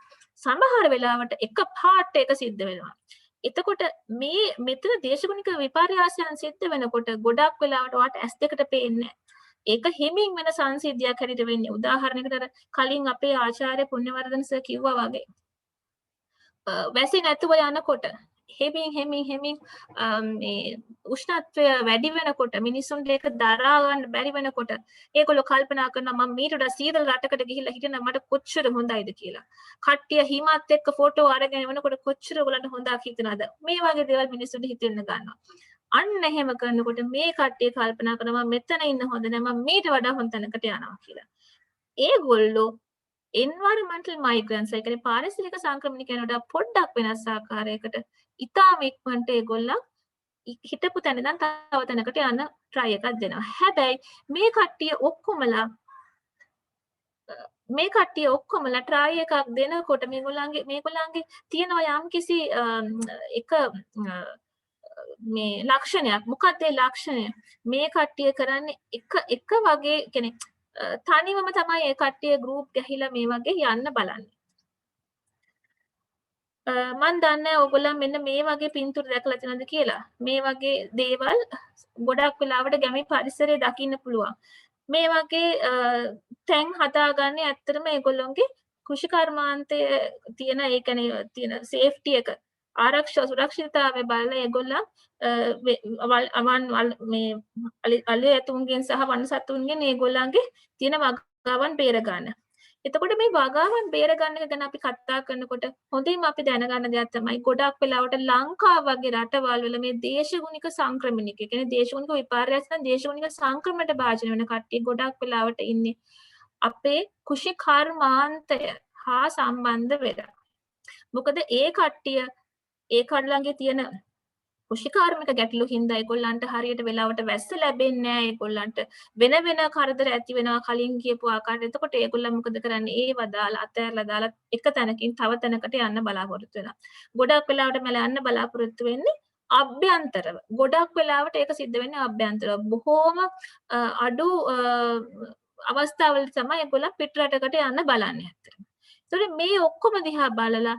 සමහර වෙලාවට එක පාට එක සිද්ධ වෙනවා. එතකොට මේ මෙතන දේශගුණික විපර්යාසයන් සිද්ධ වෙනකොට ගොඩක් වෙලාවට ඔයාට ඇස් දෙකට පේන්නේ ඒක හිමින් වෙන සංසිද්ධියක් හැටියට වෙන්නේ. උදාහරණයකට අර කලින් අපේ ආචාර්ය පුණ්‍යවර්ධන සර් කිව්වා වගේ වැසි නැතුව යනකොට හෙමින් මේ උෂ්ණත්වය වැඩි වෙනකොට මිනිස්සුන්ට ඒක දරා ගන්න බැරි වෙනකොට ඒගොල්ලෝ කල්පනා කරනවා මම මීට වඩා සීතල රටකට ගිහිල්ලා හිටියනම් මට කොච්චර හොඳයිද කියලා. කට්ටිය හිමත් එක්ක ෆොටෝ අරගෙන වෙනකොට කොච්චර ඔයගලන්ට හොඳක් හිතනවද? මේ වගේ දේවල් මිනිස්සුන්ට හිතෙන්න ගන්නවා. අන්න එහෙම කරනකොට මේ කට්ටිය කල්පනා කරනවා මෙතන ඉන්න හොඳ නෑ මම මීට වඩා හොඳ තැනකට යනවා කියලා. ඒගොල්ලෝ environmental migrants ඒ කියන්නේ පාරිසරික සංක්‍රමණිකයන්ට පොඩ්ඩක් වෙනස් ආකාරයකට ඉතාම ඉක්මනට ඒගොල්ලෝ හිටපු තැන ඉඳන් තව තැනකට යන try එකක් දෙනවා. හැබැයි මේ කට්ටිය ඔක්කොමලා try එකක් දෙනකොට මේගොල්ලන්ගේ තියෙනවා යම්කිසි එක මේ ලක්ෂණයක්. මොකක්ද ඒ ලක්ෂණය? මේ කට්ටිය කරන්නේ එක වගේ කියන්නේ තනිවම තමයි ඒ කට්ටිය ගෲප් ගහිලා මේ වගේ යන්න බලන්නේ. මන් දන්නේ ඔයගොල්ලන් මෙන්න මේ වගේ පින්තූර දැකලා තියෙනවද කියලා. මේ වගේ දේවල් ගොඩක් වෙලාවට ගැමි පරිසරයේ දකින්න පුළුවන්. මේ වගේ තැන් හදාගන්නේ ඇත්තටම ඒගොල්ලන්ගේ කෘෂිකර්මාන්තයේ තියෙන ඒ කියන්නේ තියෙන සේෆ්ටි එක ආරක්ෂා සුරක්ෂිතතාවය බලලා ඒගොල්ලන් මේ අලි ඇතුන්ගෙන් සහ වන සතුන්ගෙන් ඒගොල්ලන්ගේ තියෙන වගාවන් බේර ගන්න. එතකොට මේ වගාවන් බේර ගන්න එක ගැන අපි කතා කරනකොට හොඳින්ම අපි දැනගන්න දෙයක් තමයි ගොඩක් වෙලාවට ලංකාව වගේ රටවල් වල මේ දේශගුණික සංක්‍රමණික කියන්නේ දේශගුණික විපර්යාස නැත්නම් දේශගුණික සංක්‍රමණයට භාජනය වෙන කට්ටිය ගොඩක් වෙලාවට ඉන්නේ අපේ කෘෂිකර්මාන්තය හා සම්බන්ධ වෙලා. මොකද ඒ කට්ටිය ඒ කඩලංගේ තියෙන කෘෂිකාර්මික ගැටලු හින්දා ඒගොල්ලන්ට හරියට වෙලාවට වැස්ස ලැබෙන්නේ නැහැ. ඒගොල්ලන්ට වෙන කරදර ඇති වෙනවා කලින් කියපු ආකාරයට. එතකොට ඒගොල්ලන් මොකද කරන්නේ? ඒව දාලා අතහැරලා දාලා එක තැනකින් තව තැනකට යන්න බලාපොරොත්තු වෙනවා. ගොඩක් වෙලාවට මම යන්න බලාපොරොත්තු වෙන්නේ අභ්‍යන්තරව. ගොඩක් වෙලාවට ඒක සිද්ධ වෙන්නේ අභ්‍යන්තරව. බොහෝම අඩු අවස්ථාවල තමයි ඒගොල්ලන් පිටරටකට යන්න බලන්නේ ඇත්තටම. ඒතකොට මේ ඔක්කොම දිහා බලලා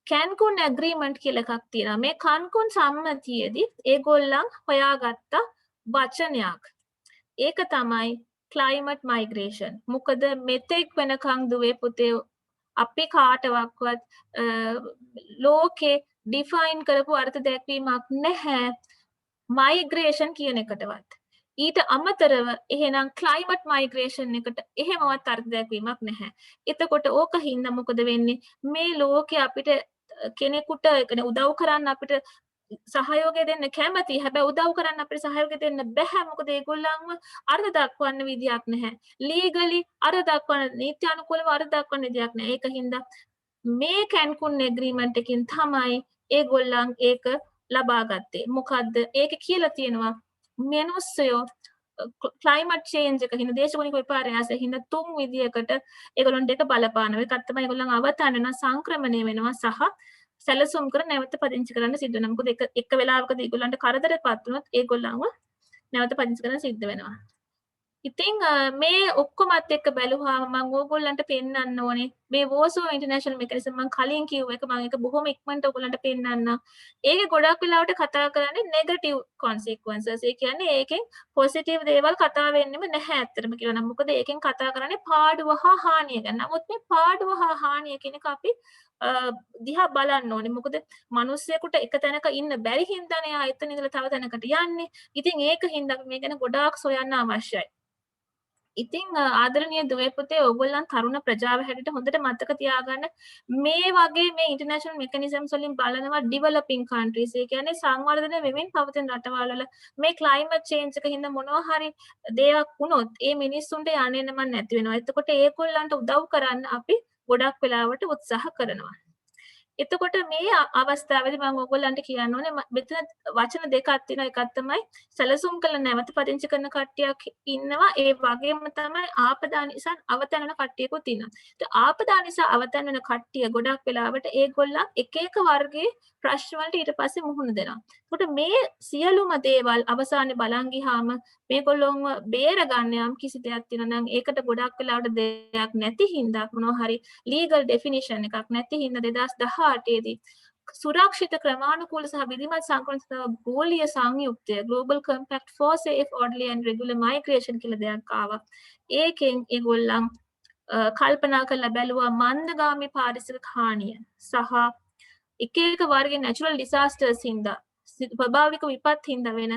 කැන්කුන් ඇග්‍රීමන්ට් කියලා එකක් තියෙනවා. මේ කැන්කුන් සම්මතියේදී ඒගොල්ලන් හොයාගත්ත වචනයක්. ඒක තමයි climate migration. මොකද මෙතෙක් වෙනකන් දුවේ පුතේ අපි කාටවත් ලෝකේ ඩිෆයින් කරපු අර්ථ දැක්වීමක් නැහැ migration කියන එකටවත්. ඊට අමතරව එහෙනම් climate migration එකට එහෙමවත් අර්ථ දැක්වීමක් නැහැ. එතකොට ඕක හින්දා මොකද වෙන්නේ? මේ ලෝකේ අපිට කෙනෙකුට උදව් කරන්න අපිට සහයෝගය දෙන්න කැමති. හැබැයි උදව් කරන්න අපිට සහයෝගය දෙන්න බැහැ. මොකද ඒගොල්ලන්ව අර්ථ දක්වන්න විදියක් නැහැ. ලීගලි අර්ථ දක්වන්න නීත්‍යානුකූලව අර්ථ දක්වන්න විදියක් නැහැ. ඒක හින්දා මේ කැන්කුන් ඇග්‍රීමන්ට් එකකින් තමයි ඒගොල්ලන් ඒක ලබා ගත්තේ. මොකද්ද? ඒක කියලා තියෙනවා මිනිස්සුયો climate change එක හින්දා දේශගුණික විපර්යාසය හින්දා තුන් විදියකට ඒගොල්ලන්ට ඒක බලපානවා. ඒකත් තමයි ඒගොල්ලන් අවතාර වෙනවා, සංක්‍රමණය වෙනවා සහ සැලසුම් කර නැවත පදිංචි කරන්න සිද්ධ වෙනවා. මොකද එක වෙලාවකදී ඒගොල්ලන්ට කරදරයක්පත් වුණොත් ඒගොල්ලන්ව නැවත පදිංචි කරන්න සිද්ධ වෙනවා. ඉතින් මේ ඔක්කොමත් එක්ක බැලුවාම මම ඕගොල්ලන්ට පෙන්වන්න ඕනේ මේ වෝසෝ ඉන්ටර්නැෂනල් මෙකනිසම් මම කලින් කිව්ව එක මම ඒක බොහොම ඉක්මනට ඔයගොල්ලන්ට පෙන්වන්න. ඒකේ ගොඩක් වෙලාවට කතා කරන්නේ නෙගටිව් consequences. ඒ කියන්නේ ඒකෙන් පොසිටිව් දේවල් කතා වෙන්නෙම නැහැ ඇත්තටම කියනවා නම්. මොකද ඒකෙන් කතා කරන්නේ පාඩුව හා හානිය ගැන. නමුත් මේ පාඩුව හා හානිය කියන එක අපි දිහා බලන්න ඕනේ. මොකද මිනිස්සෙකුට එක තැනක ඉන්න බැරි හින්දානේ ආ එතන ඉඳලා තව තැනකට යන්නේ. ඉතින් ඒක හින්දා අපි මේ ගැන ගොඩාක් සොයන්න අවශ්‍යයි. ඉතින් ආදරණීය දුවේ පුතේ ඕගොල්ලන් තරුණ ප්‍රජාව හැටියට හොඳට මතක තියාගන්න මේ වගේ මේ ඉන්ටර්නැෂනල් මෙකනිසම්ස් වලින් බලනවා ඩෙවලොපින් කන්ට්‍රීස්. ඒ කියන්නේ සංවර්ධනය වෙමින් පවතින රටවල් වල මේ ක්ලයිමේට් චේන්ජ් එක හින්දා මොනවා හරි දෙයක් වුණොත් ඒ මිනිස්සුන්ට යන්නේ නම නැති වෙනවා. එතකොට ඒගොල්ලන්ට උදව් කරන්න අපි ගොඩක් වෙලාවට උත්සාහ කරනවා. එතකොට මේ අවස්ථාවේදී මම ඔයගොල්ලන්ට කියන්න ඕනේ මෙතන වචන දෙකක් තියෙනවා. එකක් තමයි සැලසුම් කළ නැවත පදිංචි කරන කට්ටියක් ඉන්නවා. ඒ වගේම තමයි ආපදා නිසා අවතැන් වෙන කට්ටියකුත් ඉන්නවා. ඒත් ආපදා නිසා අවතැන් වෙන කට්ටිය ගොඩක් වෙලාවට ඒගොල්ලන් එක එක වර්ගයේ ප්‍රශ්න වලට ඊට පස්සේ මුහුණ දෙනවා. ඒකට මේ සියලුම දේවල් අවසානයේ බලන් ගියාම මේගොල්ලොන්ව බේරගන්න යම් කිසි දෙයක් තියෙනවා නම් ඒකට ගොඩක් වෙලාවට දෙයක් නැති හින්දා මොනවා හරි ලීගල් ඩෙෆිනිෂන් එකක් නැති හින්දා 2018 දී සුරක්ෂිත ක්‍රමානුකූල සහ විධිමත් සංක්‍රමණ ගෝලීය සංයුක්තය Global Compact for Safe, Orderly and Regular Migration කියලා දෙයක් ආවා. ඒකෙන් ඒගොල්ලන් කල්පනා කරලා බැලුවා මන්දගාමී පාරිසරික හානිය සහ එක එක වර්ගයේ natural disasters හින්දා ස්වභාවික විපත් හින්දා වෙන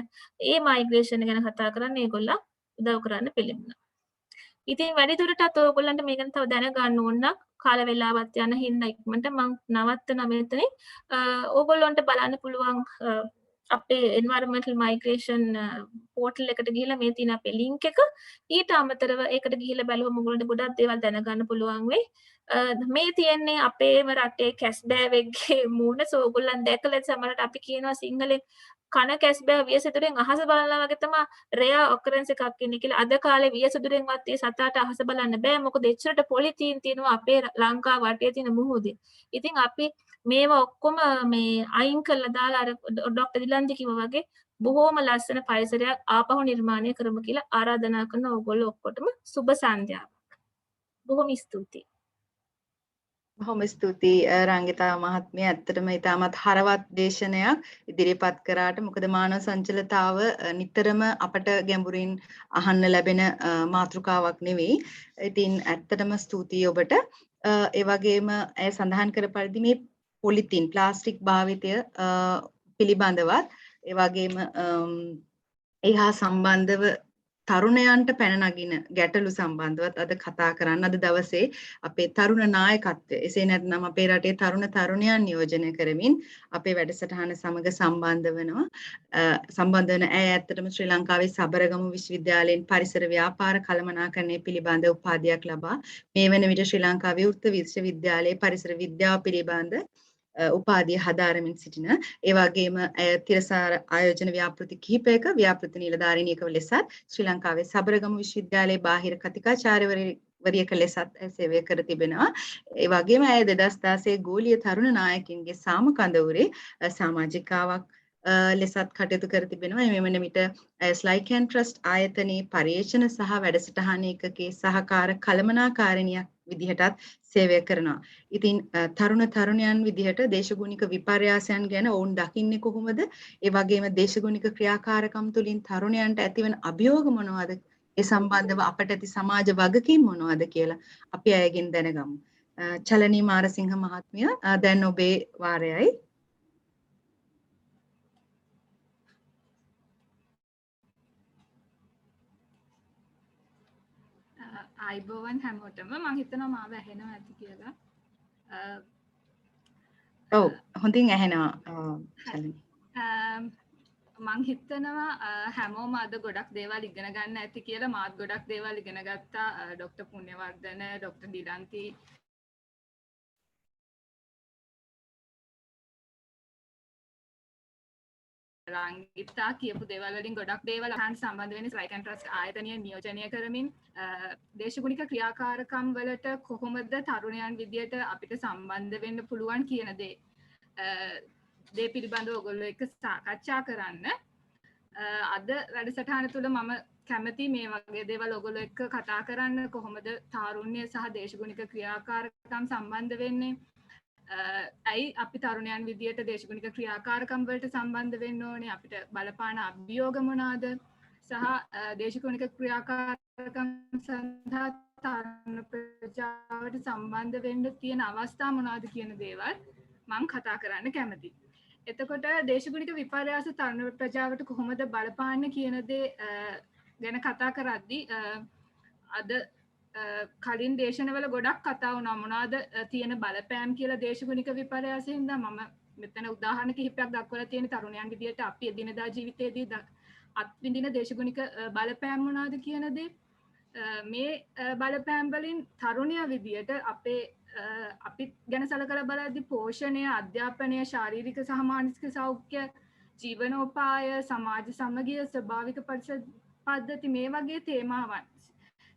ඒ මයිග්‍රේෂන් ගැන කතා කරන්න ඒගොල්ලන් උදව් කරන්න පිළිගන්නවා. ඉතින් වැඩිදුරටත් ඔයගොල්ලන්ට මේක තව දැනගන්න ඕන නම් කාල වේලාවත් යන හින්දා ඉක්මනට මම නවත්තන මෙතනින්. ඕගොල්ලන්ට බලන්න පුළුවන් අපේ environmental migration portal එකට ගිහිල්ලා මේ තියෙන අපේ link එක. ඊට අමතරව ඒකට ගිහිල්ලා බලුවම ඔයගොල්ලන්ට ගොඩක් දේවල් දැනගන්න පුළුවන් වෙයි. මේ තියෙන්නේ අපේම රටේ කැස්බෑවෙක්ගේ මූණ. ඕගොල්ලන් දැකලා සමහරට අපි කියනවා සිංහලෙන් කන කැස්බෑ වියසුදුරෙන් අහස බලනවා වගේ තමයි රෙයා ඔකරන්ස් එකක් ඉන්නේ කියලා. අද කාලේ වියසුදුරෙන්වත් ඒ සතාට අහස බලන්න බෑ. මොකද එච්චරට පොලිතීන් තියෙනවා අපේ ලංකාව වටේ තියෙන මුහුදේ. ඉතින් අපි මේවා ඔක්කොම මේ අයින් කරලා දාලා අර ඩොක්ටර් දිලන්දි කිව්වා වගේ බොහොම ලස්සන පරිසරයක් ආපහු නිර්මාණය කරමු කියලා ආරාධනා කරන ඕගොල්ලෝ ඔක්කොටම සුබ සන්ධ්‍යාවක්. බොහොම ස්තුතියි. බොහොම ස්තුතියි රංගිතා මහත්මිය. ඇත්තටම ඉතාමත් හරවත් දේශනයක් ඉදිරිපත් කරාට. මොකද මානව සංචලතාව නිතරම අපට ගැඹුරින් අහන්න ලැබෙන මාතෘකාවක් නෙවෙයි. ඉතින් ඇත්තටම ස්තුතියි ඔබට. ඒ වගේම ඇය සඳහන් කර පරිදි මේ පොලිතින් ප්ලාස්ටික් භාවිතය පිළිබඳවත් ඒ වගේම එහා සම්බන්ධව තරුණයන්ට පැන නගින ගැටලු සම්බන්ධවත් අද කතා කරන්න. අද දවසේ අපේ තරුණ නායකත්වය එසේ නැත්නම් අපේ රටේ තරුණ තරුණයන් නියෝජනය කරමින් අපේ වැඩසටහන සමග සම්බන්ධ වෙනවා. සම්බන්ධ වෙන ඇය ඇත්තටම ශ්‍රී ලංකාවේ සබරගමු විශ්වවිද්‍යාලයෙන් පරිසර ව්‍යාපාර කළමනාකරණය පිළිබඳ උපාධියක් ලබා මේ වන විට ශ්‍රී ලංකා විවෘත විශ්වවිද්‍යාලයේ පරිසර විද්‍යාව පිළිබඳ උපාධිය හදාරමින් සිටින ඒ වගේම තිරසාර ආයෝජන ව්‍යාපෘති කිහිපයක ව්‍යාපෘති නිලධාරිනියක ලෙසත් ශ්‍රී ලංකාවේ සබරගමු විශ්වවිද්‍යාලයේ බාහිර කතිකාචාර්යවරියක ලෙසත් සේවය කර තිබෙනවා. ඒ වගේම ඇය 2016 ගෝලීය තරුණ නායකින්ගේ සාමකඳවුරේ සමාජිකාවක් ලෙසත් කටයුතු කර තිබෙනවා. මේ වන විට ස්ලයිකන් ට්‍රස්ට් ආයතනයේ පර්යේෂණ සහ වැඩසටහන ඒකකයේ සහකාර කළමනාකාරිනියක් විදිහටත් සේවය කරනවා. ඉතින් තරුණ තරුණයන් විදිහට දේශගුණික විපර්යාසයන් ගැන ඔවුන් දකින්නේ කොහොමද? ඒ වගේම දේශගුණික ක්‍රියාකාරකම් තුළින් තරුණයන්ට ඇතිවන අභියෝග මොනවාද? ඒ සම්බන්ධව අපට ඇති සමාජ වගකීම් මොනවාද කියලා අපි අයගෙන් දැනගමු. චලනී මාරසිංහ මහත්මිය දැන් ඔබේ වාරයයි. අයිබෝවන් හැමෝටම මං හිතනවා මාව ඇහෙනවා ඇති කියලා. ඔව් හොඳින් ඇහෙනවා චලනී. මං හිතනවා හැමෝම අද ගොඩක් දේවල් ඉගෙන ගන්න ඇති කියලා. මාත් ගොඩක් දේවල් ඉගෙන ගත්තා. ඩොක්ටර් පුණ්‍යවර්ධන, ඩොක්ටර් දිලන්ති රංගිතා කියපු දේවල් වලින් ගොඩක් දේවල් අහන්න සම්බන්ධ වෙන්නේ ස්ලයිකන් ට්‍රස්ට් ආයතනය නියෝජනය කරමින් දේශගුණික ක්‍රියාකාරකම් වලට කොහොමද තරුණයන් විදියට අපිට සම්බන්ධ වෙන්න පුළුවන් කියන දේ පිළිබඳව ඔයගොල්ලෝ එක්ක සාකච්ඡා කරන්න. අද වැඩසටහන තුළ මම කැමති මේ වගේ දේවල් ඔයගොල්ලෝ එක්ක කතා කරන්න. කොහොමද තාරුණ්‍ය සහ දේශගුණික ක්‍රියාකාරකම් සම්බන්ධ වෙන්නේ? ඇයි අපි තරුණයන් විදියට දේශගුණික ක්‍රියාකාරකම් වලට සම්බන්ධ වෙන්න ඕනේ? අපිට බලපාන අභියෝග මොනවාද? සහ දේශගුණික ක්‍රියාකාරකම් සඳහා තරුණ ප්‍රජාවට සම්බන්ධ වෙන්න තියෙන අවස්ථා මොනවාද කියන දේවල් මම කතා කරන්න කැමතියි. එතකොට දේශගුණික විපර්යාස තරුණ ප්‍රජාවට කොහොමද බලපාන්නේ කියන දේ ගැන කතා කරද්දී අද කලින් දේශනවල ගොඩක් කතා වුණා මොනවාද තියෙන බලපෑම් කියලා දේශගුණික විපර්යාසයෙන්. මම මෙතන උදාහරණ කිහිපයක් දක්වලා තියෙන තරුණයන් විදියට අපි එදිනදා ජීවිතයේදී අත්විඳින දේශගුණික බලපෑම් මොනවාද කියන දේ. මේ බලපෑම් වලින් තරුණයා විදියට අපේ අපි ගැන සලකලා බලද්දී පෝෂණය, අධ්‍යාපනය, ශාරීරික සහ මානසික සෞඛ්‍ය, ජීවනෝපාය, සමාජ සමගිය, ස්වභාවික පද්ධති මේ වගේ තේමාවන්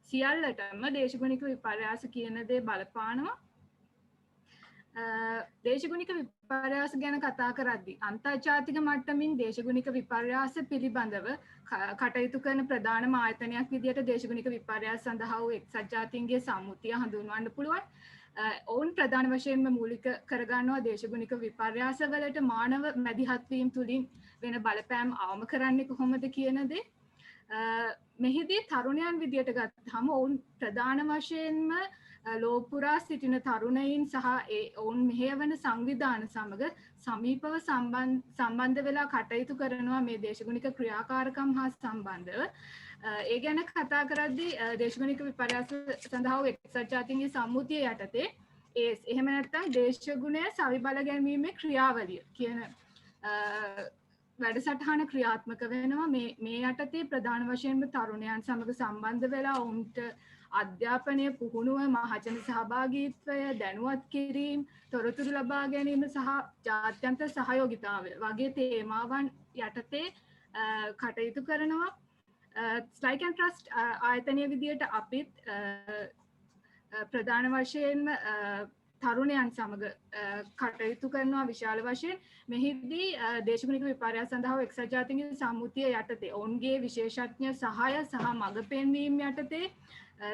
සියල්ලටම දේශගුණික විපර්යාස කියන දේ බලපානවා. දේශගුණික විපර්යාස ගැන කතා කරද්දී අන්තර්ජාතික මට්ටමින් දේශගුණික විපර්යාස පිළිබඳව කටයුතු කරන ප්‍රධානම ආයතනයක් විදිහට දේශගුණික විපර්යාස සඳහා වූ එක්සත් ජාතීන්ගේ සම්මුතිය හඳුන්වන්න පුළුවන්. ඔවුන් ප්‍රධාන වශයෙන්ම මූලික කරගන්නවා දේශගුණික විපර්යාස වලට මානව මැදිහත් වීම තුලින් වෙන බලපෑම් අවම කරන්නේ කොහොමද කියන දේ. මෙහිදී තරුණයන් විදියට ගත්තාම ඔවුන් ප්‍රධාන වශයෙන්ම ලෝපුරා සිටින තරුණයින් සහ ඔවුන් මෙහෙයවන සංවිධාන සමග සමීපව සම්බන්ධ වෙලා කටයුතු කරනවා මේ දේශගුණික ක්‍රියාකාරකම් හා සම්බන්ධව. ඒ ගැන කතා කරද්දී දේශගුණික විපර්යාස සඳහා එක්සත් ජාතීන්ගේ සම්මුතිය යටතේ එහෙම නැත්නම් දේශගුණය සවිබල ගැනීමේ ක්‍රියාවලිය කියන වැඩසටහන ක්‍රියාත්මක වෙනවා. මේ යටතේ ප්‍රධාන වශයෙන්ම තරුණයන් සමග සම්බන්ධ වෙලා ඔවුන්ට අධ්‍යාපනය, පුහුණුව, මහජන සහභාගීත්වය, දැනුවත් කිරීම, තොරතුරු ලබා ගැනීම සහ ජාත්‍යන්තර සහයෝගිතාවය වගේ තේමාවන් යටතේ කටයුතු කරනවා. ස්ලයික් ඇන්ඩ් ට්‍රස්ට් ආයතනය විදියට අපිත් ප්‍රධාන වශයෙන්ම තරුණයන් සමග කටයුතු කරනවා විශාල වශයෙන්. මෙහිදී දේශගුණික විපර්යාස සඳහා එක්සත් ජාතීන්ගේ සම්මුතිය යටතේ ඔවුන්ගේ විශේෂඥ සහාය සහ මඟ පෙන්වීම යටතේ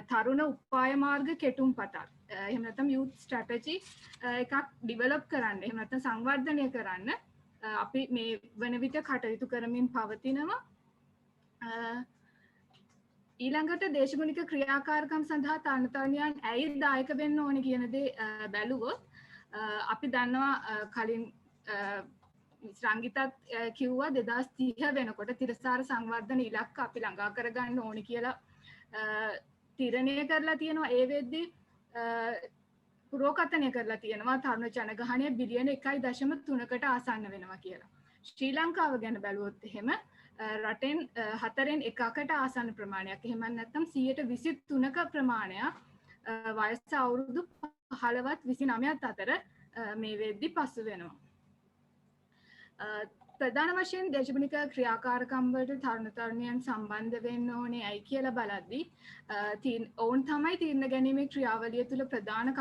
තරුණ උපාය මාර්ග කෙටුම් පතක් එහෙම නැත්නම් youth strategy එකක් ඩිවෙලොප් කරන්න එහෙම නැත්නම් සංවර්ධනය කරන්න අපි මේ වන විට කටයුතු කරමින් පවතිනවා. ඊළඟට දේශගුණික ක්‍රියාකාරකම් සඳහා තරුණයන් ඇයි දායක වෙන්න ඕනේ කියන දේ බැලුවොත් අපි දන්නවා කලින් රංගිතත් කිව්වා 2030 වෙනකොට තිරසාර සංවර්ධන ඉලක්ක අපි ළඟා කරගන්න ඕනේ කියලා තීරණය කරලා තියෙනවා. ඒ වෙද්දී පුරෝකථනය කරලා තියෙනවා තරුණ ජනගහනය බිලියන 1.3කට ආසන්න වෙනවා කියලා. ශ්‍රී ලංකාව ගැන බැලුවොත් එහෙම රටෙන් 4/1කට ආසන්න ප්‍රමාණයක් එහෙම නැත්නම් 23%ක ප්‍රමාණයක් වයස අවුරුදු 15ත් 29ත් අතර මේ වෙද්දී පසු වෙනවා. ප්‍රධාන වශයෙන් දේශගුණික ක්‍රියාකාරකම් වලට තරුණයන් සම්බන්ධ වෙන්න ඕනේ ඇයි කියලා බලද්දී ඔවුන් තමයි තීරණ ගැනීමේ ක්‍රියාවලිය තුළ ප්‍රධාන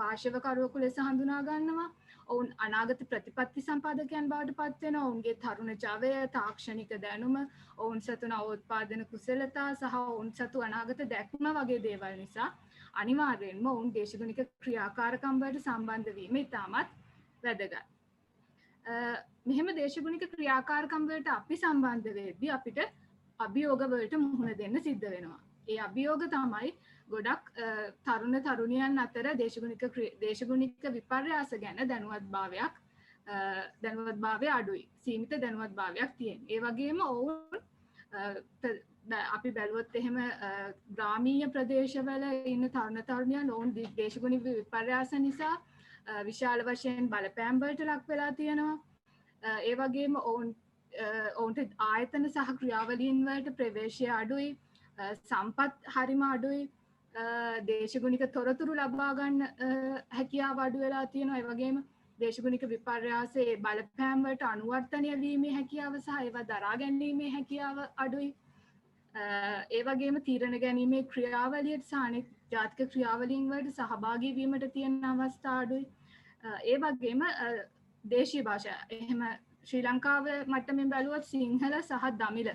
පාර්ශවකරුවෙකු ලෙස හඳුනා ගන්නවා. ඔවුන් අනාගත ප්‍රතිපත්ති සම්පාදකයන් බවට පත් වෙනවා. ඔවුන්ගේ තරුණ ජවය, තාක්ෂණික දැනුම, ඔවුන් සතු නවෝත්පාදන කුසලතා සහ ඔවුන් සතු අනාගත දැක්ම වගේ දේවල් නිසා අනිවාර්යයෙන්ම ඔවුන් දේශගුණික ක්‍රියාකාරකම් වලට සම්බන්ධ වීම ඉතාමත් වැදගත්. මෙහෙම දේශගුණික ක්‍රියාකාරකම් වලට අපි සම්බන්ධ වෙද්දී අපිට අභියෝග වලට මුහුණ දෙන්න සිද්ධ වෙනවා. ඒ අභියෝග තමයි ගොඩක් තරුණයන් අතර දේශගුණික විපර්යාස ගැන දැනුවත්භාවය අඩුයි. සීමිත දැනුවත්භාවයක් තියෙන. ඒ වගේම ඔවුන් අපි බැලුවොත් එහෙම ග්‍රාමීය ප්‍රදේශවල ඉන්න තරුණයන් ඔවුන් දේශගුණික විපර්යාස නිසා විශාල වශයෙන් බලපෑම් වලට ලක් වෙලා තියෙනවා. ඒ වගේම ඔවුන්ට ආයතන සහ ක්‍රියාවලීන් වලට ප්‍රවේශය අඩුයි, සම්පත් හරිම අඩුයි, දේශගුණික තොරතුරු ලබා ගන්න හැකියාව අඩු වෙලා තියෙනවා. ඒ වගේම දේශගුණික විපර්යාසයේ බලපෑම් වලට අනුවර්තනය වීමේ හැකියාව සහ ඒවා දරා ගැනීමේ හැකියාව අඩුයි. ඒ වගේම තීරණ ගැනීමේ ක්‍රියාවලියට සහ අනෙක් ජාතික ක්‍රියාවලීන් වලට සහභාගී වීමට තියෙන අවස්ථා අඩුයි. ඒ වගේම දේශීය භාෂා එහෙම ශ්‍රී ලංකාව මට්ටමින් බැලුවොත් සිංහල සහ දමිළ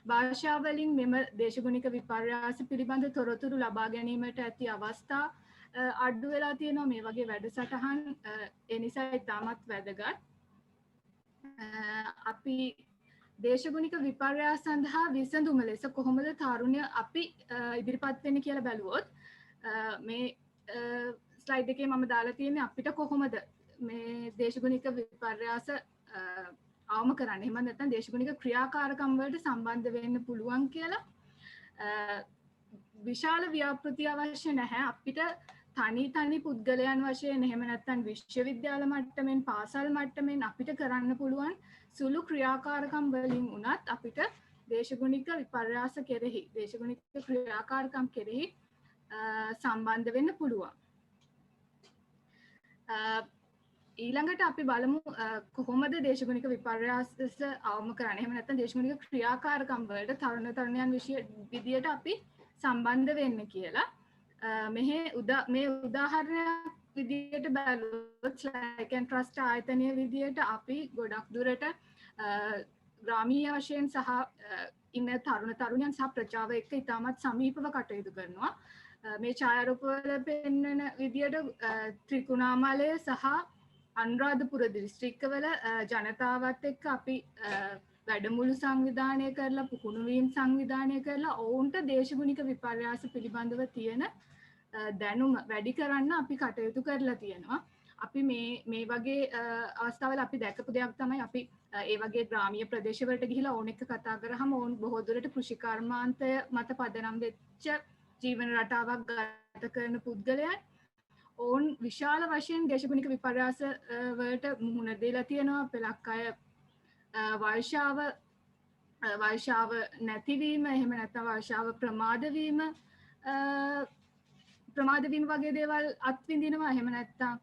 භාෂාවලින් මෙම දේශගුණික විපර්යාස පිළිබඳ තොරතුරු ලබා ගැනීමට ඇති අවස්ථා අඩු වෙලා තියෙනවා. මේ වගේ වැඩසටහන් ඒ නිසා ඉතාමත් වැදගත්. අපි දේශගුණික විපර්යාස සඳහා විසඳුම ලෙස කොහොමද තරුණය අපි ඉදිරිපත් වෙන්නේ කියලා බැලුවොත් මේ ස්ලයිඩ් එකේ මම දාලා තියෙන්නේ අපිට කොහොමද මේ දේශගුණික විපර්යාස අවම කරන්න. එහෙම නැත්නම් දේශගුණික ක්‍රියාකාරකම් වලට සම්බන්ධ වෙන්න පුළුවන් කියලා. විශාල ව්‍යාපෘති අවශ්‍ය නැහැ. අපිට තනි පුද්ගලයන් වශයෙන් එහෙම නැත්නම් විශ්වවිද්‍යාල මට්ටමින් පාසල් මට්ටමින් අපිට කරන්න පුළුවන් සුළු ක්‍රියාකාරකම් වලින් උනත් අපිට දේශගුණික විපර්යාස කෙරෙහි දේශගුණික ක්‍රියාකාරකම් කෙරෙහි සම්බන්ධ වෙන්න පුළුවන්. ඊළඟට අපි බලමු කොහොමද දේශගුණික විපර්යාස අවම කරන්නේ. එහෙම නැත්නම් දේශගුණික ක්‍රියාකාරකම් වලට තරුණ තරුණියන් විදියට අපි සම්බන්ධ වෙන්න කියලා. මේ උදාහරණයක් විදියට බැලුවොත් like and trust ආයතනයේ විදියට අපි ගොඩක් දුරට ග්‍රාමීය වශයෙන් සහ ඉන්න තරුණ තරුණියන් සහ ප්‍රජාව එක්ක ඉතාමත් සමීපව කටයුතු කරනවා. මේ ඡායාරූපවල පෙන්වන විදියට ත්‍රිකුණාමලය සහ අනුරාධපුර දිස්ත්‍රික්කවල ජනතාවත් එක්ක අපි වැඩමුළු සංවිධානය කරලා පුහුණුවීම් සංවිධානය කරලා ඔවුන්ට දේශගුණික විපර්යාස පිළිබඳව තියෙන දැනුම වැඩි කරන්න අපි කටයුතු කරලා තියෙනවා. අපි මේ වගේ අවස්ථාවල අපි දැකපු දෙයක් තමයි අපි ඒ වගේ ග්‍රාමීය ප්‍රදේශවලට ගිහිලා ඕන එක කතා කරාම ඕන් බොහෝ දුරට කෘෂිකර්මාන්තය මත පදනම් වෙච්ච ජීවන රටාවක් ගත කරන පුද්ගලයන් ඕන් විශාල වශයෙන් දේශගුණික විපර්යාස වලට මුහුණ දීලා තියෙනවා. පෙළක් අය වර්ෂාව නැතිවීම, එහෙම නැත්නම් වර්ෂාව ප්‍රමාද වීම වගේ දේවල් අත්විඳිනවා. එහෙම නැත්නම්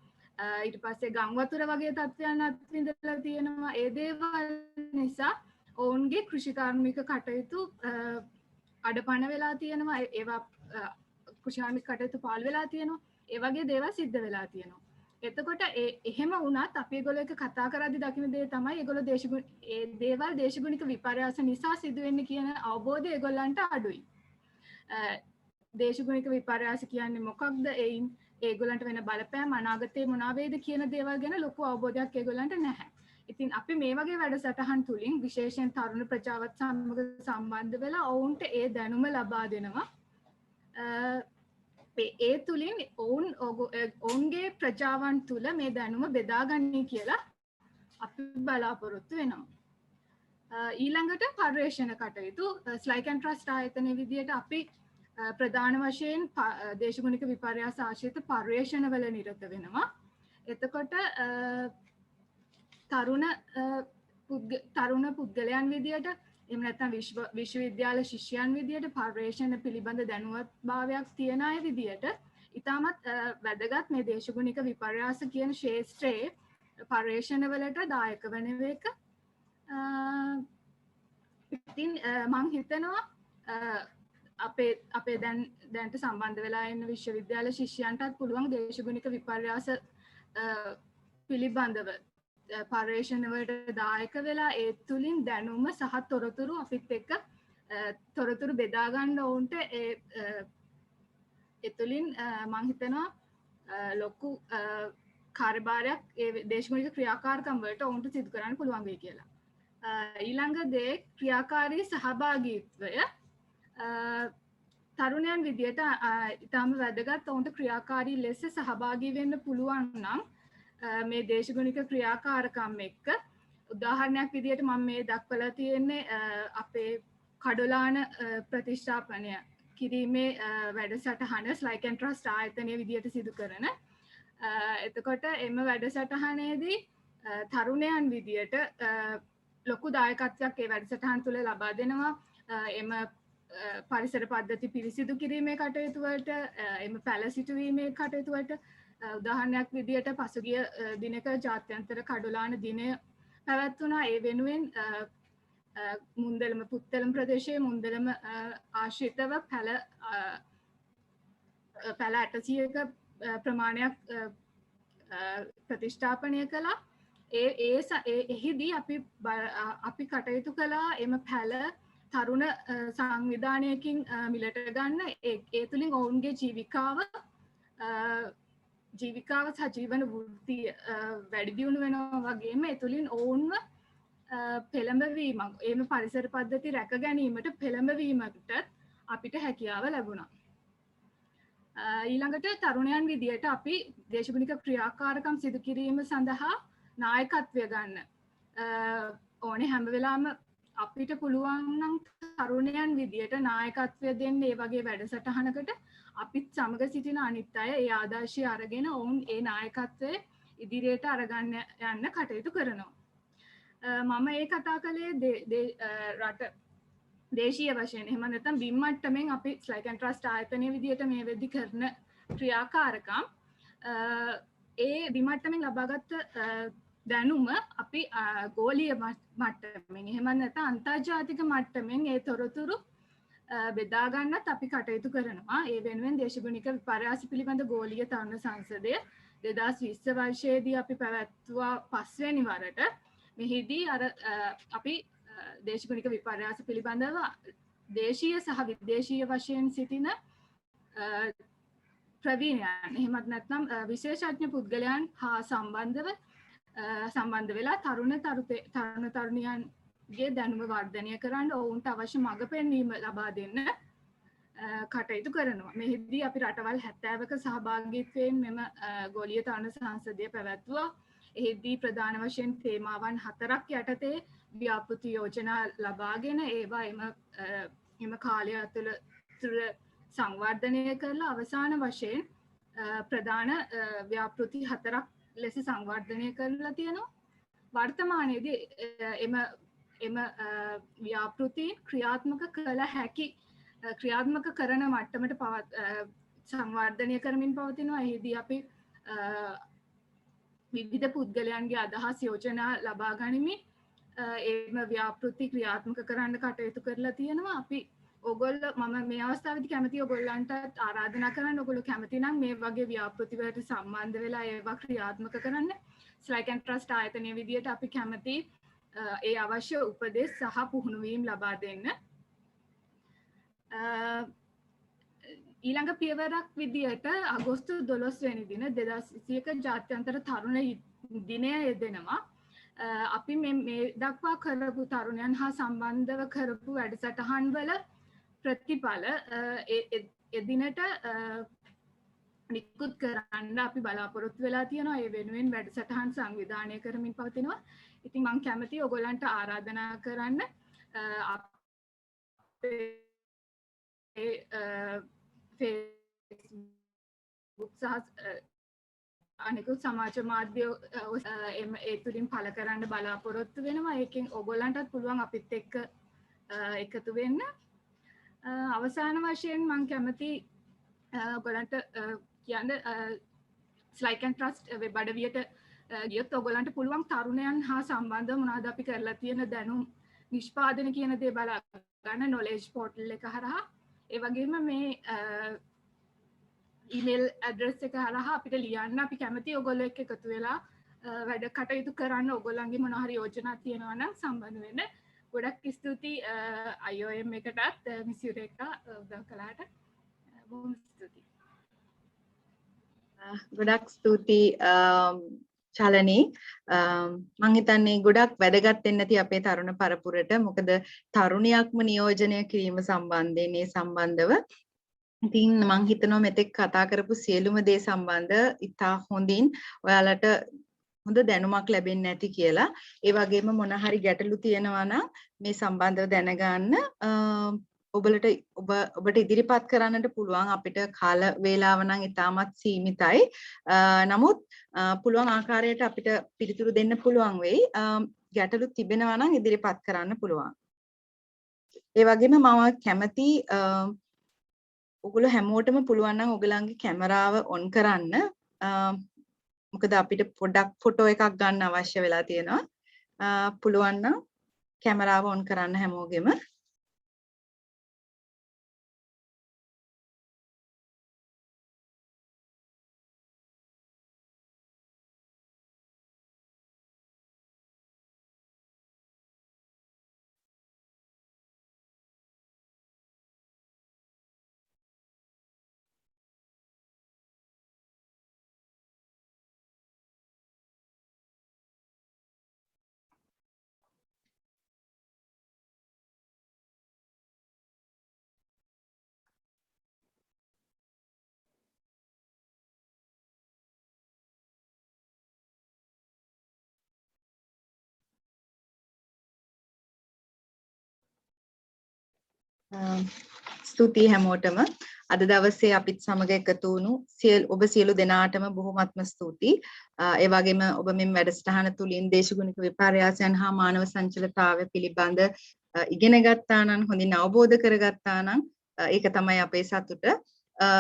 ඊට පස්සේ ගම් වතුර වගේ තත්ත්වයන් අත්විඳලා තියෙනවා. ඒ දේවල් නිසා ඔවුන්ගේ කෘෂිකාර්මික කටයුතු අඩපණ වෙලා තියෙනවා. ඒවා කෘෂිකාර්මික කටයුතු පාළු වෙලා තියෙනවා. ඒ වගේ දේවල් සිද්ධ වෙලා තියෙනවා. එතකොට එහෙම වුණත් අපි ඒගොල්ලෝ එක කතා කරද්දි දකින්න දේ තමයි ඒගොල්ලෝ ඒ දේවල් දේශගුණික විපර්යාස නිසා සිදුවෙන්නේ කියන අවබෝධය ඒගොල්ලන්ට අඩුයි. දේශගුණික විපර්යාස කියන්නේ මොකක්ද? ඒගොල්ලන්ට වෙන බලපෑම අනාගතේ මොනවා වේද කියන දේවල් ගැන ලොකු අවබෝධයක් ඒගොල්ලන්ට නැහැ. ඉතින් අපි මේ වගේ වැඩසටහන් තුලින් විශේෂයෙන් තරුණ ප්‍රජාවත් සමග සම්බන්ධ වෙලා ඔවුන්ට ඒ දැනුම ලබා දෙනවා. ඒ තුලින් ඔවුන්ගේ ප්‍රජාවන් තුල මේ දැනුම බෙදාගන්නයි කියලා අපි බලාපොරොත්තු වෙනවා. ඊළඟට පර්යේෂණ කටයුතු ස්ලයික් ඇන්ඩ් ට්‍රස්ට් ආයතනයේ විදියට අපි ප්‍රධාන වශයෙන් දේශගුණික විපර්යාස ආශ්‍රිත පර්යේෂණවල නිරත වෙනවා. එතකොට තරුණ පුද්ගලයන් විදියට එහෙම නැත්නම් විශ්වවිද්‍යාල ශිෂ්‍යයන් විදියට පර්යේෂණ පිළිබඳ දැනුවත්භාවයක් තියන අය විදියට ඉතාමත් වැදගත් මේ දේශගුණික විපර්යාස කියන ක්ෂේත්‍රයේ පර්යේෂණවලට දායක වෙන එක. ඉතින් මම හිතනවා අපේ දැන්ට සම්බන්ධ වෙලා ඉන්න විශ්වවිද්‍යාල ශිෂ්‍යයන්ටත් පුළුවන් දේශගුණික විපර්යාස පිළිබඳව පර්යේෂණවලට දායක වෙලා ඒ තුලින් දැනුම සහ තොරතුරු අපිත් එක්ක තොරතුරු බෙදා ගන්න ඔවුන්ට ඒ තුලින් මම හිතනවා ලොකු කාර්යභාරයක් ඒ දේශගුණික ක්‍රියාකාරකම් වලට ඔවුන්ට සිදු කරන්න පුළුවන් වෙයි කියලා. ඊළඟ දේ ක්‍රියාකාරී සහභාගීත්වය. තරුණයන් විදියට ඉතාම වැදගත් ඔවුන්ට ක්‍රියාකාරී ලෙස සහභාගී වෙන්න පුළුවන් නම් මේ දේශගුණික ක්‍රියාකාරකම් එක්ක උදාහරණයක් විදියට මම මේ දක්වලා තියෙන්නේ අපේ කඩොලාන ප්‍රතිෂ්ඨාපනය කිරීමේ වැඩසටහන ස්ලයික් ඇන්ඩ් ට්‍රස්ට් ආයතනයේ විදියට සිදු කරන. එතකොට එම වැඩසටහනේදී තරුණයන් විදියට ලොකු දායකත්වයක් ඒ වැඩසටහන තුළ ලබා දෙනවා. එම පරිසර පද්ධති පිරිසිදු කිරීමේ කටයුතු වලට, එම පැල සිටුවීමේ කටයුතු වලට උදාහරණයක් විදියට පසුගිය දිනක ජාත්‍යන්තර කඩොලාන දිනය පැවැත්වුණා. ඒ වෙනුවෙන් මුන්දලම පුත්තලම් ප්‍රදේශයේ මුන්දලම ආශ්‍රිතව පැල 800ක ප්‍රමාණයක් ප්‍රතිෂ්ඨාපනය කළා. එහිදී අපි කටයුතු කළා එම පැල තරුණ සංවිධානයකින් මිලට ගන්න. ඒ තුලින් ඔවුන්ගේ ජීවිකාව සහ ජීවන වෘත්තිය වැඩි දියුණු වෙනවා වගේම ඒ තුලින් ඔවුන්ව පෙළඹවීමක්, එම පරිසර පද්ධති රැක ගැනීමට පෙළඹවීමකට අපිට හැකියාව ලැබුණා. ඊළඟට තරුණයන් විදියට අපි දේශගුණික ක්‍රියාකාරකම් සිදු කිරීම සඳහා නායකත්වය ගන්න ඕනේ. හැම වෙලාවම අපිට පුළුවන් නම් තරුණයන් විදියට නායකත්වය දෙන්න ඒ වගේ වැඩසටහනකට අපිත් සමග සිටින අනිත් අය ඒ ආදර්ශය අරගෙන ඔවුන් ඒ නායකත්වය ඉදිරියට අරගන්න යන්න කටයුතු කරනවා. මම ඒ කතා කළේ රට දේශීය වශයෙන් එහෙම නැත්නම් බිම් මට්ටමින් අපි ස්ලයික් ඇන්ඩ් ට්‍රස්ට් ආයතනයේ විදියට මේ වෙද්දි කරන ක්‍රියාකාරකම් ඒ විමට්ටමින් ලබාගත් දැනුම අපි ගෝලීය මට්ටමින් එහෙම නැත්නම් අන්තර්ජාතික මට්ටමින් ඒ තොරතුරු බෙදා ගන්නත් අපි කටයුතු කරනවා. ඒ වෙනුවෙන් දේශගුණික විපර්යාස පිළිබඳ ගෝලීය තරුණ සංසදය 2020 වර්ෂයේදී අපි පැවැත්වුවා 5 වෙනි වරට. මෙහිදී අර අපි දේශගුණික විපර්යාස පිළිබඳව දේශීය සහ විදේශීය වශයෙන් සිටින ප්‍රවීණයන් එහෙමත් නැත්නම් විශේෂඥ පුද්ගලයන් හා සම්බන්ධ වෙලා තරුණ තරුණියන්ගේ දැනුම වර්ධනය කරන්න ඔවුන්ට අවශ්‍ය මඟ පෙන්වීම ලබා දෙන්න කටයුතු කරනවා. මෙහිදී අපි රටවල් 70ක සහභාගීත්වයෙන් මෙම ගෝලීය තරුණ සංසදය පැවැත්වුවා. එහිදී ප්‍රධාන වශයෙන් තේමාවන් 4ක් යටතේ ව්‍යාපෘති යෝජනා ලබාගෙන ඒවා එම කාලය තුළ සංවර්ධනය කරලා අවසාන වශයෙන් ප්‍රධාන ව්‍යාපෘති 4ක් ලෙස සංවර්ධනය කරලා තියෙනවා. වර්තමානයේදී එම ව්‍යාපෘති ක්‍රියාත්මක කළ හැකි ක්‍රියාත්මක කරන මට්ටමට සංවර්ධනය කරමින් පවතිනවා. එහිදී අපි විවිධ පුද්ගලයන්ගේ අදහස් යෝජනා ලබා ගනිමින් එම ව්‍යාපෘති ක්‍රියාත්මක කරන්න කටයුතු කරලා තියෙනවා. අපි ඔගොල්ලෝ මම මේ අවස්ථාවේදී කැමතියි ඔයගොල්ලන්ට ආරාධනා කරන්න ඔයගොල්ලෝ කැමති නම් මේ වගේ ව්‍යාපෘති වලට සම්බන්ධ වෙලා ඒවා ක්‍රියාත්මක කරන්න ස්ලයික් ඇන්ඩ් ට්‍රස්ට් ආයතනයේ විදියට අපි කැමති ඒ අවශ්‍ය උපදෙස් සහ පුහුණුවීම් ලබා දෙන්න. ඊළඟ පියවරක් විදියට අගෝස්තු 12 වෙනි දින 2021 ජාත්‍යන්තර තරුණ දිනය යෙදෙනවා. අපි මේ දක්වා කරපු තරුණයන් හා සම්බන්ධව කරපු වැඩසටහන් වල ප්‍රතිඵල එදිනට නිකුත් කරන්න අපි බලාපොරොත්තු වෙලා තියෙනවා. ඒ වෙනුවෙන් වැඩසටහන් සංවිධානය කරමින් පවතිනවා. ඉතින් මම කැමතියි ඔයගොල්ලන්ට ආරාධනා කරන්න අපේ Facebook සහ අනිකුත් සමාජ මාධ්‍ය ඒ තුලින් පළ කරන්න බලාපොරොත්තු වෙනවා. ඒකෙන් ඔයගොල්ලන්ටත් පුළුවන් අපිත් එක්ක එකතු වෙන්න. අවසාන වශයෙන් මම කැමති ඔයගොල්ලන්ට කියන්න ස්ලයික් ඇන්ඩ් ට්‍රස්ට් වෙබ් අඩවියට ගියොත් ඔයගොල්ලන්ට පුළුවන් තරුණයන් හා සම්බන්ධව මොනවද අපි කරලා තියෙන දැනුම් නිෂ්පාදනය කියන දේ බලා ගන්න නොලෙජ් පෝටල් එක හරහා. ඒ වගේම මේ ඊමේල් ඇඩ්‍රස් එක හරහා අපිට ලියන්න. අපි කැමති ඔයගොල්ලෝ එක්ක එකතු වෙලා වැඩ කටයුතු කරන්න. ඔයගොල්ලන්ගේ මොනවා හරි යෝජනා තියෙනවා නම් සම්බන්ධ වෙන්න. ගොඩක් ස්තුතියි IOM එකටත් මිස් යුරේකා උදව් කළාට. බොහොම ස්තුතියි. ගොඩක් ස්තුතියි චලනී. මම හිතන්නේ ගොඩක් වැදගත් වෙන්න ඇති අපේ තරුණ පරපුරට. මොකද තරුණියක්ම නියෝජනය කිරීම සම්බන්ධයෙන් ඒ සම්බන්ධව ඉතින් මම හිතනවා මෙතෙක් කතා කරපු සියලුම දේ සම්බන්ධ ඉතා හොඳින් ඔයාලට හොඳ දැනුමක් ලැබෙන්නේ නැති කියලා. ඒ වගේම මොන හරි ගැටලු තියෙනවා නම් මේ සම්බන්ධව දැනගන්න ඔබට ඉදිරිපත් කරන්නට පුළුවන්. අපිට කාල වේලාව නම් ඉතාමත් සීමිතයි. නමුත් පුළුවන් ආකාරයට අපිට පිළිතුරු දෙන්න පුළුවන් වෙයි. ගැටලු තිබෙනවා නම් ඉදිරිපත් කරන්න පුළුවන්. ඒ වගේම මම කැමති ඔගොල්ලෝ හැමෝටම පුළුවන් නම් ඔයගලන්ගේ කැමරාව ඔන් කරන්න. මොකද අපිට පොඩක් ෆොටෝ එකක් ගන්න අවශ්‍ය වෙලා තියෙනවා. පුළුවන් නම් කැමරාව ඔන් කරන්න හැමෝගෙම. ස්තුතියි හැමෝටම. අද දවසේ අපිත් සමග එකතු වුණු ඔබ සියලු දෙනාටම බොහොමත්ම ස්තුතියි. ඒ වගේම ඔබ මේ වැඩසටහන තුලින් දේශගුණික විපර්යාසයන් හා මානව සංචලතාවය පිළිබඳ ඉගෙන ගත්තා නම්, හොඳින් අවබෝධ කරගත්තා නම් ඒක තමයි අපේ සතුට.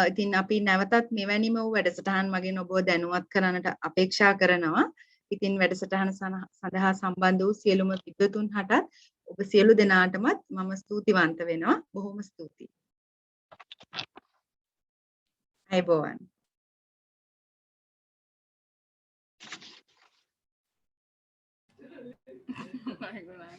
ඉතින් අපි නැවතත් මෙවැනිම වූ වැඩසටහන් මගින් ඔබව දැනුවත් කරන්නට අපේක්ෂා කරනවා. ඉතින් වැඩසටහන සඳහා සම්බන්ධ වූ සියලුම විද්වතුන් හටත් ඔබ සියලු දෙනාටමත් මම ස්තුතිවන්ත වෙනවා. බොහොම ස්තුතියි. අයබෝවන්. My God.